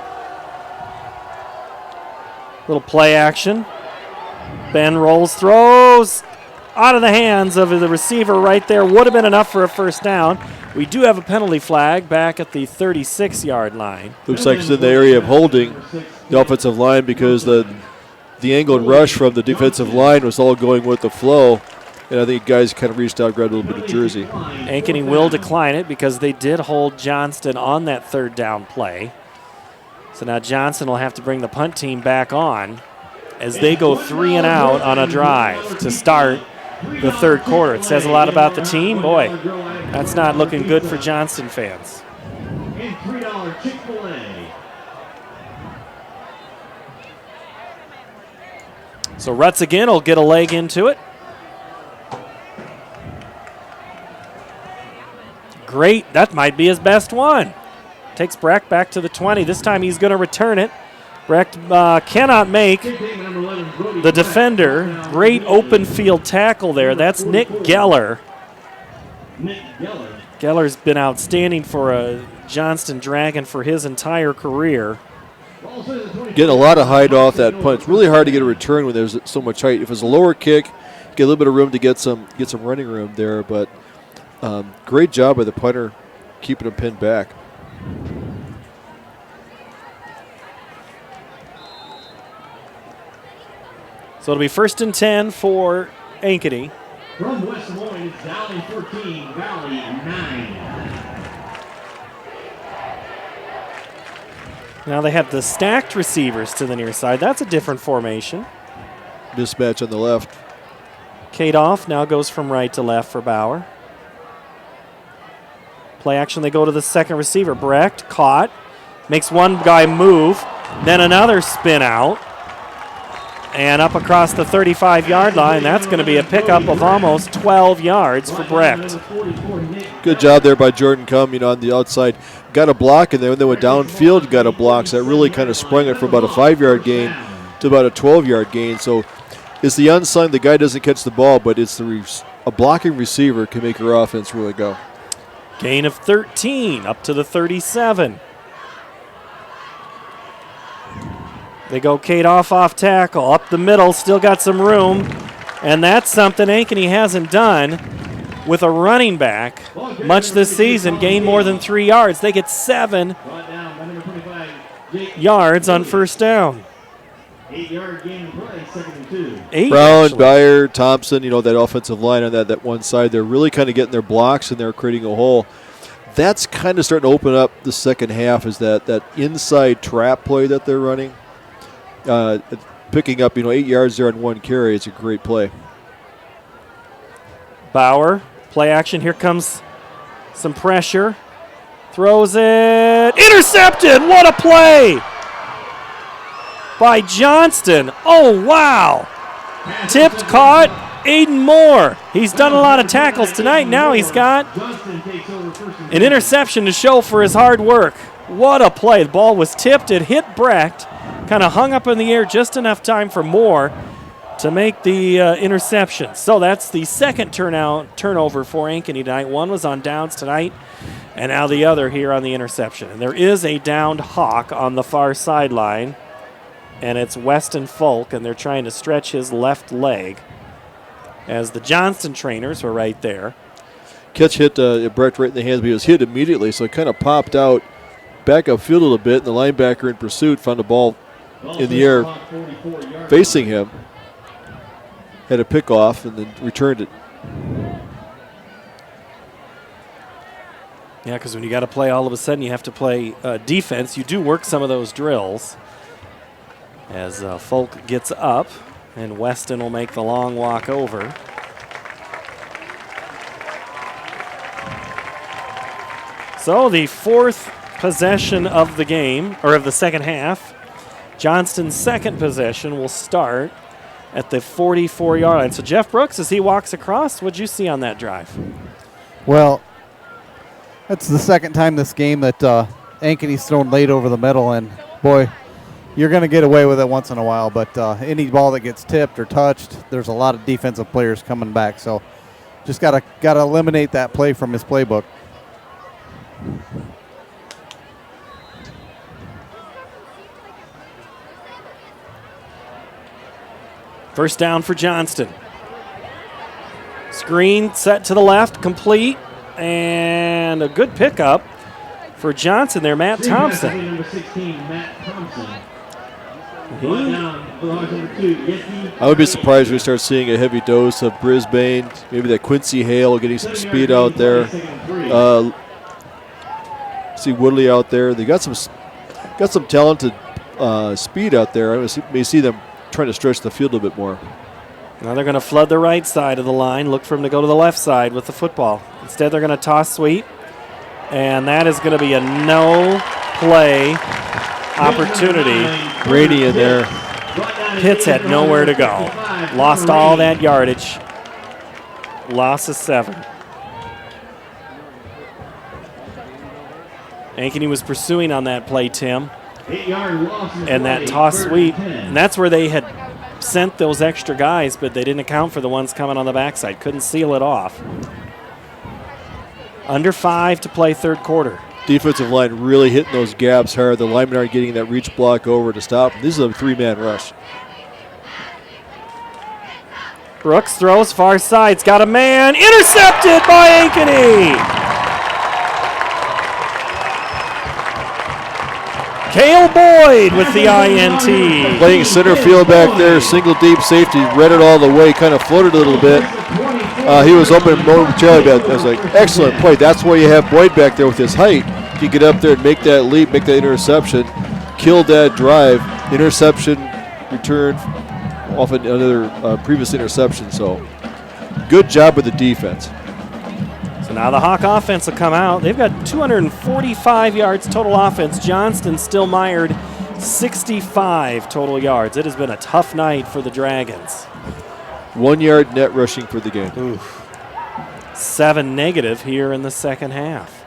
Little play action. Ben rolls, throws out of the hands of the receiver right there. Would have been enough for a first down. We do have a penalty flag back at the 36-yard line. Looks like it's in the area of holding the offensive line because the angled rush from the defensive line was all going with the flow. And I think guys kind of reached out, grabbed a little bit of jersey. Ankeny will decline it because they did hold Johnston on that 3rd down play. So now Johnston will have to bring the punt team back on as they go 3 and out on a drive to start the 3rd quarter. It says a lot about the team. Boy, that's not looking good for Johnston fans. And $3 Chick-fil-A. So Rutz again will get a leg into it. Great, that might be his best one. Takes Brecht back to the 20. This time he's going to return it. Brecht cannot make the defender. Great open field tackle there. That's Nick Geller. Geller's been outstanding for a Johnston Dragon for his entire career. Getting a lot of height off that punt. It's really hard to get a return when there's so much height. If it's a lower kick, get a little bit of room to get some running room there. But great job by the punter keeping him pinned back. So it'll be 1st and 10 for Ankeny. From West Des Moines, Dowling 14, Valley 9. Now they have the stacked receivers to the near side. That's a different formation. Mismatch on the left. Kadoff now goes from right to left for Bauer. Play action, they go to the 2nd receiver. Brecht caught, makes one guy move, then another spin out, and up across the 35-yard line. That's going to be a pickup of almost 12 yards for Brecht. Good job there by Jordan Cum, on the outside. Got a block, and then went downfield, got a block. So that really kind of sprung it from about a 5-yard gain to about a 12-yard gain. So it's the unsung. The guy doesn't catch the ball, but it's a blocking receiver can make your offense really go. Gain of 13 up to the 37. They go Kadoff off tackle, up the middle, still got some room, and that's something Ankeny hasn't done with a running back much this season, gain more than 3 yards. They get 7 yards on first down. 8-yard gain play, 2nd and 2. Brown, actually. Beyer, Thompson, that offensive line on that one side, they're really kind of getting their blocks and they're creating a hole. That's kind of starting to open up the second half is that inside trap play that they're running. Picking up, 8 yards there on one carry. It's a great play. Bauer, play action. Here comes some pressure. Throws it. Intercepted. What a play by Johnston. Oh, wow. Tipped, caught. Aiden Moore. He's done a lot of tackles tonight. Now he's got an interception to show for his hard work. What a play. The ball was tipped. It hit Brecht. Kind of hung up in the air just enough time for Moore to make the interception. So that's the second turnover for Ankeny tonight. One was on downs tonight, and now the other here on the interception. And there is a downed Hawk on the far sideline, and it's Weston Folk, and they're trying to stretch his left leg as the Johnston trainers were right there. Catch hit Brecht right in the hands, but he was hit immediately, so it kind of popped out back upfield a little bit, and the linebacker in pursuit found the ball in the air facing him. Had a pick off and then returned it. Yeah, because when you got to play, all of a sudden you have to play defense. You do work some of those drills. As Folk gets up, and Weston will make the long walk over. So the fourth possession of the game, or of the second half, Johnston's second possession will start at the 44-yard line. So Jeff Brooks, as he walks across, what'd you see on that drive? Well, that's the second time this game that Ankeny's thrown late over the middle, and boy, you're going to get away with it once in a while, but any ball that gets tipped or touched, there's a lot of defensive players coming back, so just got to eliminate that play from his playbook. First down for Johnston. Screen set to the left, complete, and a good pickup for Johnson there, Matt Thompson. Number 16, Matt Thompson. I would be surprised if we start seeing a heavy dose of Brisbane, maybe that Quincy Hale getting some speed out there. See Woodley out there. They got some talented speed out there. I may see them trying to stretch the field a bit more. Now they're going to flood the right side of the line, look for him to go to the left side with the football. Instead, they're going to toss sweep, and that is going to be a no-play opportunity. Brady in there. Pitts had nowhere to go. Lost all that yardage. Loss of 7. Ankeny was pursuing on that play, Tim. And that toss sweep. And that's where they had sent those extra guys, but they didn't account for the ones coming on the backside. Couldn't seal it off. Under 5 to play third quarter. Defensive line really hitting those gaps hard. The linemen aren't getting that reach block over to stop. This is a 3-man rush. Brooks throws far side's got a man. Intercepted by Ankeny. Cale Boyd with the INT. Playing center field back there, single deep safety, read it all the way, kind of floated a little bit. He was open momentarily, but I was like, excellent play. That's why you have Boyd back there with his height. He can get up there and make that leap, make that interception, kill that drive. Interception, return off another previous interception. So good job with the defense. So now the Hawk offense will come out. They've got 245 yards total offense. Johnston still mired 65 total yards. It has been a tough night for the Dragons. 1 yard net rushing for the game. Oof. 7 negative here in the second half.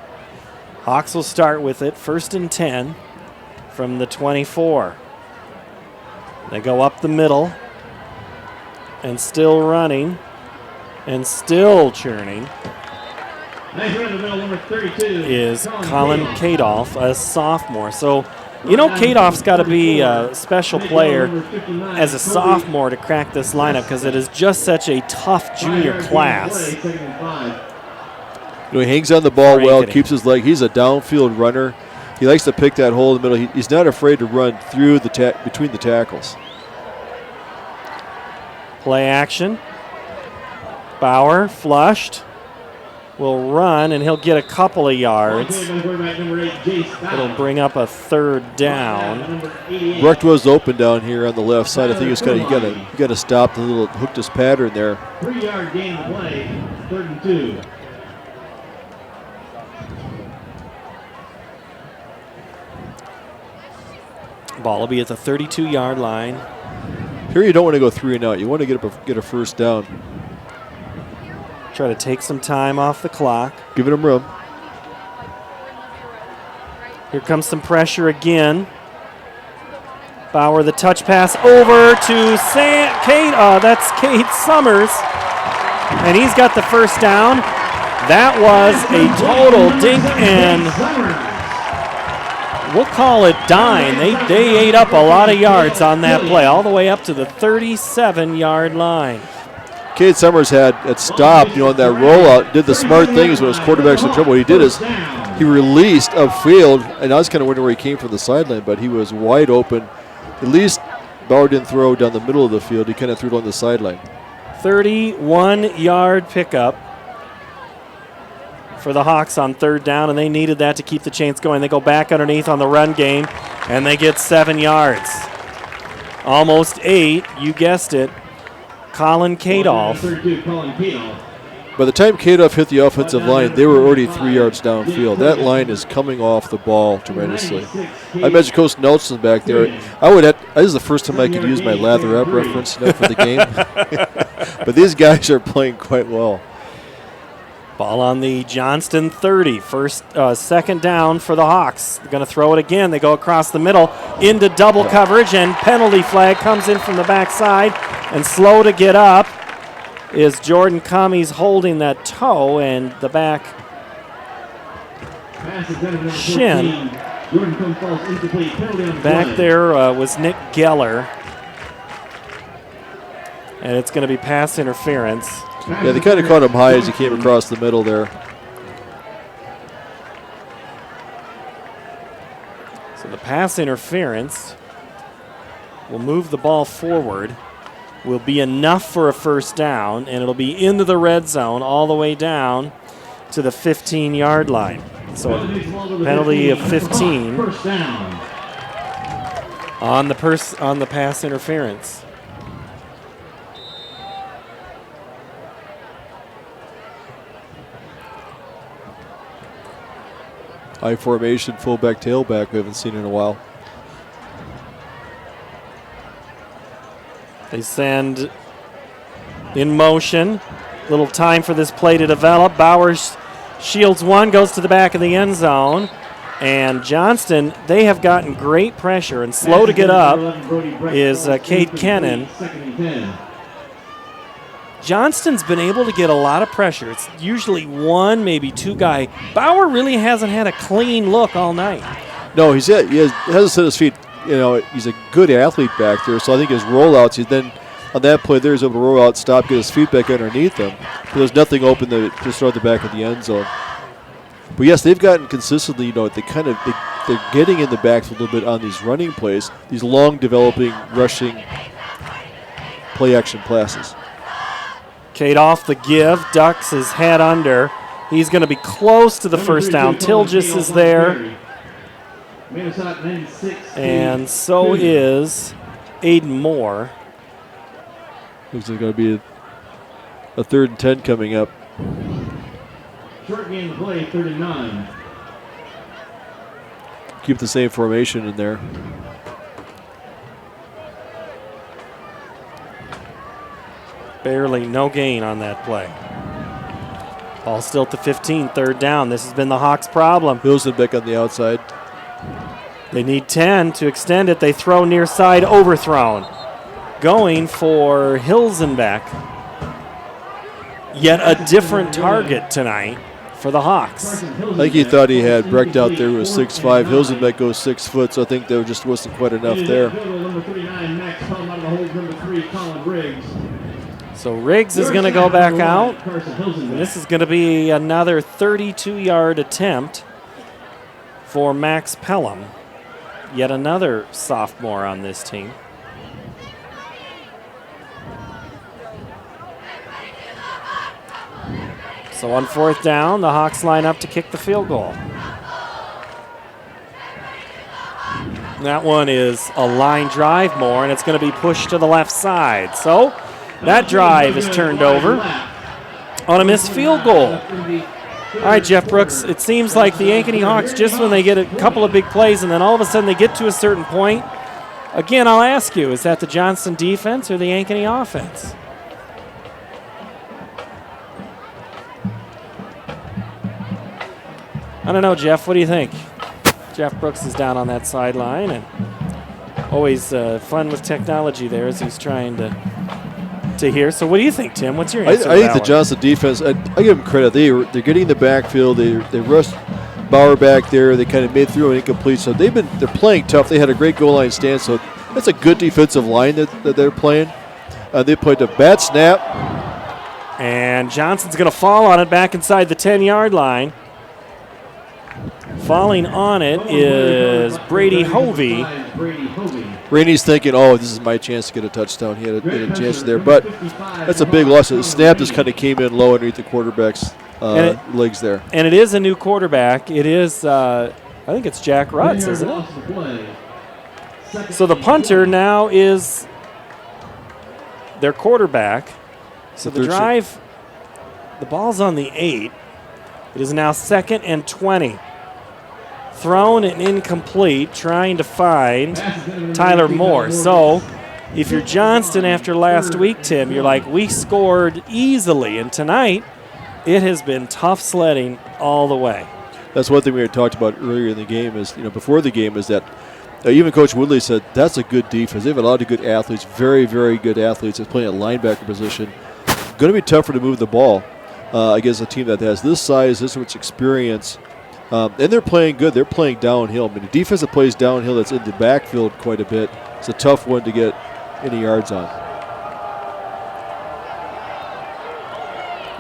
Hawks will start with it, 1st and 10 from the 24. They go up the middle and still running and still churning. Nice run in the middle, number 32. Is Colin Kadoff, a sophomore. So, you know, Kadoff's got to be a special player as a sophomore to crack this lineup because it is just such a tough junior class. You know, he hangs on the ball well, keeps his leg. He's a downfield runner. He likes to pick that hole in the middle. He's not afraid to run through the between the tackles. Play action. Bauer flushed. Will run, and he'll get a couple of yards. It'll bring up a 3rd down. Brecht was open down here on the left side. I think it's you got to stop the little hooked pattern there. 3-yard gain to play, 3rd and 2. Ball will be at the 32-yard line. Here you don't want to go 3 and out. You want to get a first down. Try to take some time off the clock. Giving him room. Here comes some pressure again. Bauer, the touch pass over to Kate. That's Kate Summers. And he's got the first down. That was a total dink and we'll call it dime. They ate up a lot of yards on that play, all the way up to the 37-yard line. Cade Summers had stopped, on that rollout, did the smart thing is when his quarterback's in trouble. What he did is he released upfield, and I was kind of wondering where he came from the sideline, but he was wide open. At least Bauer didn't throw down the middle of the field. He kind of threw it on the sideline. 31-yard pickup for the Hawks on third down, and they needed that to keep the chains going. They go back underneath on the run game, and they get 7 yards. Almost 8, you guessed it. Colin Kadoff. By the time Kadoff hit the offensive line, they were already 3 yards downfield. That line is coming off the ball tremendously. I imagine Coach Nelson back there. This is the first time I could use my lather up reference for the game. But these guys are playing quite well. Ball on the Johnston 30. Second down for the Hawks. They're going to throw it again. They go across the middle into double coverage, and penalty flag comes in from the backside. And slow to get up is Jordan Commies holding that toe and the back shin. Back there was Nick Geller. And it's going to be pass interference. Yeah, they kind of caught him high as he came across the middle there. So the pass interference will move the ball forward, will be enough for a first down, and it'll be into the red zone all the way down to the 15-yard line. So a penalty of 15 on the pass interference. High formation, fullback, tailback we haven't seen in a while. They send in motion. Little time for this play to develop. Bowers shields one, goes to the back of the end zone. And Johnston, they have gotten great pressure, and slow to get up is Cade Kennan. Johnston's been able to get a lot of pressure. It's usually one, maybe two guy. Bauer really hasn't had a clean look all night. No, he hasn't set his feet. He's a good athlete back there, so I think his rollouts, he then on that play there, he's able to roll out, stop, get his feet back underneath him. But there's nothing open to just throw at the back of the end zone. But yes, they've gotten consistently, they're getting in the backfield a little bit on these running plays, these long developing, rushing play action passes. Cade off the give, ducks his head under. He's going to be close to the first down. Tilgis is there. And so is Aiden Moore. Looks like it's going to be a 3rd and 10 coming up. Short game play, 39. Keep the same formation in there. Barely, no gain on that play. Ball still at the 15, 3rd down. This has been the Hawks' problem. Hilsenbeck on the outside. They need 10 to extend it. They throw near side, overthrown. Going for Hilsenbeck. Yet a different target tonight for the Hawks. I think he thought he had Brecht out there who was 6'5". Hilsenbeck goes 6 foot, so I think there just wasn't quite enough there. So Riggs is going to go back out. And this is going to be another 32-yard attempt for Max Pelham. Yet another sophomore on this team. So on 4th down, the Hawks line up to kick the field goal. That one is a line drive more, and it's going to be pushed to the left side. So that drive is turned over on a missed field goal. All right, Jeff Brooks, it seems like the Ankeny Hawks, just when they get a couple of big plays and then all of a sudden they get to a certain point, again, I'll ask you, is that the Johnston defense or the Ankeny offense? I don't know, Jeff, what do you think? Jeff Brooks is down on that sideline, and always fun with technology there as he's trying to hear. So what do you think, Tim? What's your answer? I think the Johnston defense, I give them credit. They're getting in the backfield. They rushed Bauer back there. They kind of made through an incomplete. So they're playing tough. They had a great goal line stand. So that's a good defensive line that they're playing. They played a bad snap. And Johnston's going to fall on it back inside the 10-yard line. Falling on it is Brady Hovey. Rainey's thinking, oh, this is my chance to get a touchdown. He had a chance there, but that's a big loss. The snap just kind of came in low underneath the quarterback's legs there. And it is a new quarterback. It is, I think it's Jack Rutz, isn't it? So the punter now is their quarterback. So the drive, the ball's on the 8. It is now 2nd and 20. Thrown and incomplete, trying to find Tyler Moore. So if you're Johnston after last week, Tim, you're like, we scored easily. And tonight, it has been tough sledding all the way. That's one thing we had talked about earlier in the game is, before the game is that even Coach Woodley said that's a good defense. They have a lot of good athletes, very, very good athletes that's playing a linebacker position. Going to be tougher to move the ball against a team that has this size, this much experience. And they're playing good. They're playing downhill. I mean, the defense that plays downhill that's in the backfield quite a bit, it's a tough one to get any yards on.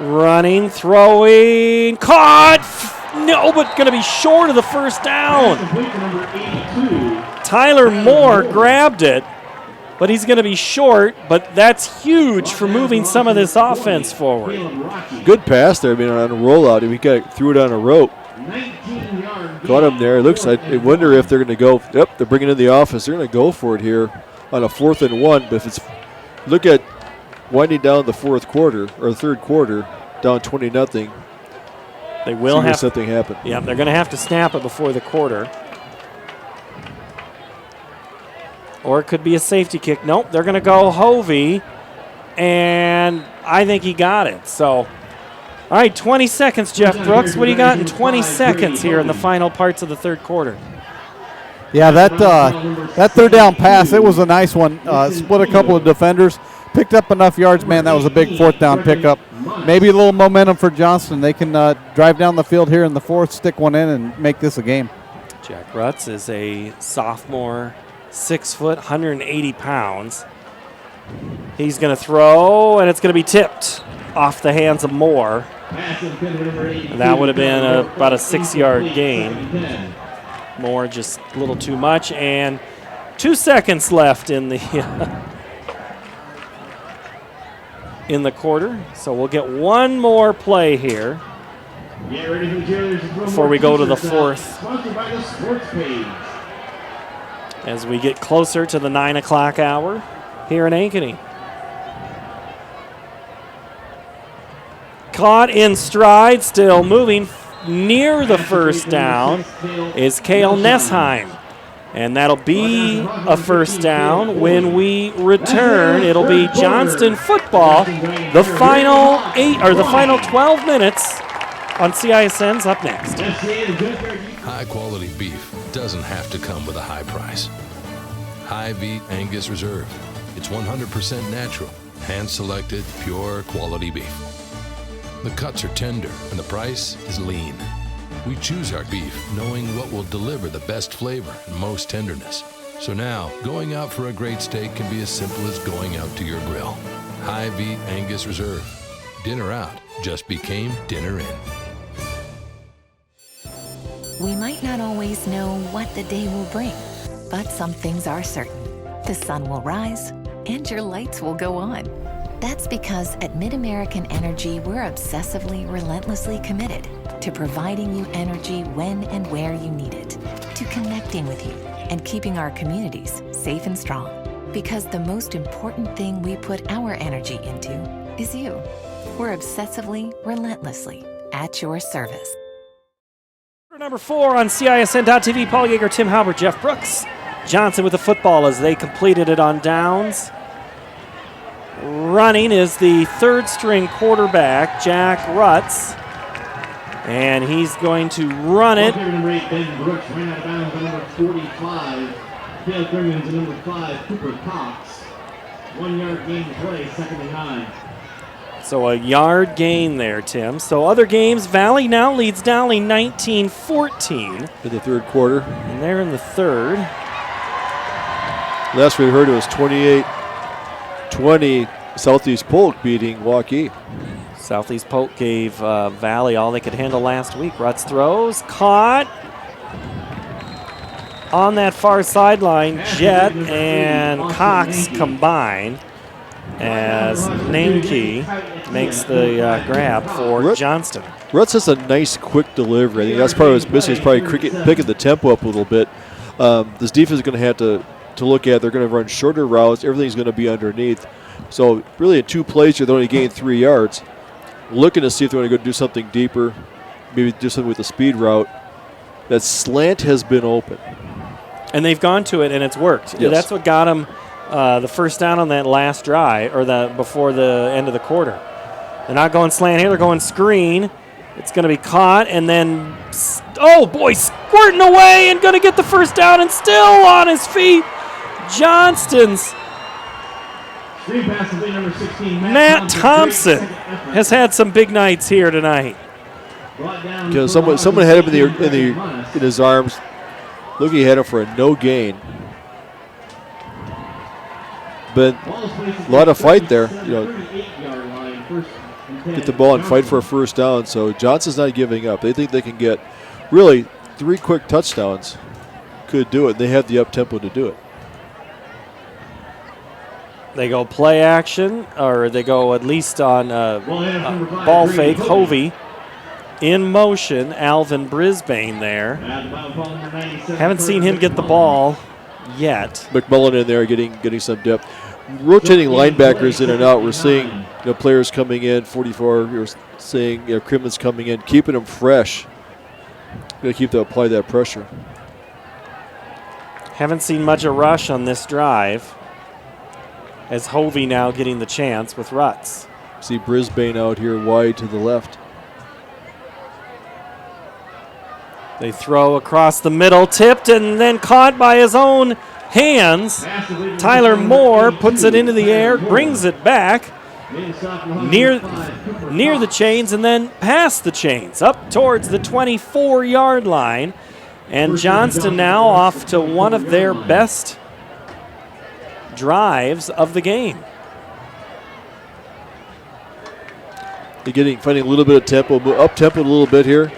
Running, throwing, caught! No, but going to be short of the first down. Tyler Moore grabbed it, but he's going to be short, but that's huge for moving some of this offense forward. Good pass there, on a rollout. He threw it on a rope. Caught him there. It looks like, I wonder if they're going to go, yep, they're bringing in the offense. They're going to go for it here on a 4th and 1. But if it's, look at winding down the third quarter, down 20-0. They will have something happen. Yeah, they're going to have to snap it before the quarter. Or it could be a safety kick. Nope, they're going to go Hovey, and I think he got it. So, all right, 20 seconds, Jeff Brooks. What do you got in 20 seconds here in the final parts of the third quarter? Yeah, that third down pass, it was a nice one. Split a couple of defenders, picked up enough yards, man. That was a big 4th down pickup. Maybe a little momentum for Johnston. They can drive down the field here in the 4th, stick one in, and make this a game. Jack Rutz is a sophomore, 6 foot, 180 pounds. He's going to throw, and it's going to be tipped off the hands of Moore. That would have been about a 6-yard gain. Moore just a little too much, and 2 seconds left in the quarter. So we'll get one more play here before we go to the 4th. As we get closer to the 9 o'clock hour here in Ankeny. Caught in stride, still moving near the first down is Cale Nessheim. And that'll be a first down when we return. It'll be Johnston football. The final 12 minutes on CISN's up next. High quality beef doesn't have to come with a high price. High Beat Angus Reserve. It's 100% natural, hand-selected, pure quality beef. The cuts are tender and the price is lean. We choose our beef knowing what will deliver the best flavor and most tenderness. So now, going out for a great steak can be as simple as going out to your grill. High Beat Angus Reserve. Dinner out just became dinner in. We might not always know what the day will bring, but some things are certain. The sun will rise and your lights will go on. That's because at MidAmerican Energy, we're obsessively, relentlessly committed to providing you energy when and where you need it, to connecting with you and keeping our communities safe and strong. Because the most important thing we put our energy into is you. We're obsessively, relentlessly at your service. Number 4 on CISN.TV, Paul Yeager, Tim Halbert, Jeff Brooks. Johnston with the football as they completed it on downs. Running is the 3rd-string quarterback, Jack Rutz. And he's going to run it. Number 8, Ben Brooks ran out of bounds on number 45. Dale Crimmins and number 5, Cooper Cox. 1 yard gain to play, 2nd and 9. So a yard gain there, Tim. So other games, Valley now leads Downey 19-14. In the 3rd quarter. And they're in the 3rd. Last we heard it was 28-20 Southeast Polk beating Waukee. Southeast Polk gave Valley all they could handle last week. Rutz throws, caught on that far sideline. Jet and Cox combine as Ankeny makes the grab for Johnston. Rutz has a nice quick delivery. I think that's probably what's missing. He's probably picking the tempo up a little bit. This defense is going to have to look at. They're going to run shorter routes. Everything's going to be underneath. So really in 2 plays here, they only gained 3 yards. Looking to see if they want to go do something deeper, maybe do something with the speed route. That slant has been open. And they've gone to it, and it's worked. Yes. That's what got them the first down on that last drive, or before the end of the quarter. They're not going slant here. They're going screen. It's going to be caught, and then, oh, boy, squirting away and going to get the first down and still on his feet. Johnston's Matt Thompson has had some big nights here tonight. Because someone had him in his arms, looking at him for a no gain. But a lot of fight there. Get the ball and fight for a first down. So Johnson's not giving up. They think they can get really 3 quick touchdowns. Could do it. They have the up tempo to do it. They go play action, or they go at least on ball fake. Hovey in motion. Alvin Brisbane there. Haven't seen him get the ball yet. McMullen in there getting some depth. Rotating linebackers in and out. We're seeing players coming in, 44. We're seeing Crimmins coming in, keeping them fresh. Going to apply that pressure. Haven't seen much of rush on this drive, as Hovey now getting the chance with Rutz. See Brisbane out here wide to the left. They throw across the middle, tipped and then caught by his own hands. Tyler Moore puts it into the air, brings it back near the chains and then past the chains up towards the 24-yard line. And Johnston now off to one of their best drives of the game. They're finding a little bit of tempo, up tempo a little bit here.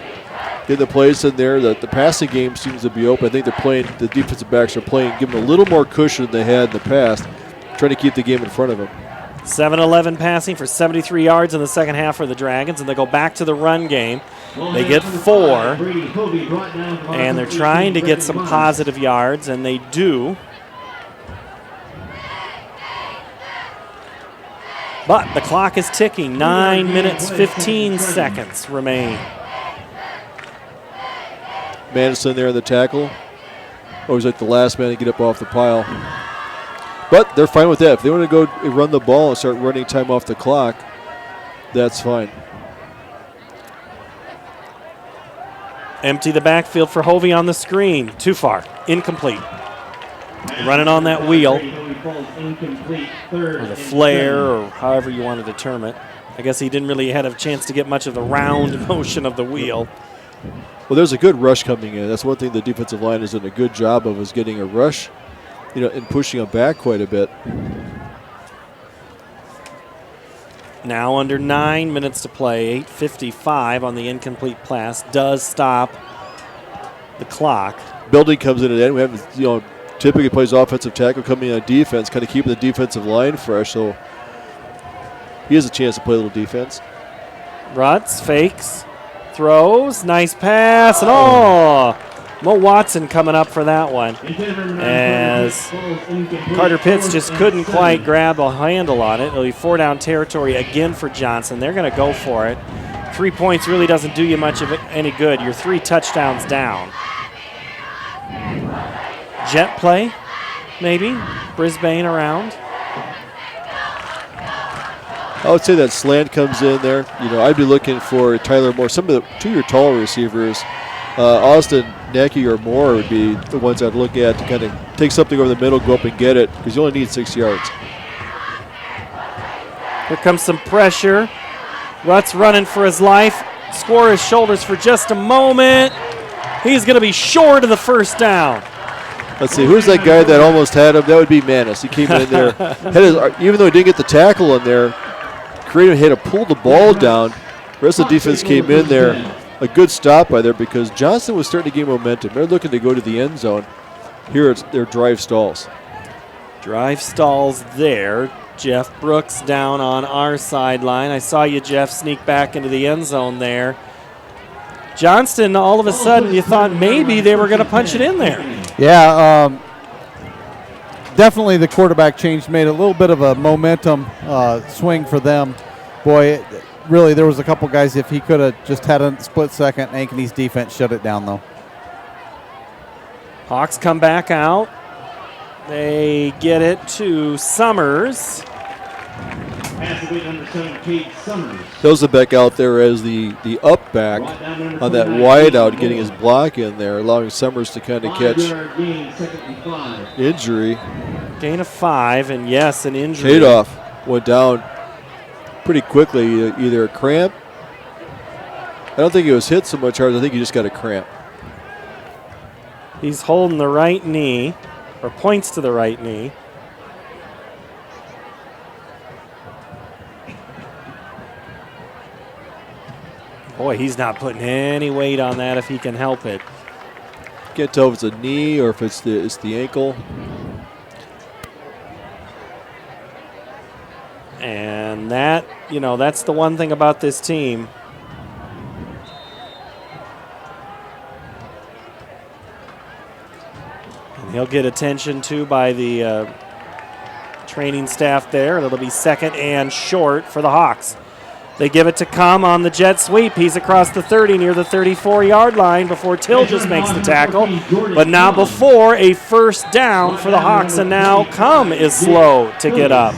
Get the plays in there. The passing game seems to be open. I think the defensive backs are giving them a little more cushion than they had in the past, trying to keep the game in front of them. 7-11 passing for 73 yards in the second half for the Dragons, and they go back to the run game. They get 4, and they're trying to get some positive yards, and they do. But the clock is ticking. 9 minutes, 15 seconds remain. Madison there in the tackle. Always like the last man to get up off the pile. But they're fine with that. If they want to go run the ball and start running time off the clock, that's fine. Empty the backfield for Hovey on the screen. Too far. Incomplete. Running on that wheel. Or the flare, or however you want to determine it. I guess he didn't really have a chance to get much of the round motion of the wheel. Well, there's a good rush coming in. That's one thing the defensive line has done a good job of, is getting a rush, and pushing them back quite a bit. Now under 9 minutes to play, 8:55 on the incomplete pass does stop the clock. Belding comes in at the end. We have, typically plays offensive tackle, coming in on defense, kind of keeping the defensive line fresh. So he has a chance to play a little defense. Rutz fakes, throws, nice pass, and Mo Watson coming up for that one, as Carter Pitts just couldn't quite grab a handle on it. It'll be 4-down territory again for Johnson. They're going to go for it. 3 points really doesn't do you much of any good. You're 3 touchdowns down. Jet play, maybe. Brisbane around. I would say that slant comes in there. I'd be looking for Tyler Moore. Some of the 2-year taller receivers, Austin Ankeny or Moore would be the ones I'd look at to kind of take something over the middle, go up and get it, because you only need 6 yards. Here comes some pressure. Rutz running for his life. Score his shoulders for just a moment. He's going to be short of the first down. Let's see, who's that guy that almost had him? That would be Manis. He came in there. Even though he didn't get the tackle in there, creative, had to pull the ball down. The rest of the defense came in there. A good stop by there because Johnston was starting to gain momentum. They're looking to go to the end zone. Here it's their drive stalls. Drive stalls there. Jeff Brooks down on our sideline. I saw you, Jeff, sneak back into the end zone there. Johnston, all of a sudden, you thought maybe they were going to punch it in there. Yeah, definitely the quarterback change made a little bit of a momentum swing for them. Boy, really, there was a couple guys, if he could have just had a split second, Ankeny's defense shut it down, though. Hawks come back out. They get it to Summers. Hilsenbeck out there as the up back on that wide out, getting his block in there, allowing Summers to kind of catch injury. Gain of 5, and yes, an injury. Kadoff went down pretty quickly, either a cramp. I don't think he was hit so much hard. I think he just got a cramp. He's holding the right knee, or points to the right knee. Boy, he's not putting any weight on that if he can help it. Can't tell if it's a knee or if it's the ankle. And that, that's the one thing about this team. And he'll get attention to by the training staff there. It'll be 2nd and short for the Hawks. They give it to Cum on the jet sweep. He's across the 30 near the 34-yard line before Till just makes the tackle. But now before a first down for the Hawks, and now Cum is slow to get up.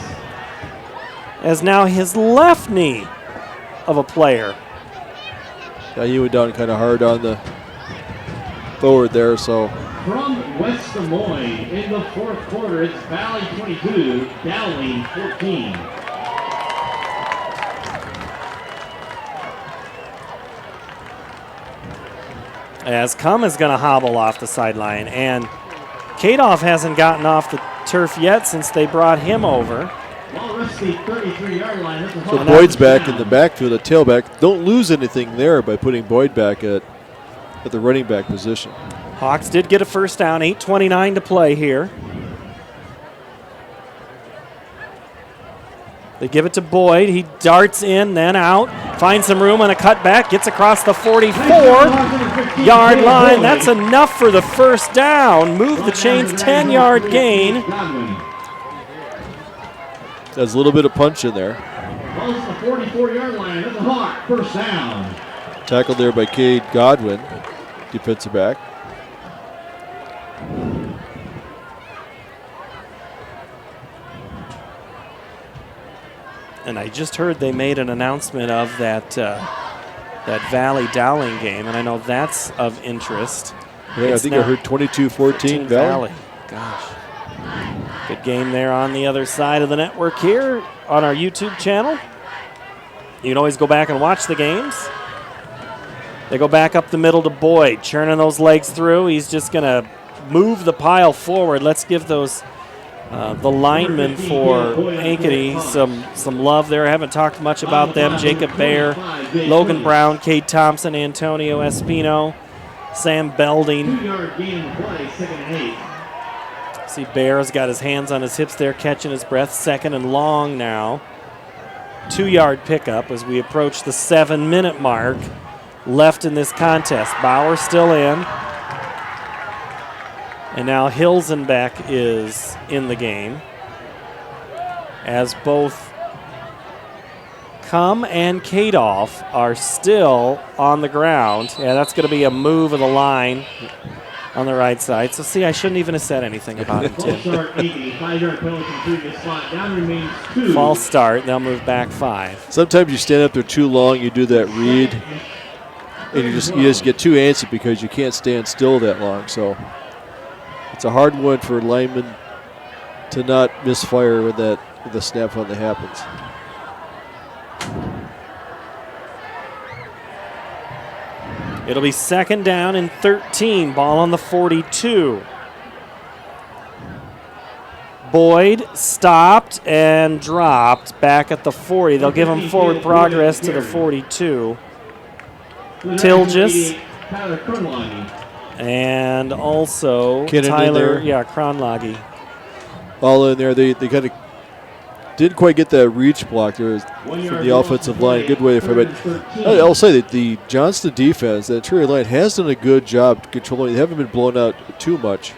As now his left knee of a player. Yeah, he went down kind of hard on the forward there, so. From West Des Moines in the 4th quarter, it's Valley 22, Dowling 14. As Cum is going to hobble off the sideline, and Kadoff hasn't gotten off the turf yet since they brought him over. So Boyd's back in the backfield at tailback. Don't lose anything there by putting Boyd back at the running back position. Hawks did get a first down, 8:29 to play here. They give it to Boyd. He darts in, then out, finds some room on a cutback, gets across the 44-yard line. That's enough for the first down. Move the chains, 10-yard gain. There's a little bit of punch in there. Close to the 44-yard line. That's a Hawk. First down. Tackled there by Cade Godwin, defensive back. And I just heard they made an announcement of that Valley Dowling game, and I know that's of interest. Yeah, I think I heard 22-14 Valley. Gosh. Good game there on the other side of the network here on our YouTube channel. You can always go back and watch the games. They go back up the middle to Boyd, churning those legs through. He's just going to move the pile forward. Let's give those the linemen for Ankeny some love there. I haven't talked much about them. Jacob Baer, Logan Brown, Cade Thompson, Antonio Espino, Sam Belding. 2-yard gain play, 2nd and 8. See, Baer's got his hands on his hips there, catching his breath. 2nd and long now. 2-yard pickup as we approach the 7-minute mark left in this contest. Bauer still in. And now Hilsenbeck is in the game as both Cum and Kadoff are still on the ground. Yeah, that's going to be a move of the line on the right side. So, see, I shouldn't even have said anything about it, Tim. False start. They'll move back 5. Sometimes you stand up there too long, you do that read, and you just get too antsy because you can't stand still that long. So it's a hard one for linemen to not misfire with the snap when that happens. It'll be 2nd down and 13. Ball on the 42. Boyd stopped and dropped back at the 40. They'll give him forward progress to the 42. Tilgis. And also Tyler, Kronlagi. All in there. They kind of didn't quite get that reach block there from the offensive line. Good way for it. I'll say that the Johnston defense, that interior line, has done a good job controlling. They haven't been blown out too much.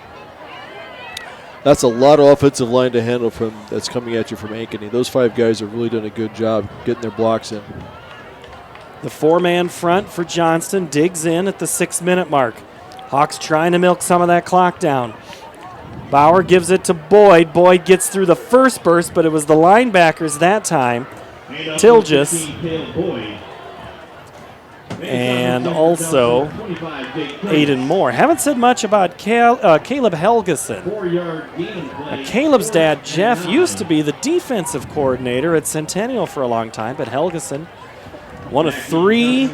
That's a lot of offensive line to handle that's coming at you from Ankeny. Those 5 guys have really done a good job getting their blocks in. The 4-man front for Johnston digs in at the 6-minute mark. Hawks trying to milk some of that clock down. Bauer gives it to Boyd. Boyd gets through the first burst, but it was the linebackers that time. Tilgis. And also Aiden Moore. Haven't said much about Caleb Helgeson. Caleb's dad, Jeff, used to be the defensive coordinator at Centennial for a long time, but Helgeson, one of 3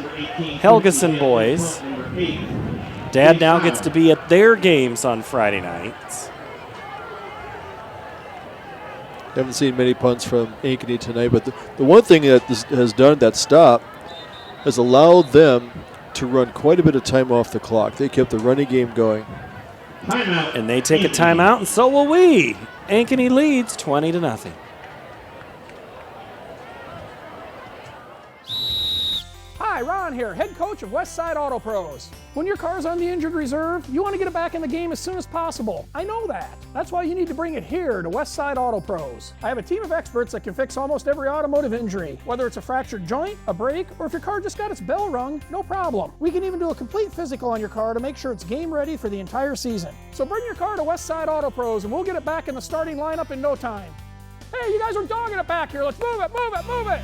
Helgeson boys. Dad now gets to be at their games on Friday nights. Haven't seen many punts from Ankeny tonight, but the one thing that this has done, that stop, has allowed them to run quite a bit of time off the clock. They kept the running game going. And they take a timeout, and so will we. Ankeny leads 20-0. Hi, Ron here, head coach of Westside Auto Pros. When your car's on the injured reserve, you want to get it back in the game as soon as possible. I know that. That's why you need to bring it here to Westside Auto Pros. I have a team of experts that can fix almost every automotive injury. Whether it's a fractured joint, a brake, or if your car just got its bell rung, no problem. We can even do a complete physical on your car to make sure it's game ready for the entire season. So bring your car to Westside Auto Pros and we'll get it back in the starting lineup in no time. Hey, you guys are dogging it back here. Let's move it, move it, move it.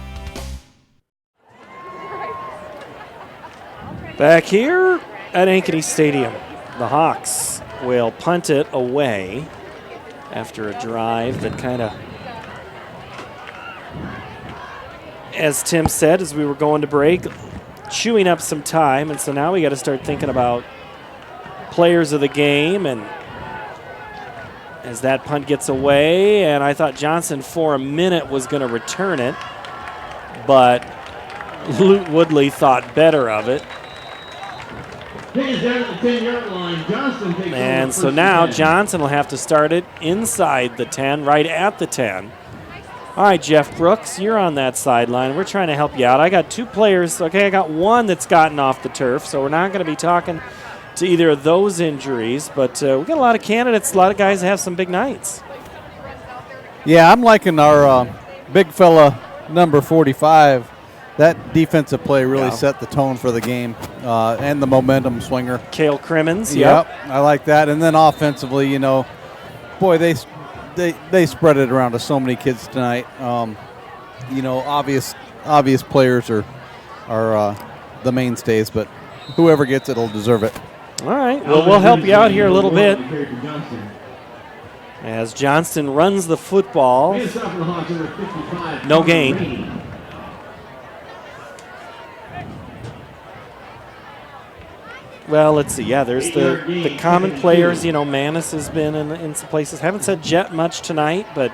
Back here at Ankeny Stadium, the Hawks will punt it away after a drive that kind of, as Tim said, as we were going to break, chewing up some time. And so now we got to start thinking about players of the game. And as that punt gets away, and I thought Johnson for a minute was going to return it, but Luke Woodley thought better of it. And so now Johnson will have to start it inside the 10, right at the 10. All right, Jeff Brooks, you're on that sideline. We're trying to help you out. I got 2 players. Okay, I got one that's gotten off the turf, so we're not going to be talking to either of those injuries, but we got a lot of candidates, a lot of guys that have some big nights. Yeah, I'm liking our big fella, number 45. That defensive play really set the tone for the game and the momentum swinger. Cale Crimmins, yep. I like that. And then offensively, you know, boy, they spread it around to so many kids tonight. You know, obvious players are the mainstays, but whoever gets it will deserve it. All right. Well, we'll help you out here a little bit. As Johnston runs the football. No gain. Well, let's see. Yeah, there's the common players. You know, Manis has been in some places. Haven't said Jet much tonight, but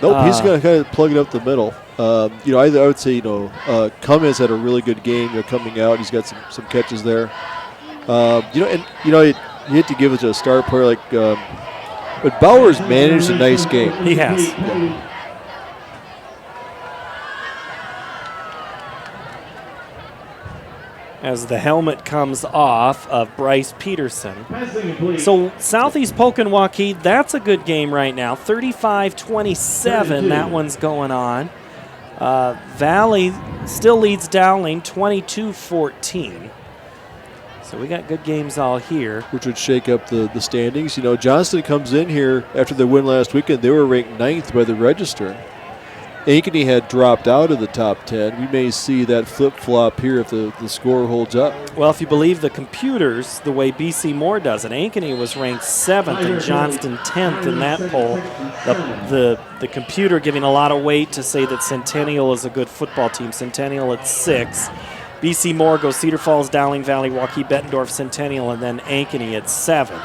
nope, he's going to kind of plug it up the middle. You know, I would say, you know, Cummins had a really good game. You know, coming out, he's got some catches there. You know, and you know, you hate to give it to a star player like, but Bauer's managed a nice game. He has. As the helmet comes off of Bryce Peterson. So Southeast Polk and Waukee, that's a good game right now. 35-27, that one's going on. Valley still leads Dowling 22-14. So we got good games all here. Which would shake up the standings. You know, Johnston comes in here after the win last weekend. They were ranked 9th by the Register. Ankeny had dropped out of the top 10. We may see that flip-flop here if the score holds up. Well, if you believe the computers, the way BC Moore does it, Ankeny was ranked 7th and Johnston 10th in that poll. The computer giving a lot of weight to say that Centennial is a good football team. Centennial at 6. BC Moore goes Cedar Falls, Dowling Valley, Waukee, Bettendorf, Centennial, and then Ankeny at 7.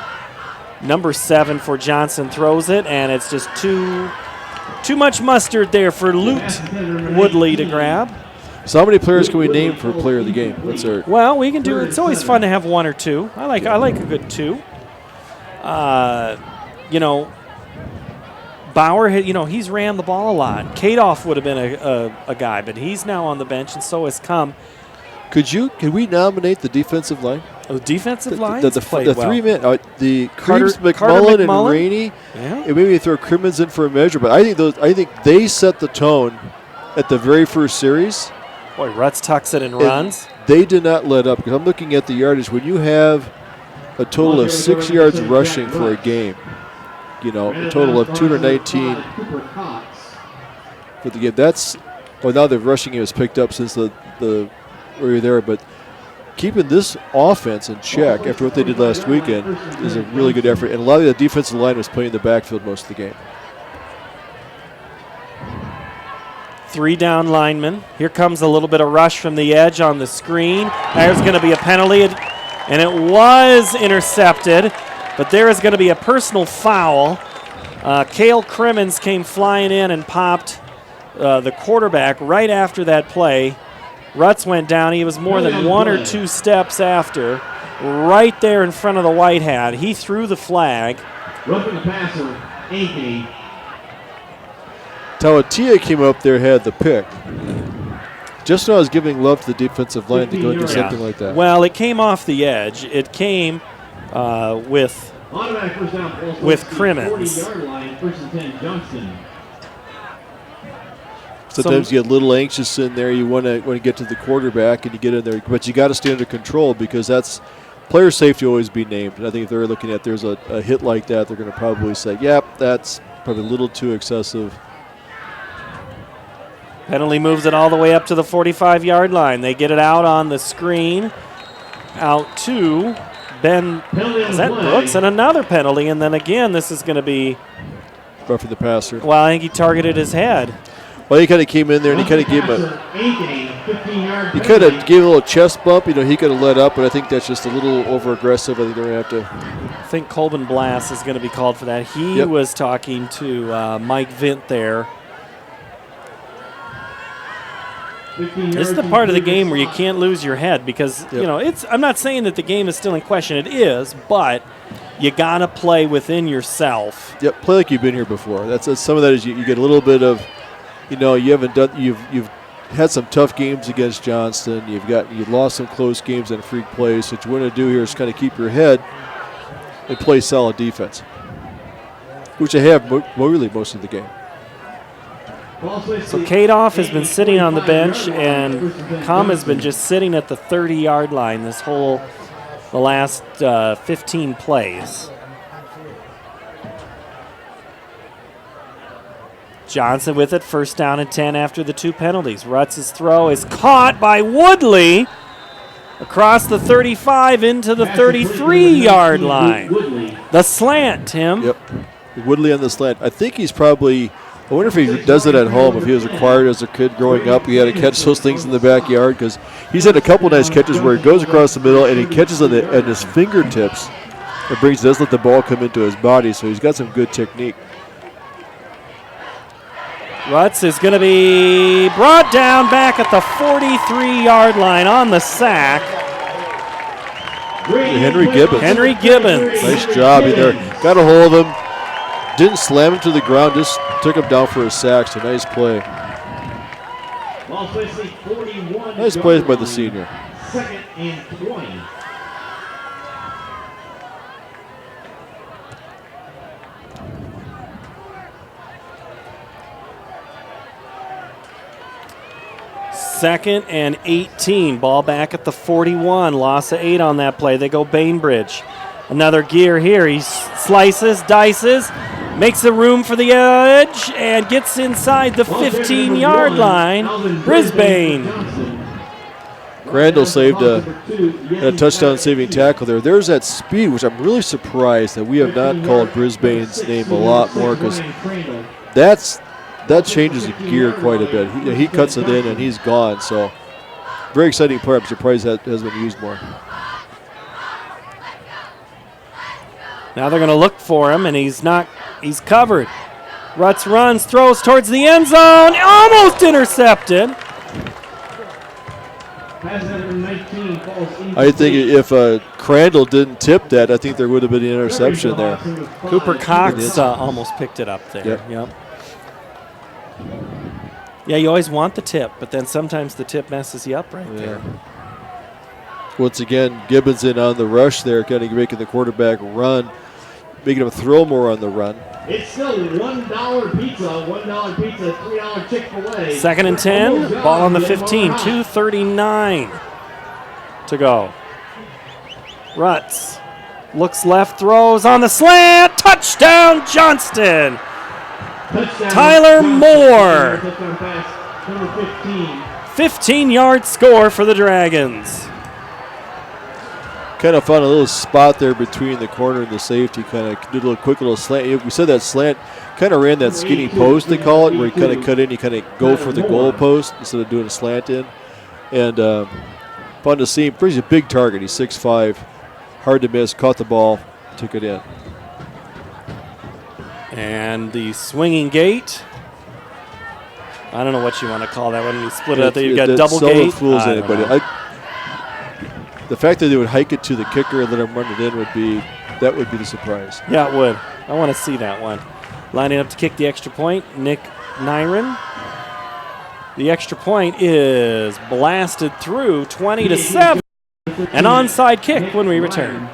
Number 7 for Johnston throws it, and it's just too much mustard there for Lute Woodley to grab. So how many players can we name for player of the game? Let's start. Well, we can do. It's always fun to have 1 or 2. I like a good 2. Bauer, he's ran the ball a lot. Kadoff would have been a guy, but he's now on the bench, and so has Cum. Could we nominate the defensive line? Oh, defensive line. The 3 men, the Creeps, Carter McMullen, and Rainey. Yeah. And maybe throw Crimmins in for a measure, but I think they set the tone at the very first series. Boy, Rutz tucks it and runs. They did not let up, because I'm looking at the yardage. When you have a total of 6 yards rushing for a game, a total of 219 for the game. Now the rushing game has picked up since the we were there, but keeping this offense in check after what they did last weekend is a really good effort. And a lot of the defensive line was playing the backfield most of the game. 3 down linemen. Here comes a little bit of rush from the edge on the screen. There's going to be a penalty, and it was intercepted, but there is going to be a personal foul. Cale Crimmins came flying in and popped the quarterback right after that play. Rutz went down. He was more than 1 or 2 steps after, right there in front of the white hat. He threw the flag. Roughing the passer, Ankeny. Tawatia came up there, had the pick. Just when I was giving love to the defensive line to go do something like that. Well, it came off the edge. It came with Crimmins. Sometimes you get a little anxious in there. You want to get to the quarterback and you get in there, but you got to stay under control, because that's player safety always be named. And I think if they're looking at there's a hit like that, they're going to probably say, "Yep, that's probably a little too excessive." Penalty moves it all the way up to the 45-yard line. They get it out on the screen, out to Ben. Is that Brooks? And another penalty, and then again, this is going to be roughing the passer. Well, I think he targeted his head. Well, he kind of came in there and he kind of gave him he kind of gave a little chest bump. He could have let up, but I think that's just a little over-aggressive. I think they're going to have to. I think Colbin Blass is going to be called for that. He was talking to Mike Vint there. This is the part of the game where you can't lose your head, because it's. I'm not saying that the game is still in question. It is, but you gotta play within yourself. Yep, play like you've been here before. That's some of that is you get a little bit of, you haven't done. You've had some tough games against Johnston. You've lost some close games and freak plays. So what you want to do here is kind of keep your head and play solid defense, which they have really most of the game. So Kadoff has been sitting on the bench, and Com has been just sitting at the 30-yard line the last 15 plays. Johnson with it, 1st down and 10 after the 2 penalties. Rutz's throw is caught by Woodley across the 35 into the 33-yard line. The slant, Tim. Yep, Woodley on the slant. I think he's probably. I wonder if he does it at home. If he was required as a kid growing up, he had to catch those things in the backyard, because he's had a couple nice catches where he goes across the middle and he catches at his fingertips. It does let the ball come into his body, so he's got some good technique. Rutz is going to be brought down back at the 43-yard line on the sack. Henry Gibbons. Henry Gibbons. Nice job in there. Got a hold of him. Didn't slam him to the ground, just took him down for a sack. So nice play. Nice plays by the senior. 2nd and 20. Second and 18. Ball back at the 41. Loss of 8 on that play. They go Bainbridge. Another gear here. He slices, dices, makes the room for the edge, and gets inside the 15-yard line. Brisbane. Crandall saved a touchdown-saving tackle there. There's that speed, which I'm really surprised that we have not called Brisbane's name a lot more, because that changes the gear quite a bit. He cuts it in and he's gone. So very exciting player. I'm surprised that has been used more. Now they're going to look for him, and he's covered. Rutz runs, throws towards the end zone, almost intercepted. I think if Crandall didn't tip that, I think there would have been an interception there. Cooper Cox almost picked it up there. Yep. Yeah, you always want the tip, but then sometimes the tip messes you up right there. Once again, Gibbons in on the rush there, kind of making the quarterback run, making him throw more on the run. It's still $1 pizza, $3 Chick-fil-A. 2nd and 10, ball on the 15, 2:39 to go. Rutz looks left, throws on the slant, touchdown Johnston. Tyler Moore. 15-yard score for the Dragons. Kind of found a little spot there between the corner and the safety, kind of did a quick little slant. We said that slant kind of ran that skinny post, they call it, where you kind of cut in, you kind of go for the goal post instead of doing a slant in. And fun to see him. He's a big target. He's 6'5", hard to miss, caught the ball, took it in. And the swinging gate. I don't know what you want to call that when you split it up there. You've got double gate. Fools anybody. The fact that they would hike it to the kicker and let him run it in would be the surprise. Yeah, it would. I want to see that one. Lining up to kick the extra point, Nick Nyren. The extra point is blasted through 20-7. An onside kick when we return.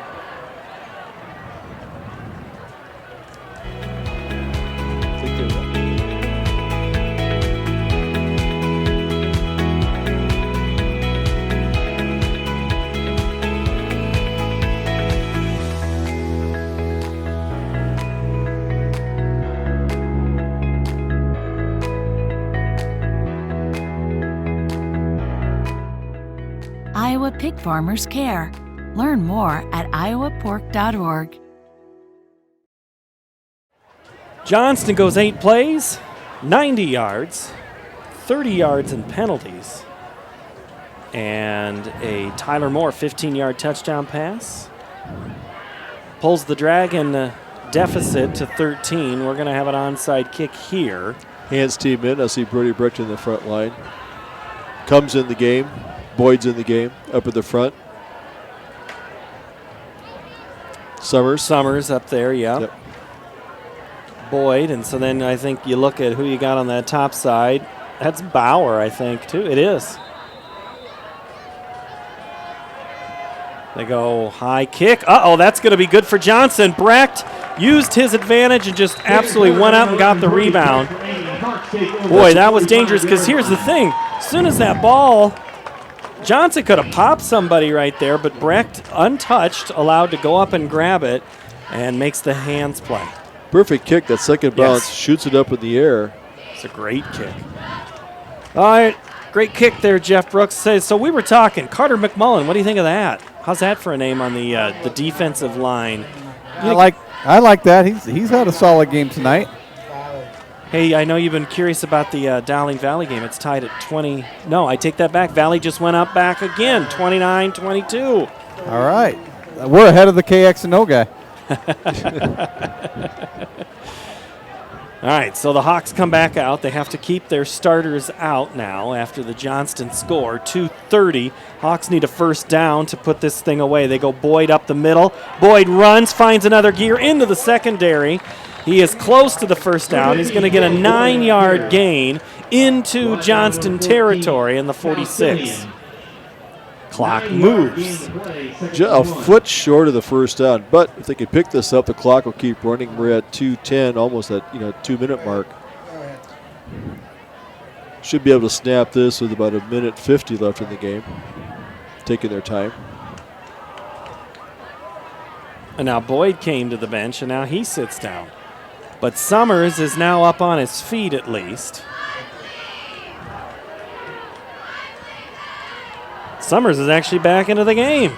Iowa Pig Farmers Care. Learn more at iowapork.org. Johnston goes 8 plays, 90 yards, 30 yards in penalties, and a Tyler Moore 15-yard touchdown pass. Pulls the Dragon deficit to 13. We're going to have an onside kick here. Hands team in. I see Brody Brecht in the front line. Comes in the game. Boyd's in the game, up at the front. Summers up there, yeah. Yep. Boyd, and so then I think you look at who you got on that top side. That's Bauer, I think, too. It is. They go high kick. Uh-oh, that's going to be good for Johnson. Brecht used his advantage and just absolutely went up and got the rebound. Boy, that was dangerous because here's the thing. As soon as that ball, Johnson could have popped somebody right there, but Brecht, untouched, allowed to go up and grab it and makes the hands play. Perfect kick. That second bounce shoots it up in the air. It's a great kick. All right, great kick there, Jeff Brooks says. So we were talking, Carter McMullen, what do you think of that? How's that for a name on the defensive line? I like that. He's had a solid game tonight. Hey, I know you've been curious about the Dowling Valley game. It's tied at 20. No, I take that back. Valley just went up back again, 29-22. All right. We're ahead of the KXNO guy. All right, so the Hawks come back out. They have to keep their starters out now after the Johnston score, 2:30. Hawks need a first down to put this thing away. They go Boyd up the middle. Boyd runs, finds another gear into the secondary. He is close to the first down. He's going to get a 9-yard gain into Johnston territory in the 46. Clock moves. A foot short of the first down, but if they can pick this up, the clock will keep running. We're at 2:10, almost at 2-minute mark. Should be able to snap this with about 1:50 left in the game. Taking their time. And now Boyd came to the bench, and now he sits down. But Summers is now up on his feet at least. Summers is actually back into the game.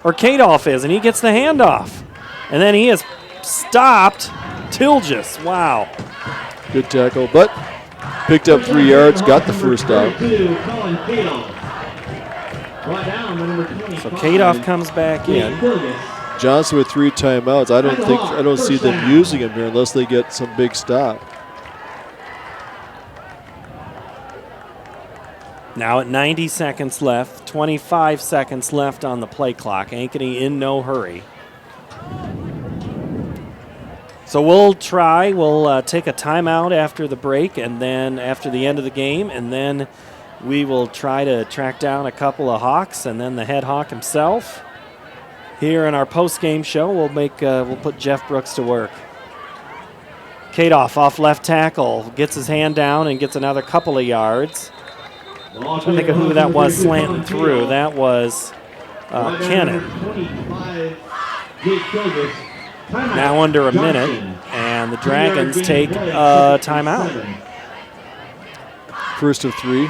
Or Kadolf is, and he gets the handoff. And then he has stopped Tilgis. Wow. Good tackle, but picked up 3 yards, got the first down. So Kadolf comes back in. Johnston with 3 timeouts. I don't see them using them here unless they get some big stop. Now at 90 seconds left, 25 seconds left on the play clock. Ankeny in no hurry. So we'll take a timeout after the break and then after the end of the game, and then we will try to track down a couple of Hawks and then the head Hawk himself. Here in our post-game show, we'll put Jeff Brooks to work. Kadoff off left tackle, gets his hand down and gets another couple of yards. I'm trying to think of who that was slanting through. That was Kennan. Now under a minute, and the Dragons take a timeout. First of 3.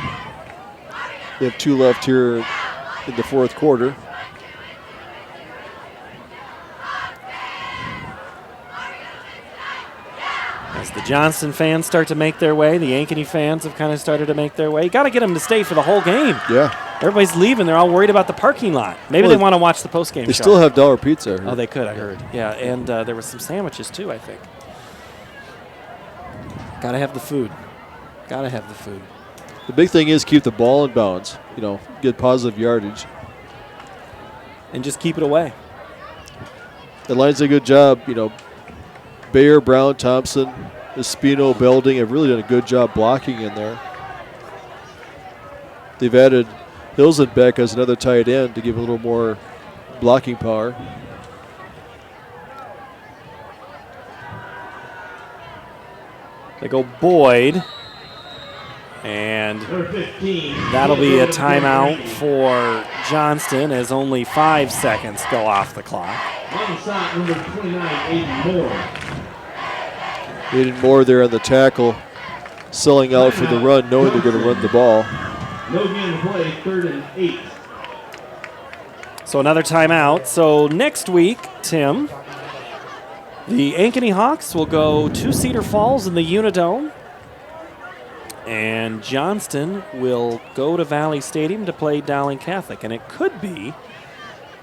They have 2 left here in the 4th quarter. As the Johnston fans start to make their way, the Ankeny fans have kind of started to make their way. You got to get them to stay for the whole game. Yeah. Everybody's leaving. They're all worried about the parking lot. Maybe they want to watch the postgame show. They still have dollar pizza. I heard. Oh, they could, I heard. Yeah, and there was some sandwiches too, I think. Got to have the food. Got to have the food. The big thing is keep the ball in bounds. Get positive yardage. And just keep it away. The line's a good job. Bayer, Brown, Thompson, Espino, Belding have really done a good job blocking in there. They've added Hilson back as another tight end to give a little more blocking power. They go Boyd, and that'll be a timeout for Johnston as only 5 seconds go off the clock. On shot, number 29, Aiden Moore. Aiden Moore there on the tackle, selling out for the run, knowing they're going to run the ball. No game to play, 3rd and 8. So another timeout. So next week, Tim, the Ankeny Hawks will go to Cedar Falls in the Unidome, and Johnston will go to Valley Stadium to play Dowling Catholic, and it could be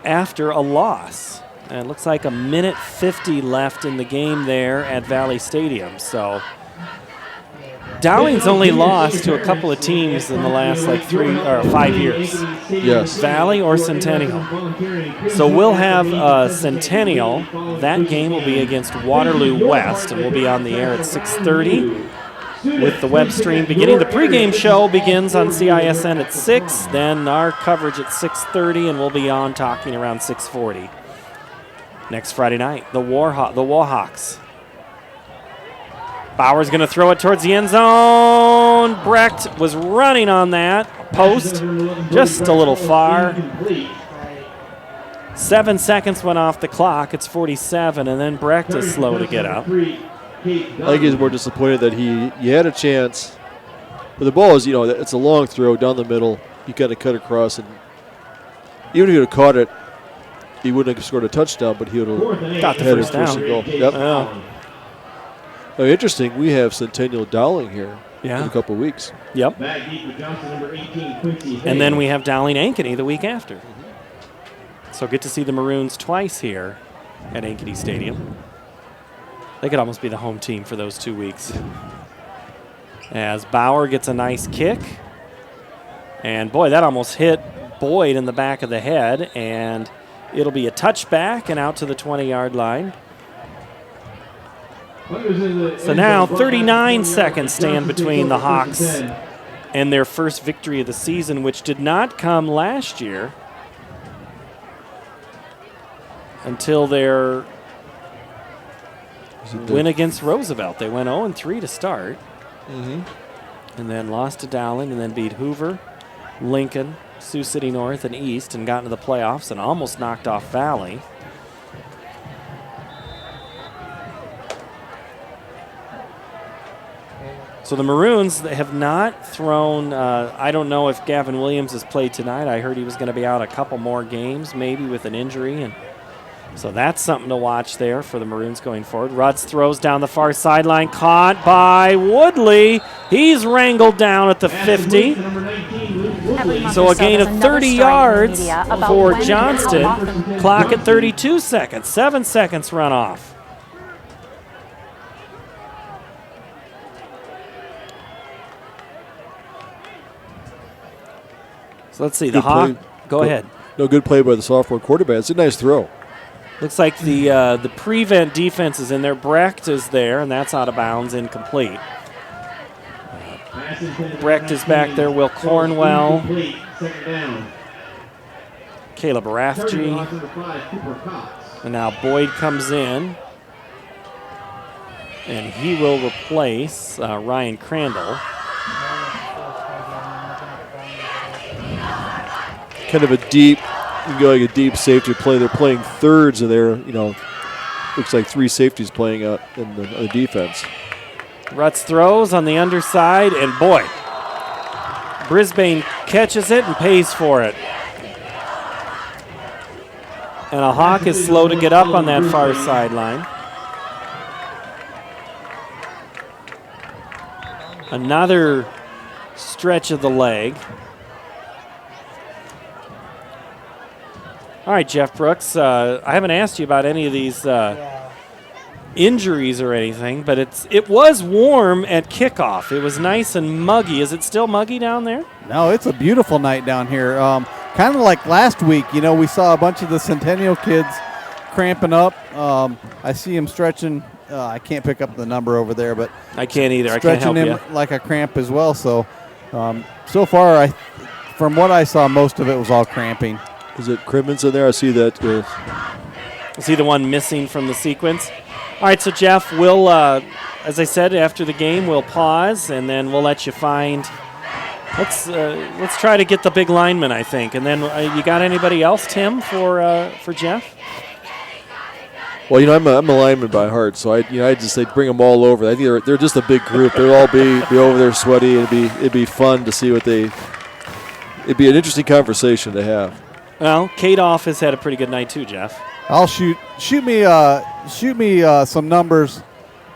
after a loss. And it looks like a minute 50 left in the game there at Valley Stadium. So Dowling's only lost to a couple of teams in the last 3 or 5 years. Yes. Valley or Centennial. So we'll have Centennial. That game will be against Waterloo West, and we'll be on the air at 6:30 with the web stream beginning. The pregame show begins on CISN at 6, then our coverage at 6:30, and we'll be on talking around 6:40. Next Friday night, the Warhawks. Bauer's going to throw it towards the end zone. Brecht was running on that post, just a little far. 7 seconds went off the clock. It's 47, and then Brecht is slow to get up. I think he's more disappointed that he had a chance. But the ball is, it's a long throw down the middle. He kind of cut across, and even if he would have caught it, he wouldn't have scored a touchdown, but he would have got the first down. Yep. Yeah. Oh, interesting. We have Centennial Dowling here in a couple of weeks. Yep. And then we have Dowling Ankeny the week after. So get to see the Maroons twice here at Ankeny Stadium. They could almost be the home team for those 2 weeks. As Bauer gets a nice kick. And boy, that almost hit Boyd in the back of the head. And it'll be a touchback and out to the 20-yard line. So now 39 seconds stand between the Hawks and their first victory of the season, which did not come last year until their win against Roosevelt. They went 0-3 to start, and then lost to Dowling, and then beat Hoover, Lincoln, Sioux City North, and East, and got into the playoffs and almost knocked off Valley. So the Maroons have not thrown, I don't know if Gavin Williams has played tonight. I heard he was going to be out a couple more games, maybe with an injury. And so that's something to watch there for the Maroons going forward. Rutz throws down the far sideline, caught by Woodley. He's wrangled down at the 50. every month So or a gain there's of another 30 story in the yards media about for when and Johnston. how often- Clock at 32 seconds. 7 seconds run off. So let's see. The Good play. Hawk. Go ahead. No, good play by the sophomore quarterback. It's a nice throw. Looks like the prevent defense is in there. Brecht is there, and that's out of bounds, incomplete. Brecht is back there. Will Cornwell. Caleb Rafji. And now Boyd comes in. And he will replace Ryan Crandall. Kind of a deep, you can go like a deep safety play. They're playing thirds of their, looks like 3 safeties playing out in the defense. Rutz throws on the underside, and boy, Brisbane catches it and pays for it. And a Hawk is slow to get up on that far sideline. Another stretch of the leg. All right, Jeff Brooks, I haven't asked you about any of these injuries or anything, but it was warm at kickoff. It was nice and muggy. Is it still muggy down there? No, it's a beautiful night down here. Kind of like last week, we saw a bunch of the Centennial kids cramping up. I see him stretching. I can't pick up the number over there, but I can't either. I can't help stretching you. him like a cramp as well. So, so far, from what I saw, most of it was all cramping. Is it Crimmins in there? I see that. Is he the one missing from the sequence? All right, so Jeff, we'll, as I said, after the game, we'll pause, and then we'll let you find. Let's try to get the big lineman, I think, and then you got anybody else, Tim, for Jeff? Well, I'm a lineman by heart, so I just say bring them all over. I think they're just a big group. They'll all be over there sweaty. It'd be fun to see what they. It'd be an interesting conversation to have. Well, Kadoff has had a pretty good night too, Jeff. I'll shoot me some numbers.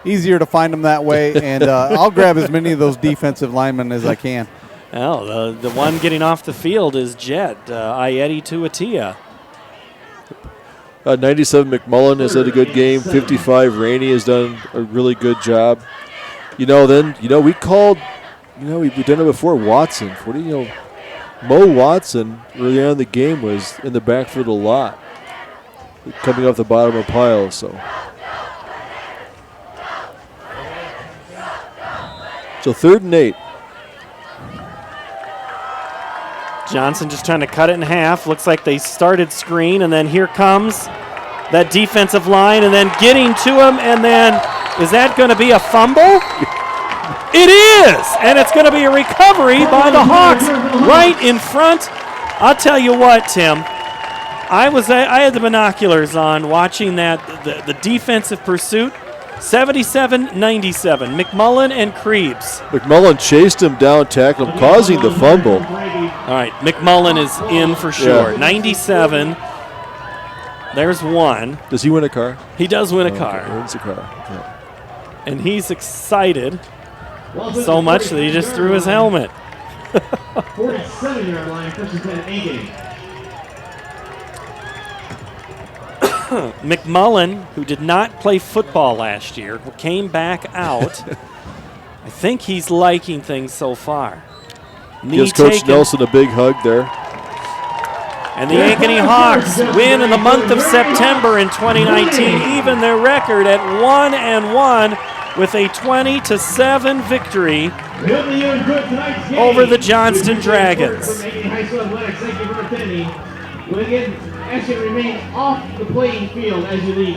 Easier to find them that way, and I'll grab as many of those defensive linemen as I can. Well, the one getting off the field is Jet Ayeti Tuatia. 97 McMullen has had a good game. 55 Rainey has done a really good job. We called. We've done it before. Watson. What do you know? Mo Watson early on in the game was in the backfield a lot, coming off the bottom of piles. So 3rd and 8. Johnson just trying to cut it in half. Looks like they started screen, and then here comes that defensive line, and then getting to him, and then is that going to be a fumble? It is, and it's going to be a recovery by the Hawks right in front. I'll tell you what, Tim. I had the binoculars on watching that the defensive pursuit. 77-97. McMullen and Krebs. McMullen chased him down, tackled him, causing the fumble. All right, McMullen is in for sure. Yeah. 97. There's one. Does he win a car? He does win a car. He wins a car. Yeah. And he's excited so much that he just threw his helmet. 47-yard line, first and 10, Ankeny. McMullen, who did not play football last year, came back out. I think he's liking things so far. Gives Coach Nelson a big hug there. And the Ankeny Hawks win in the month of September in 2019, even their record at 1-1 with a 20-7 victory over the Johnston Dragons.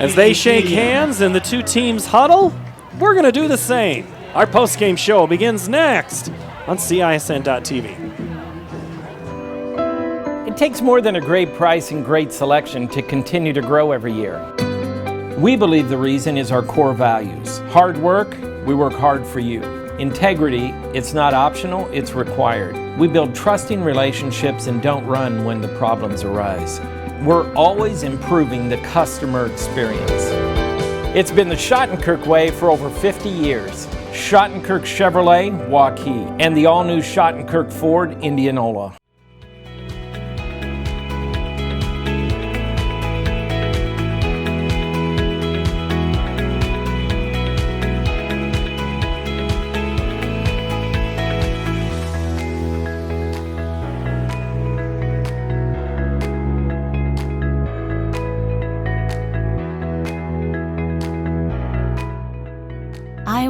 As they shake hands and the two teams huddle, we're going to do the same. Our postgame show begins next on CISN.TV. It takes more than a great price and great selection to continue to grow every year. We believe the reason is our core values. Hard work, we work hard for you. Integrity, it's not optional, it's required. We build trusting relationships and don't run when the problems arise. We're always improving the customer experience. It's been the Schottenkirk way for over 50 years. Schottenkirk Chevrolet, Waukee, and the all-new Schottenkirk Ford, Indianola.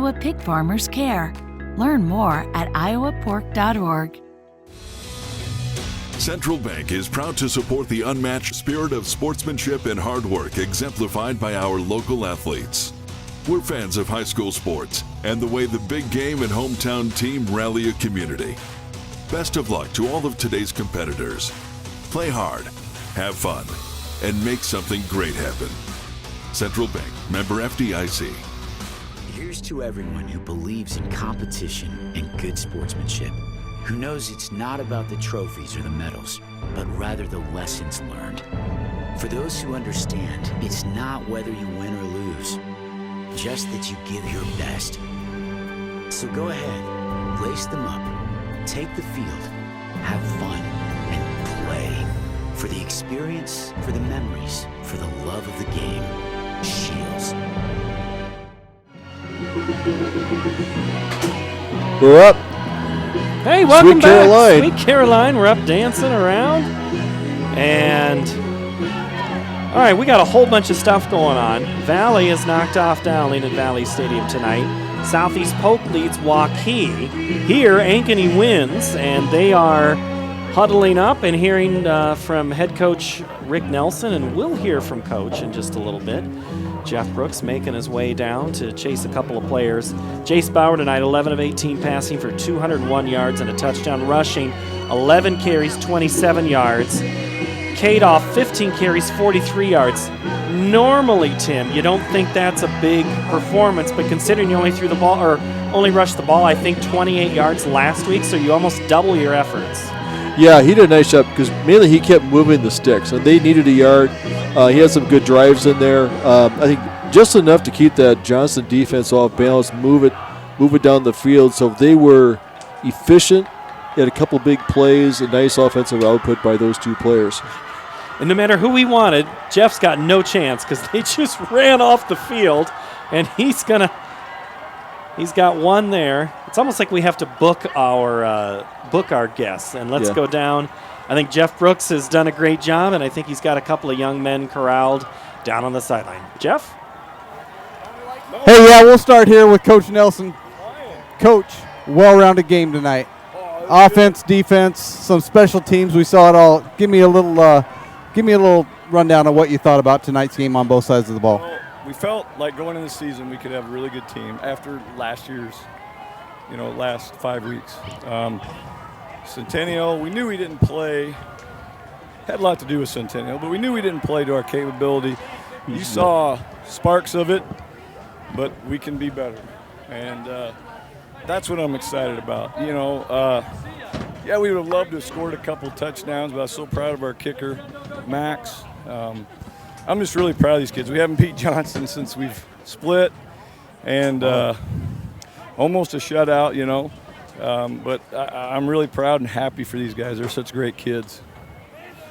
Iowa pig farmers care. Learn more at iowapork.org. Central Bank is proud to support the unmatched spirit of sportsmanship and hard work exemplified by our local athletes. We're fans of high school sports and the way the big game and hometown team rally a community. Best of luck to all of today's competitors. Play hard, have fun, and make something great happen. Central Bank, member FDIC. Here's to everyone who believes in competition and good sportsmanship, who knows it's not about the trophies or the medals, but rather the lessons learned. For those who understand, it's not whether you win or lose, just that you give your best. So go ahead, lace them up, take the field, have fun, and play. For the experience, for the memories, for the love of the game. Shields. We're up. Hey, welcome Sweet back. Caroline. Sweet Caroline. We're up dancing around. And, all right, we got a whole bunch of stuff going on. Valley is knocked off Dowling at Valley Stadium tonight. Southeast Polk leads Waukee. Here, Ankeny wins, and they are huddling up and hearing from head coach Rick Nelson, and we'll hear from coach in just a little bit. Jeff Brooks making his way down to chase a couple of players. Jace Bauer tonight, 11 of 18 passing for 201 yards and a touchdown, rushing 11 carries, 27 yards. Kadoff, 15 carries, 43 yards. Normally, Tim, you don't think that's a big performance, but considering you only threw the ball, or only rushed the ball, I think 28 yards last week, so you almost double your efforts. Yeah, he did a nice job because mainly he kept moving the sticks, and they needed a yard. He had some good drives in there. I think just enough to keep that Johnston defense off balance, move it down the field. So they were efficient. They had a couple big plays, a nice offensive output by those two players. And no matter who he wanted, Jeff's got no chance because they just ran off the field, and he's got one there. It's almost like we have to book our guests. And let's go down. I think Jeff Brooks has done a great job, and I think he's got a couple of young men corralled down on the sideline. Jeff? Hey, yeah, we'll start here with Coach Nelson. Coach, well-rounded game tonight. Offense, defense, some special teams. We saw it all. Give me a little rundown of what you thought about tonight's game on both sides of the ball. Well, we felt like going into the season we could have a really good team after last year's, last 5 weeks. Centennial, we knew we didn't play. Had a lot to do with Centennial, but we knew we didn't play to our capability. You saw sparks of it, but we can be better. And that's what I'm excited about. Yeah, we would have loved to have scored a couple touchdowns, but I was so proud of our kicker, Max. I'm just really proud of these kids. We haven't beat Johnston since we've split, and almost a shutout, but I'm really proud and happy for these guys. They're such great kids.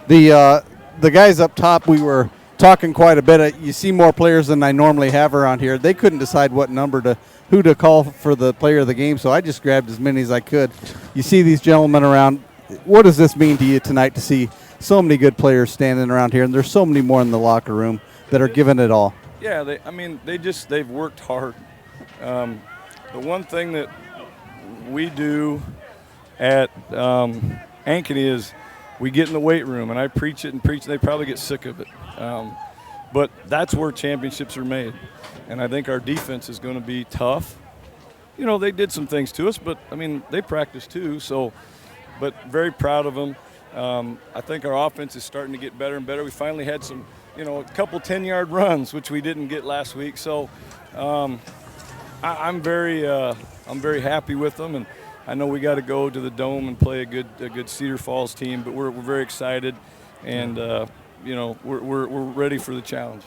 The guys up top, we were talking quite a bit. You see more players than I normally have around here. They couldn't decide who to call for the player of the game, so I just grabbed as many as I could. You see these gentlemen around. What does this mean to you tonight to see so many good players standing around here, and there's so many more in the locker room that are giving it all? Yeah, they've worked hard. The one thing that we do at Ankeny is we get in the weight room, and I preach it and preach it. They probably get sick of it. But that's where championships are made. And I think our defense is going to be tough. They did some things to us, but, they practiced too. So, but very proud of them. I think our offense is starting to get better and better. We finally had some, a couple 10-yard runs, which we didn't get last week. So I'm very happy with them. And I know we got to go to the Dome and play a good Cedar Falls team, but we're very excited. And, we're ready for the challenge.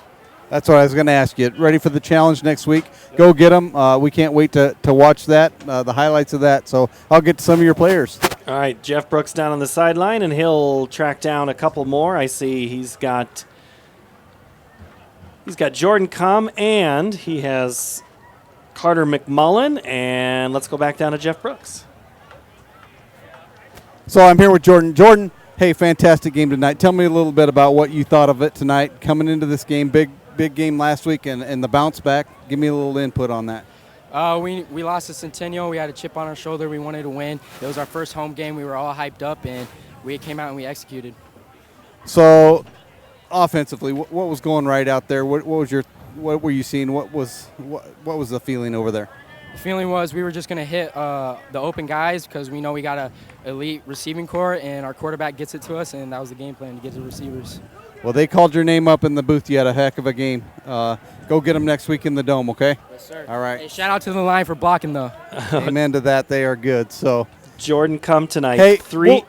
That's what I was going to ask you. Ready for the challenge next week? Go get them. We can't wait to watch that, the highlights of that. So I'll get to some of your players. All right, Jeff Brooks down on the sideline, and he'll track down a couple more. I see he's got Jordan Cum, and he has Carter McMullen. And let's go back down to Jeff Brooks. So I'm here with Jordan. Jordan, hey, fantastic game tonight. Tell me a little bit about what you thought of it tonight, coming into this game, big game last week, and the bounce back. Give me a little input on that. We lost to Centennial. We had a chip on our shoulder. We wanted to win. It was our first home game. We were all hyped up, and we came out and we executed. So, offensively, what was going right out there? What were you seeing? What was the feeling over there? The feeling was we were just going to hit the open guys because we know we got an elite receiving core, and our quarterback gets it to us, and that was the game plan, to get to the receivers. Well, they called your name up in the booth. You had a heck of a game. Go get them next week in the Dome, okay? Yes, sir. All right. Hey, shout out to the line for blocking, though. Amen to that. They are good. So, Jordan Come tonight. hey,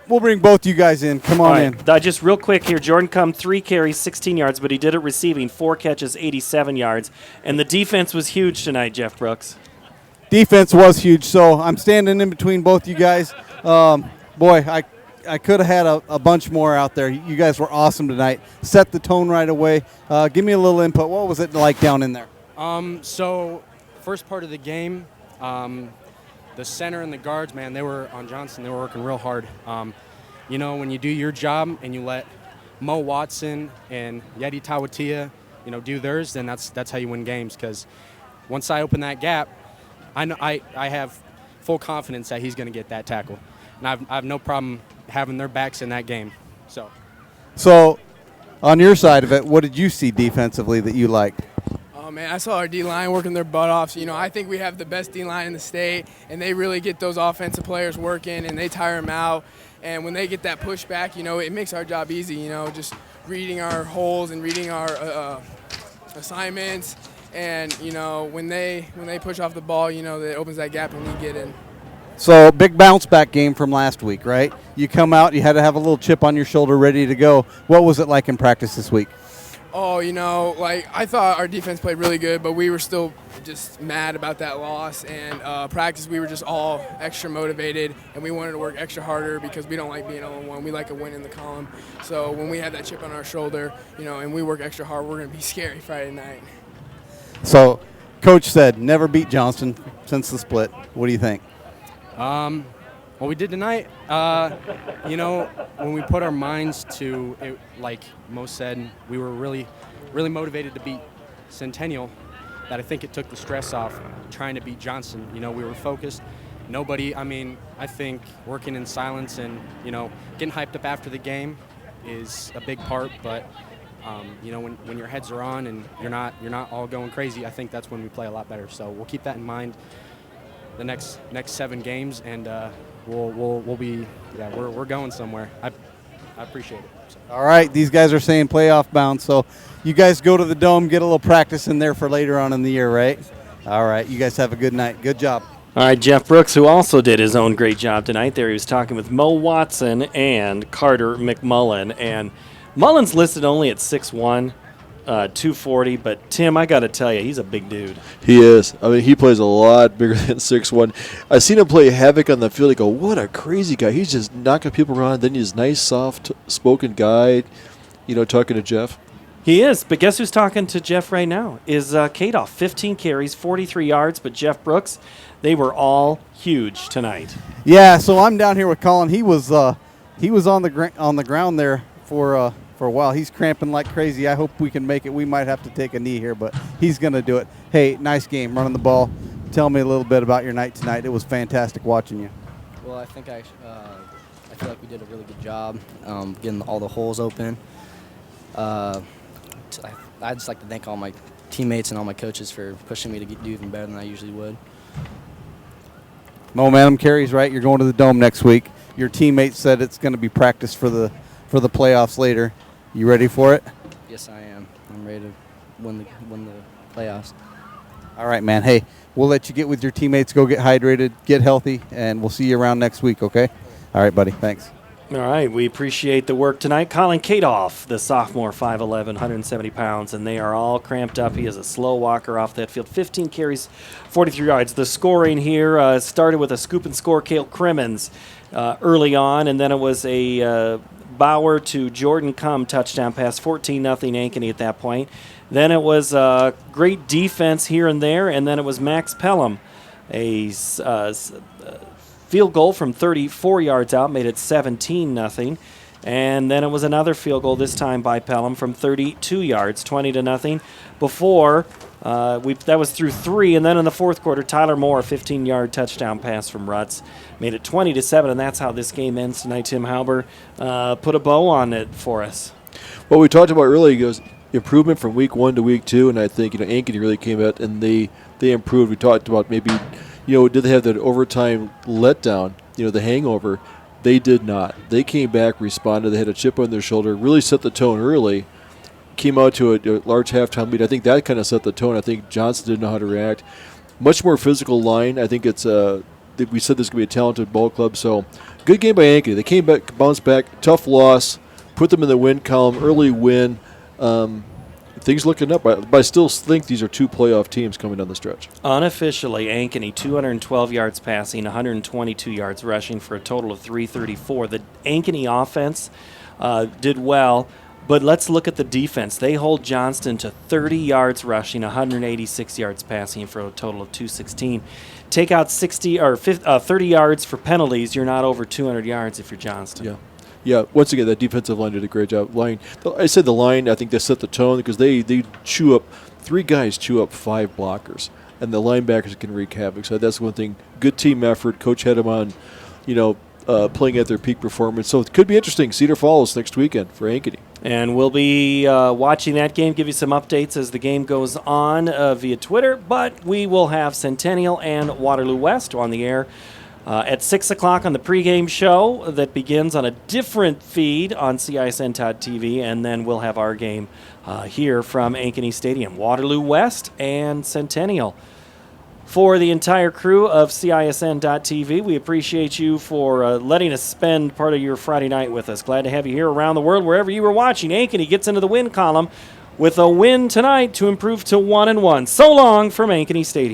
we'll bring both you guys in. Come on in. Just real quick here, Jordan Come, 3 carries, 16 yards, but he did it receiving, 4 catches, 87 yards. And the defense was huge tonight, Jeff Brooks. Defense was huge. So I'm standing in between both you guys. Boy, I could have had a bunch more out there. You guys were awesome tonight. Set the tone right away. Give me a little input. What was it like down in there? So first part of the game, the center and the guards, man, they were on Johnston. They were working real hard. You know, when you do your job and you let Mo Watson and Yeti Tawatia, do theirs, then that's how you win games. Because once I open that gap, I know I have full confidence that he's going to get that tackle, and I have no problem having their backs in that game. So, on your side of it, what did you see defensively that you liked? Oh, man, I saw our D-line working their butt off. I think we have the best D-line in the state, and they really get those offensive players working, and they tire them out. And when they get that pushback, it makes our job easy, just reading our holes and reading our assignments. And, when they push off the ball, that opens that gap and we get in. So, big bounce back game from last week, right? You come out, you had to have a little chip on your shoulder ready to go. What was it like in practice this week? Oh, I thought our defense played really good, but we were still just mad about that loss. And practice, we were just all extra motivated, and we wanted to work extra harder because we don't like being 0-1. We like a win in the column. So when we have that chip on our shoulder, and we work extra hard, we're going to be scary Friday night. So, Coach said never beat Johnston since the split. What do you think? What we did tonight, when we put our minds to it, like Mo said, we were really, really motivated to beat Centennial. That I think it took the stress off trying to beat Johnston. We were focused. I think working in silence and, getting hyped up after the game is a big part, but when your heads are on and you're not all going crazy, I think that's when we play a lot better. So we'll keep that in mind the next 7 games, and we'll be we're going somewhere. I appreciate it. So. All right, these guys are saying playoff bound, so you guys go to the Dome, get a little practice in there for later on in the year, right? All right, you guys have a good night. Good job. All right, Jeff Brooks, who also did his own great job tonight there. He was talking with Mo Watson and Carter McMullen, and Mullen's listed only at 6'1", 240, but Tim, I got to tell you, he's a big dude. He is. He plays a lot bigger than 6'1". I've seen him play havoc on the field. I go, what a crazy guy. He's just knocking people around. Then he's nice, soft-spoken guy, talking to Jeff. He is, but guess who's talking to Jeff right now? Is Kadoff. 15 carries, 43 yards, but Jeff Brooks, they were all huge tonight. Yeah, so I'm down here with Colin. He was on the ground there for a while. He's cramping like crazy. I hope we can make it. We might have to take a knee here, but he's going to do it. Hey, nice game, running the ball. Tell me a little bit about your night tonight. It was fantastic watching you. Well, I think I feel like we did a really good job getting all the holes open. I'd just like to thank all my teammates and all my coaches for pushing me to do even better than I usually would. Momentum carries, right? You're going to the Dome next week. Your teammates said it's going to be practice for the playoffs later. You ready for it? Yes, I am. I'm ready to win the playoffs. All right, man. Hey, we'll let you get with your teammates, go get hydrated, get healthy, and we'll see you around next week, okay? All right, buddy. Thanks. All right, we appreciate the work tonight. Colin Kadoff, the sophomore, 5'11", 170 pounds, and they are all cramped up. He is a slow walker off that field. 15 carries, 43 yards. The scoring here started with a scoop and score, Cale Crimmins, early on, and then it was a Bauer to Jordan Come touchdown pass, 14-0 Ankeny at that point. Then it was great defense here and there, and then it was Max Pelham, a field goal from 34 yards out, made it 17-0. And then it was another field goal, this time by Pelham, from 32 yards, 20-0, before That was through 3, and then in the fourth quarter, Tyler Moore, 15-yard touchdown pass from Rutz, made it 20-7, and that's how this game ends tonight. Tim Halber put a bow on it for us. Well, we talked about earlier, goes improvement from week 1 to week 2, and I think Ankeny really came out and they improved. We talked about maybe did they have that overtime letdown, the hangover? They did not. They came back, responded. They had a chip on their shoulder, really set the tone early. Came out to a large halftime lead. I think that kind of set the tone. I think Johnston didn't know how to react. Much more physical line. I think it's we said this could be a talented ball club. So good game by Ankeny. They came back, bounced back. Tough loss. Put them in the win column. Early win. Things looking up. But I still think these are 2 playoff teams coming down the stretch. Unofficially, Ankeny, 212 yards passing, 122 yards rushing for a total of 334. The Ankeny offense did well. But let's look at the defense. They hold Johnston to 30 yards rushing, 186 yards passing for a total of 216. Take out 30 yards for penalties. You're not over 200 yards if you're Johnston. Yeah. Once again, that defensive line did a great job. I said the line. I think they set the tone because they chew up 3 guys chew up 5 blockers, and the linebackers can wreak havoc. So that's one thing. Good team effort. Coach had them on, playing at their peak performance. So it could be interesting. Cedar Falls next weekend for Ankeny. And we'll be watching that game, give you some updates as the game goes on via Twitter. But we will have Centennial and Waterloo West on the air at 6 o'clock on the pregame show that begins on a different feed on CISN.TV. And then we'll have our game here from Ankeny Stadium, Waterloo West and Centennial. For the entire crew of CISN.TV, we appreciate you for letting us spend part of your Friday night with us. Glad to have you here around the world, wherever you were watching. Ankeny gets into the win column with a win tonight to improve to 1-1. So long from Ankeny Stadium.